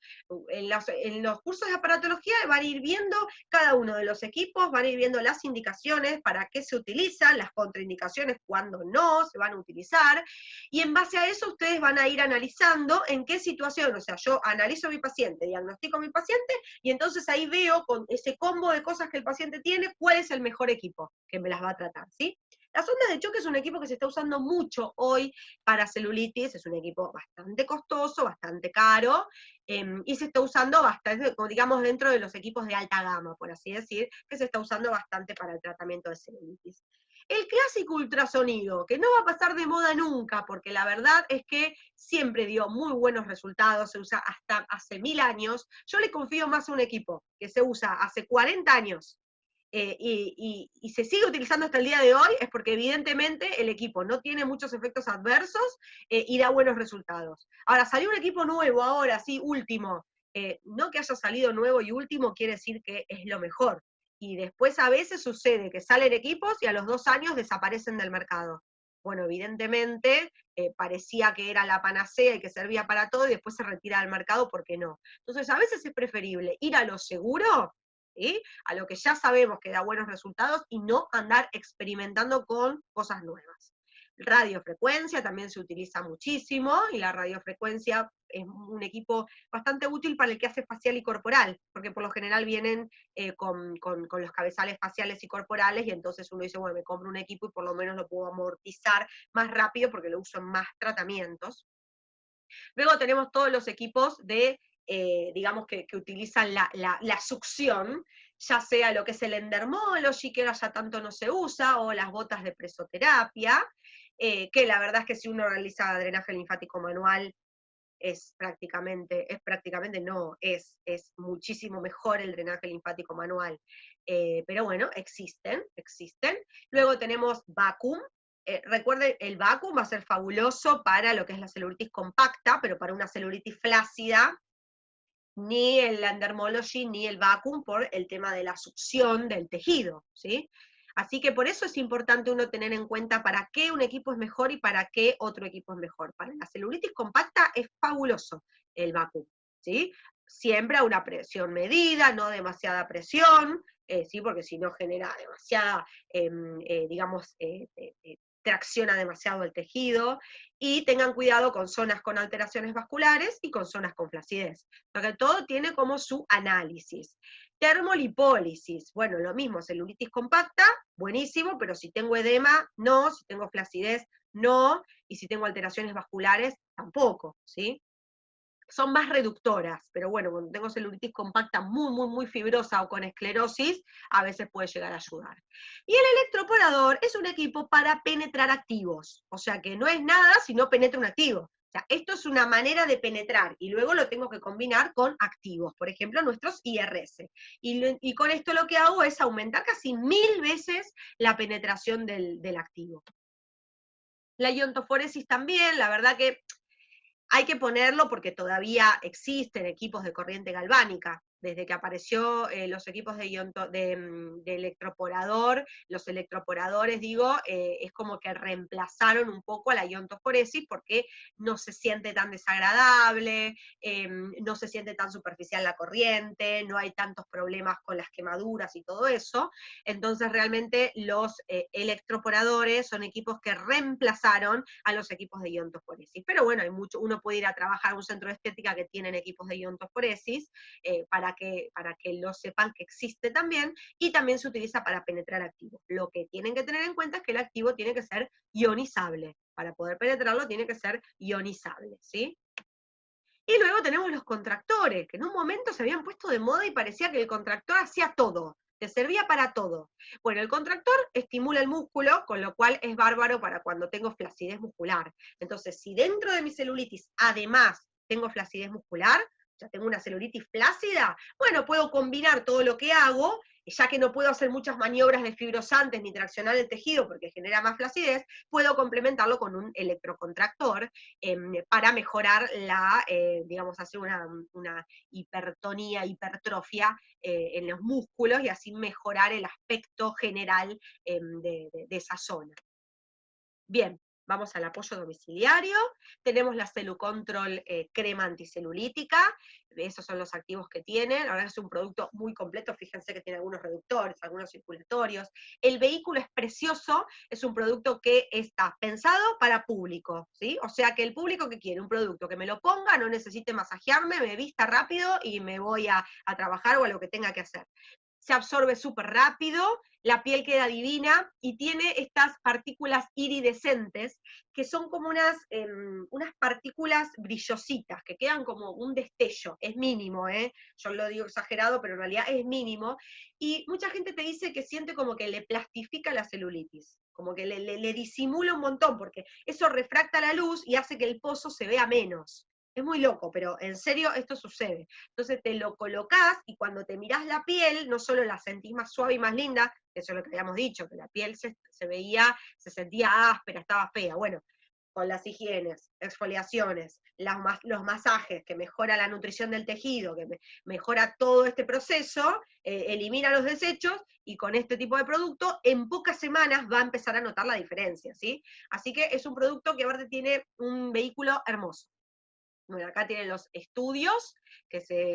en los cursos de aparatología van a ir viendo cada uno de los equipos, van a ir viendo las indicaciones, para qué se utilizan, las contraindicaciones, cuándo no se van a utilizar, y en base a eso ustedes van a ir analizando en qué situación, o sea, yo analizo a mi paciente, diagnostico a mi paciente, y entonces ahí veo con ese combo de cosas que el paciente tiene, cuál es el mejor equipo que me las va a tratar, ¿sí? Las ondas de choque es un equipo que se está usando mucho hoy para celulitis, es un equipo bastante costoso, bastante caro, y se está usando bastante, como digamos, dentro de los equipos de alta gama, por así decir, que se está usando bastante para el tratamiento de celulitis. El clásico ultrasonido, que no va a pasar de moda nunca, porque la verdad es que siempre dio muy buenos resultados, se usa hasta hace 1000 años. Yo le confío más a un equipo que se usa hace 40 años y se sigue utilizando hasta el día de hoy, es porque evidentemente el equipo no tiene muchos efectos adversos y da buenos resultados. Ahora, salió un equipo nuevo ahora, sí, último. No que haya salido nuevo y último quiere decir que es lo mejor. Y después a veces sucede que salen equipos y a los 2 años desaparecen del mercado. Bueno, evidentemente parecía que era la panacea y que servía para todo y después se retira del mercado porque no. Entonces, a veces es preferible ir a lo seguro, ¿sí? A lo que ya sabemos que da buenos resultados y no andar experimentando con cosas nuevas. Radiofrecuencia también se utiliza muchísimo y la radiofrecuencia es un equipo bastante útil para el que hace facial y corporal, porque por lo general vienen con los cabezales faciales y corporales y entonces uno dice, bueno, me compro un equipo y por lo menos lo puedo amortizar más rápido porque lo uso en más tratamientos. Luego tenemos todos los equipos de, digamos, que utilizan la succión, ya sea lo que es el endermology, que ahora ya tanto no se usa, o las botas de presoterapia, que la verdad es que si uno realiza drenaje linfático manual, es muchísimo mejor el drenaje linfático manual. Pero bueno, existen. Luego tenemos vacuum. Recuerden, el vacuum va a ser fabuloso para lo que es la celulitis compacta, pero para una celulitis flácida, ni el endermology ni el vacuum por el tema de la succión del tejido, ¿sí? Así que por eso es importante uno tener en cuenta para qué un equipo es mejor y para qué otro equipo es mejor. Para la celulitis compacta es fabuloso el vacuum, ¿sí? Siempre a una presión medida, no demasiada presión, ¿sí? Porque si no genera demasiada, digamos, tracciona demasiado el tejido, y tengan cuidado con zonas con alteraciones vasculares y con zonas con flacidez, porque todo tiene como su análisis. Termolipólisis, bueno, lo mismo, celulitis compacta, buenísimo, pero si tengo edema, no, si tengo flacidez, no, y si tengo alteraciones vasculares, tampoco, ¿sí? Son más reductoras, pero bueno, cuando tengo celulitis compacta muy fibrosa o con esclerosis, a veces puede llegar a ayudar. Y el electroporador es un equipo para penetrar activos, o sea que no es nada si no penetra un activo. O sea, esto es una manera de penetrar y luego lo tengo que combinar con activos, por ejemplo, nuestros IRS. Y con esto lo que hago es aumentar casi 1000 veces la penetración del activo. La iontoforesis también, la verdad que hay que ponerlo porque todavía existen equipos de corriente galvánica. Desde que apareció los equipos de electroporador, los electroporadores, digo, es como que reemplazaron un poco a la iontoforesis porque no se siente tan desagradable, no se siente tan superficial la corriente, no hay tantos problemas con las quemaduras y todo eso. Entonces realmente los electroporadores son equipos que reemplazaron a los equipos de iontoforesis. Pero bueno, uno puede ir a trabajar a un centro de estética que tienen equipos de iontoforesis para que lo sepan que existe también, y también se utiliza para penetrar activos. Lo que tienen que tener en cuenta es que el activo tiene que ser ionizable. Para poder penetrarlo tiene que ser ionizable, ¿sí? Y luego tenemos los contractores, que en un momento se habían puesto de moda y parecía que el contractor hacía todo, te servía para todo. Bueno, el contractor estimula el músculo, con lo cual es bárbaro para cuando tengo flacidez muscular. Entonces, si dentro de mi celulitis además tengo flacidez muscular, ya tengo una celulitis flácida, bueno, puedo combinar todo lo que hago, ya que no puedo hacer muchas maniobras de fibrosantes ni traccionar el tejido porque genera más flacidez, puedo complementarlo con un electrocontractor para mejorar digamos, hacer una hipertonía, hipertrofia en los músculos y así mejorar el aspecto general de esa zona. Bien, vamos al apoyo domiciliario. Tenemos la Celucontrol crema anticelulítica. Esos son los activos que tiene. La verdad es un producto muy completo. Fíjense que tiene algunos reductores, algunos circulatorios. El vehículo es precioso. Es un producto que está pensado para público, ¿sí? O sea que el público que quiere un producto que me lo ponga, no necesite masajearme, me vista rápido y me voy a trabajar o a lo que tenga que hacer. se absorbe súper rápido, la piel queda divina y tiene estas partículas iridescentes que son como unas partículas brillositas, que quedan como un destello, es mínimo, yo lo digo exagerado, pero en realidad es mínimo, y mucha gente te dice que siente como que le plastifica la celulitis, como que le disimula un montón, porque eso refracta la luz y hace que el pozo se vea menos. Es muy loco, pero en serio esto sucede. Entonces te lo colocás y cuando te mirás la piel, no solo la sentís más suave y más linda, que eso es lo que habíamos dicho, que la piel se sentía áspera, estaba fea. Bueno, con las higienes, exfoliaciones, los masajes, que mejora la nutrición del tejido, que mejora todo este proceso, elimina los desechos, y con este tipo de producto, en pocas semanas va a empezar a notar la diferencia, ¿sí? Así que es un producto que aparte tiene un vehículo hermoso. Bueno, acá tienen los estudios,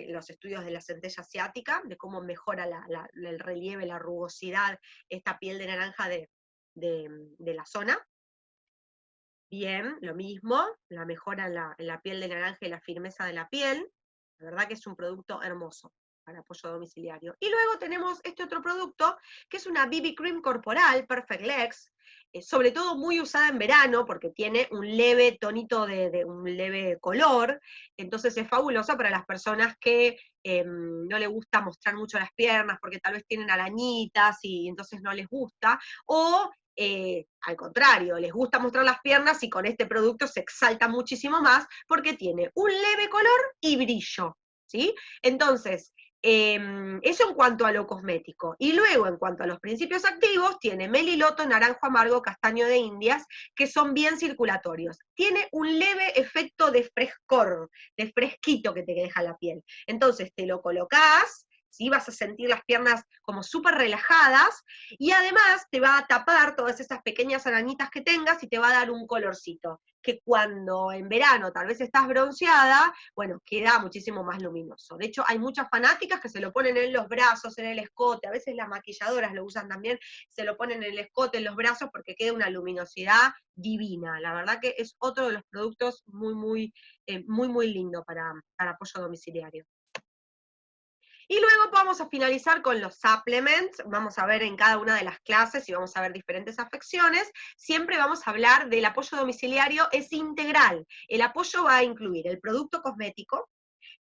los estudios de la centella asiática, de cómo mejora el relieve, la rugosidad, esta piel de naranja de la zona. Bien, lo mismo, la mejora en la piel de naranja y la firmeza de la piel. La verdad que es un producto hermoso para apoyo domiciliario. Y luego tenemos este otro producto, que es una BB Cream corporal, Perfect Legs, sobre todo muy usada en verano, porque tiene un leve tonito de un leve color, entonces es fabulosa para las personas que no les gusta mostrar mucho las piernas, porque tal vez tienen arañitas y entonces no les gusta, o al contrario, les gusta mostrar las piernas y con este producto se exalta muchísimo más porque tiene un leve color y brillo, ¿sí? Entonces, eso en cuanto a lo cosmético. Y luego, en cuanto a los principios activos, tiene meliloto, naranjo amargo, castaño de Indias, que son bien circulatorios. Tiene un leve efecto de frescor, de fresquito que te deja la piel. Entonces, te lo colocás, ¿sí? Vas a sentir las piernas como súper relajadas, y además te va a tapar todas esas pequeñas arañitas que tengas y te va a dar un colorcito, que cuando en verano tal vez estás bronceada, bueno, queda muchísimo más luminoso. De hecho, hay muchas fanáticas que se lo ponen en los brazos, en el escote, a veces las maquilladoras lo usan también, se lo ponen en el escote, en los brazos, porque queda una luminosidad divina. La verdad que es otro de los productos muy lindo para apoyo domiciliario. Y luego vamos a finalizar con los supplements, vamos a ver en cada una de las clases y vamos a ver diferentes afecciones. Siempre vamos a hablar del apoyo domiciliario, es integral. El apoyo va a incluir el producto cosmético,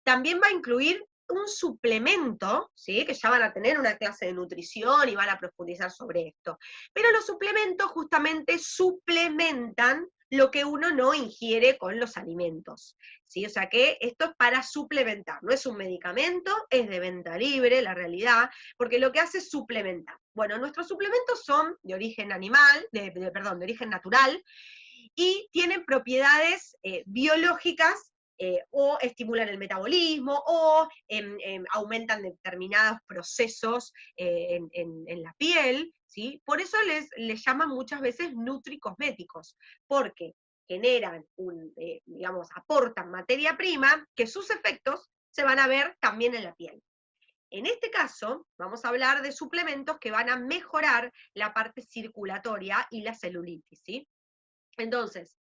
también va a incluir un suplemento, ¿sí? Que ya van a tener una clase de nutrición y van a profundizar sobre esto. Pero los suplementos justamente suplementan lo que uno no ingiere con los alimentos, ¿sí? O sea que esto es para suplementar, no es un medicamento, es de venta libre, la realidad, porque lo que hace es suplementar. Bueno, nuestros suplementos son de origen animal, perdón, de origen natural, y tienen propiedades biológicas, o estimulan el metabolismo, o aumentan determinados procesos en la piel, ¿sí? Por eso les llaman muchas veces nutricosméticos, porque generan, digamos, aportan materia prima que sus efectos se van a ver también en la piel. En este caso, vamos a hablar de suplementos que van a mejorar la parte circulatoria y la celulitis, ¿sí? Entonces,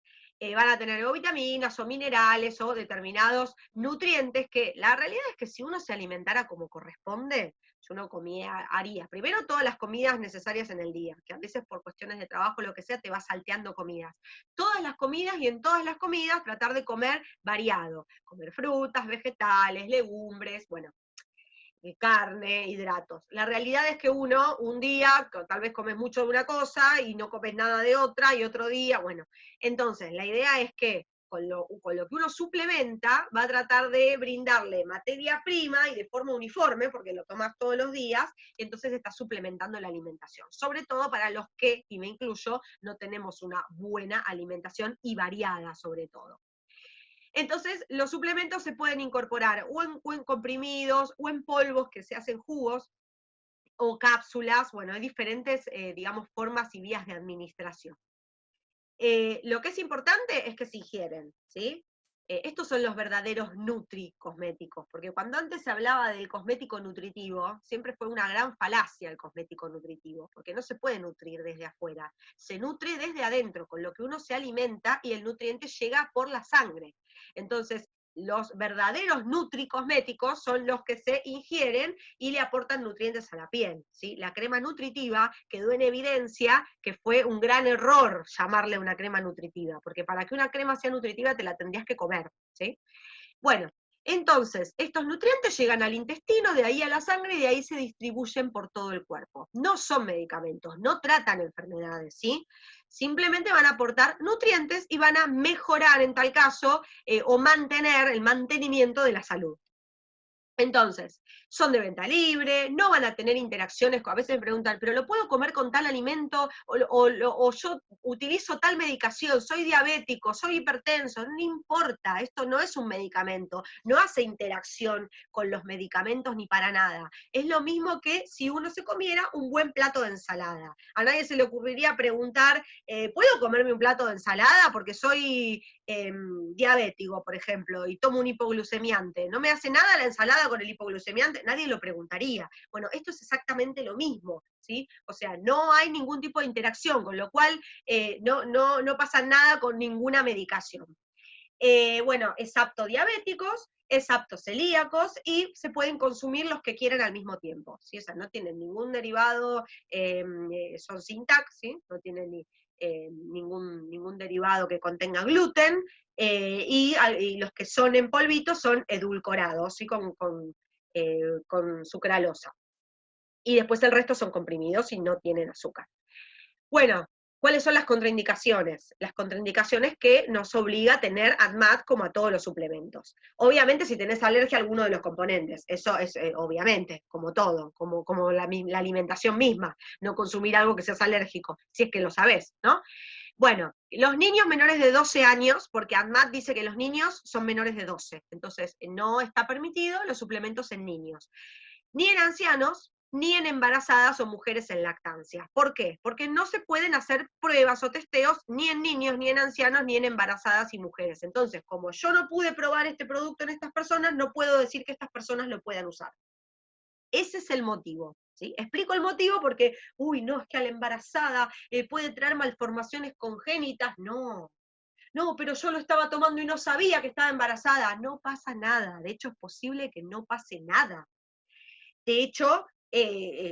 van a tener o vitaminas o minerales o determinados nutrientes que la realidad es que si uno se alimentara como corresponde, si uno haría primero todas las comidas necesarias en el día, que a veces por cuestiones de trabajo, lo que sea, te va salteando comidas. Todas las comidas, y en todas las comidas tratar de comer variado, comer frutas, vegetales, legumbres, bueno, carne, hidratos. La realidad es que uno, un día, tal vez comes mucho de una cosa y no comes nada de otra, y otro día, bueno. Entonces, la idea es que con lo que uno suplementa, va a tratar de brindarle materia prima y de forma uniforme, porque lo tomas todos los días, y entonces está suplementando la alimentación. Sobre todo para los que, y me incluyo, no tenemos una buena alimentación y variada sobre todo. Entonces, los suplementos se pueden incorporar o en comprimidos, o en polvos que se hacen jugos, o cápsulas. Bueno, hay diferentes, digamos, formas y vías de administración. Lo que es importante es que se ingieren, ¿sí? Estos son los verdaderos nutri-cosméticos, porque cuando antes se hablaba del cosmético nutritivo, siempre fue una gran falacia el cosmético nutritivo, porque no se puede nutrir desde afuera, se nutre desde adentro, con lo que uno se alimenta y el nutriente llega por la sangre. Entonces, los verdaderos nutricosméticos son los que se ingieren y le aportan nutrientes a la piel, ¿sí? La crema nutritiva quedó en evidencia que fue un gran error llamarle una crema nutritiva, porque para que una crema sea nutritiva te la tendrías que comer, ¿sí? Bueno, entonces, estos nutrientes llegan al intestino, de ahí a la sangre, y de ahí se distribuyen por todo el cuerpo. No son medicamentos, no tratan enfermedades, ¿sí? Simplemente van a aportar nutrientes y van a mejorar, en tal caso, o mantener el mantenimiento de la salud. Entonces, son de venta libre, no van a tener interacciones, a veces me preguntan, ¿pero lo puedo comer con tal alimento? O yo utilizo tal medicación, soy diabético, soy hipertenso, no importa, esto no es un medicamento, no hace interacción con los medicamentos ni para nada. Es lo mismo que si uno se comiera un buen plato de ensalada. A nadie se le ocurriría preguntar, ¿puedo comerme un plato de ensalada porque soy diabético, por ejemplo, y tomo un hipoglucemiante? ¿No me hace nada la ensalada con el hipoglucemiante? Nadie lo preguntaría. Bueno, esto es exactamente lo mismo, ¿sí? O sea, no hay ningún tipo de interacción, con lo cual no pasa nada con ninguna medicación. Bueno, es apto diabéticos, es apto celíacos y se pueden consumir los que quieran al mismo tiempo, ¿sí? O sea, no tienen ningún derivado, son sin TAC, ¿sí? No tienen ningún derivado que contenga gluten, y los que son en polvito son edulcorados, ¿sí? Con sucralosa. Y después el resto son comprimidos y no tienen azúcar. Bueno, ¿cuáles son las contraindicaciones? Las contraindicaciones que nos obliga a tener ADMAT como a todos los suplementos. Obviamente si tenés alergia a alguno de los componentes, eso es obviamente, como todo, como la alimentación misma, no consumir algo que seas alérgico, si es que lo sabés, ¿no? Bueno, los niños menores de 12 años, porque ADMAT dice que los niños son menores de 12, entonces no está permitido los suplementos en niños, ni en ancianos, ni en embarazadas o mujeres en lactancia. ¿Por qué? Porque no se pueden hacer pruebas o testeos ni en niños, ni en ancianos, ni en embarazadas y mujeres. Entonces, como yo no pude probar este producto en estas personas, no puedo decir que estas personas lo puedan usar. Ese es el motivo. ¿Sí? Explico el motivo porque, uy, no, es que a la embarazada puede traer malformaciones congénitas. No, no, pero yo lo estaba tomando y no sabía que estaba embarazada. No pasa nada. De hecho, es posible que no pase nada. De hecho,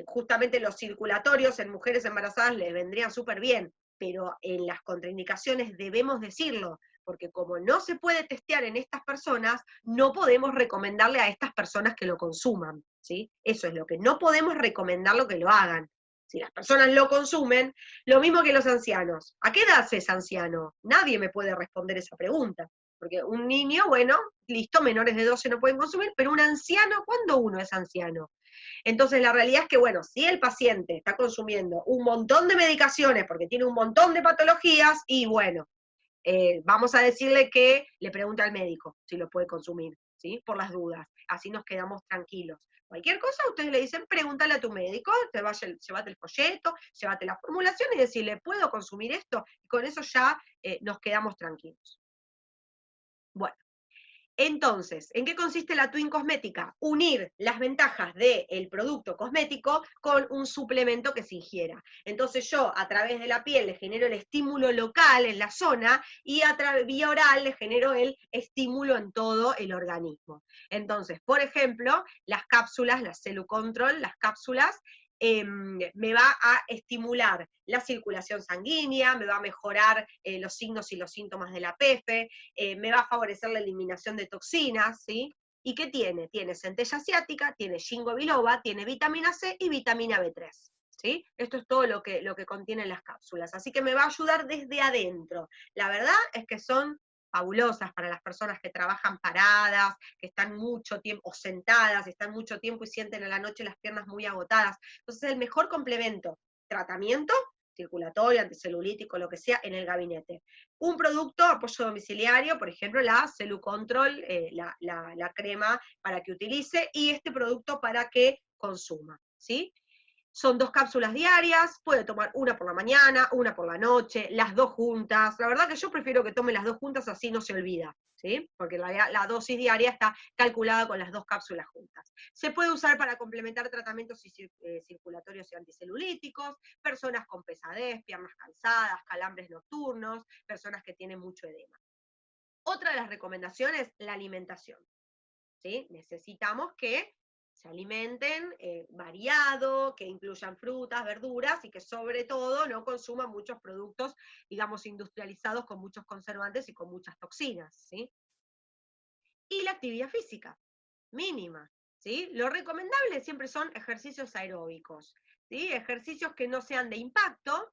justamente los circulatorios en mujeres embarazadas les vendrían súper bien, pero en las contraindicaciones debemos decirlo, porque como no se puede testear en estas personas, no podemos recomendarle a estas personas que lo consuman, ¿sí? Eso es lo que no podemos recomendarlo que lo hagan. Si las personas lo consumen, lo mismo que los ancianos. ¿A qué edad es anciano? Nadie me puede responder esa pregunta. Porque un niño, bueno, listo, menores de 12 no pueden consumir, pero un anciano, ¿cuándo uno es anciano? Entonces, la realidad es que, bueno, si el paciente está consumiendo un montón de medicaciones porque tiene un montón de patologías, y bueno, vamos a decirle que le pregunte al médico si lo puede consumir, ¿sí? Por las dudas. Así nos quedamos tranquilos. Cualquier cosa, ustedes le dicen, pregúntale a tu médico, llévate el folleto, llévate la formulación y decirle, ¿puedo consumir esto? Y con eso ya nos quedamos tranquilos. Bueno. Entonces, ¿en qué consiste la Twin Cosmética? Unir las ventajas del producto cosmético con un suplemento que se ingiera. Entonces yo a través de la piel le genero el estímulo local en la zona y vía oral le genero el estímulo en todo el organismo. Entonces, por ejemplo, las cápsulas, las Control, las cápsulas, me va a estimular la circulación sanguínea, me va a mejorar los signos y los síntomas de la PF, me va a favorecer la eliminación de toxinas, ¿sí? ¿Y qué tiene? Tiene centella asiática, tiene ginkgo biloba, tiene vitamina C y vitamina B3. ¿Sí? Esto es todo lo que contienen las cápsulas. Así que me va a ayudar desde adentro. La verdad es que son fabulosas para las personas que trabajan paradas, que están mucho tiempo, o sentadas, están mucho tiempo y sienten a la noche las piernas muy agotadas. Entonces, el mejor complemento, tratamiento circulatorio, anticelulítico, lo que sea, en el gabinete. Un producto, apoyo domiciliario, por ejemplo, la Control, la crema para que utilice, y este producto para que consuma, ¿sí? Son 2 cápsulas diarias, puede tomar una por la mañana, una por la noche, las 2 juntas. La verdad que yo prefiero que tome las 2 juntas, así no se olvida, ¿sí? Porque la dosis diaria está calculada con las 2 cápsulas juntas. Se puede usar para complementar tratamientos circulatorios y anticelulíticos, personas con pesadez, piernas cansadas, calambres nocturnos, personas que tienen mucho edema. Otra de las recomendaciones, la alimentación, ¿sí? Necesitamos que se alimenten variado, que incluyan frutas, verduras y que sobre todo no consuman muchos productos, digamos, industrializados con muchos conservantes y con muchas toxinas, ¿sí? Y la actividad física, mínima, ¿sí? Lo recomendable siempre son ejercicios aeróbicos, ¿sí? Ejercicios que no sean de impacto,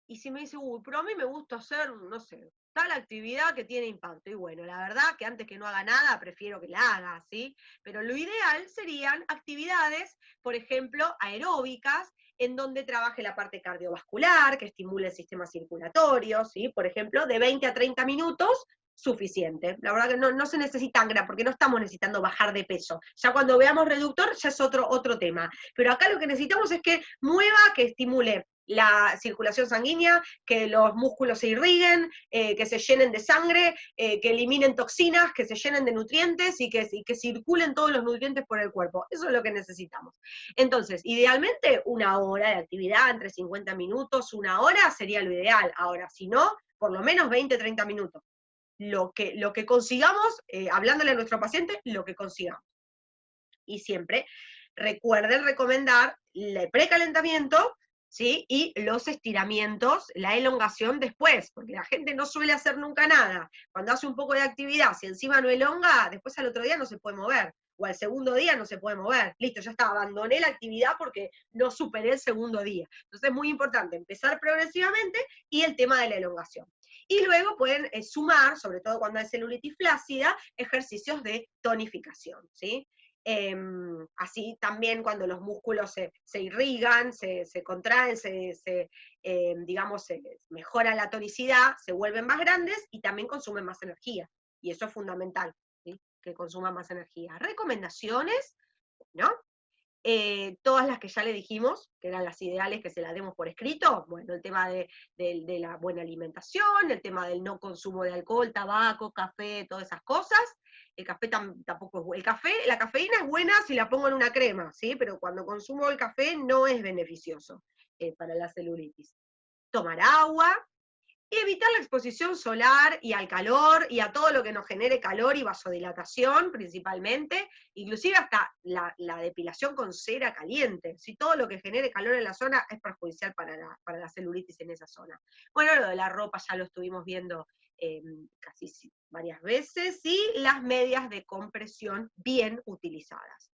y si me dice, uy, pero a mí me gusta hacer, no sé, tal actividad que tiene impacto. Y bueno, la verdad que antes que no haga nada, prefiero que la haga, ¿sí? Pero lo ideal serían actividades, por ejemplo, aeróbicas, en donde trabaje la parte cardiovascular, que estimule el sistema circulatorio, ¿sí? Por ejemplo, de 20 a 30 minutos, suficiente. La verdad que no se necesitan, porque no estamos necesitando bajar de peso. Ya cuando veamos reductor, ya es otro tema. Pero acá lo que necesitamos es que mueva, que estimule la circulación sanguínea, que los músculos se irriguen, que se llenen de sangre, que eliminen toxinas, que se llenen de nutrientes y que circulen todos los nutrientes por el cuerpo. Eso es lo que necesitamos. Entonces, idealmente, una hora de actividad, entre 50 minutos, una hora sería lo ideal. Ahora, si no, por lo menos 20, 30 minutos. Lo que consigamos, hablándole a nuestro paciente, lo que consigamos. Y siempre recuerden recomendar el precalentamiento, ¿sí? Y los estiramientos, la elongación después, porque la gente no suele hacer nunca nada. Cuando hace un poco de actividad, si encima no elonga, después al otro día no se puede mover, o al segundo día no se puede mover. Listo, ya está, abandoné la actividad porque no superé el segundo día. Entonces es muy importante empezar progresivamente y el tema de la elongación. Y luego pueden sumar, sobre todo cuando hay celulitis flácida, ejercicios de tonificación, ¿sí? Así también cuando los músculos se irrigan, se contraen, digamos, se mejora la tonicidad, se vuelven más grandes y también consumen más energía. Y eso es fundamental, ¿sí? Que consuman más energía. Recomendaciones, ¿no? Todas las que ya le dijimos, que eran las ideales que se las demos por escrito, bueno, el tema de la buena alimentación, el tema del no consumo de alcohol, tabaco, café, todas esas cosas. El café tampoco es bueno. La cafeína es buena si la pongo en una crema, ¿sí? Pero cuando consumo el café no es beneficioso para la celulitis. Tomar agua, y evitar la exposición solar y al calor y a todo lo que nos genere calor y vasodilatación principalmente, inclusive hasta la depilación con cera caliente. Si todo lo que genere calor en la zona es perjudicial para la celulitis en esa zona. Bueno, lo de la ropa ya lo estuvimos viendo casi varias veces, y las medias de compresión bien utilizadas.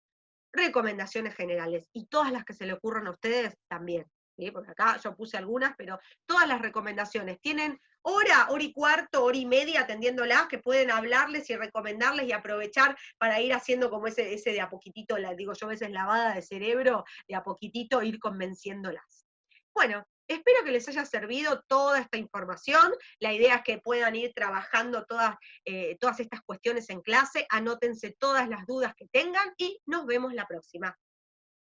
Recomendaciones generales, y todas las que se le ocurran a ustedes también. ¿Sí? Porque acá yo puse algunas, pero todas las recomendaciones tienen hora y cuarto, hora y media atendiéndolas, que pueden hablarles y recomendarles y aprovechar para ir haciendo como ese de a poquitito, digo yo a veces lavada de cerebro, de a poquitito ir convenciéndolas. Bueno, espero que les haya servido toda esta información. La idea es que puedan ir trabajando todas estas cuestiones en clase, anótense todas las dudas que tengan y nos vemos la próxima.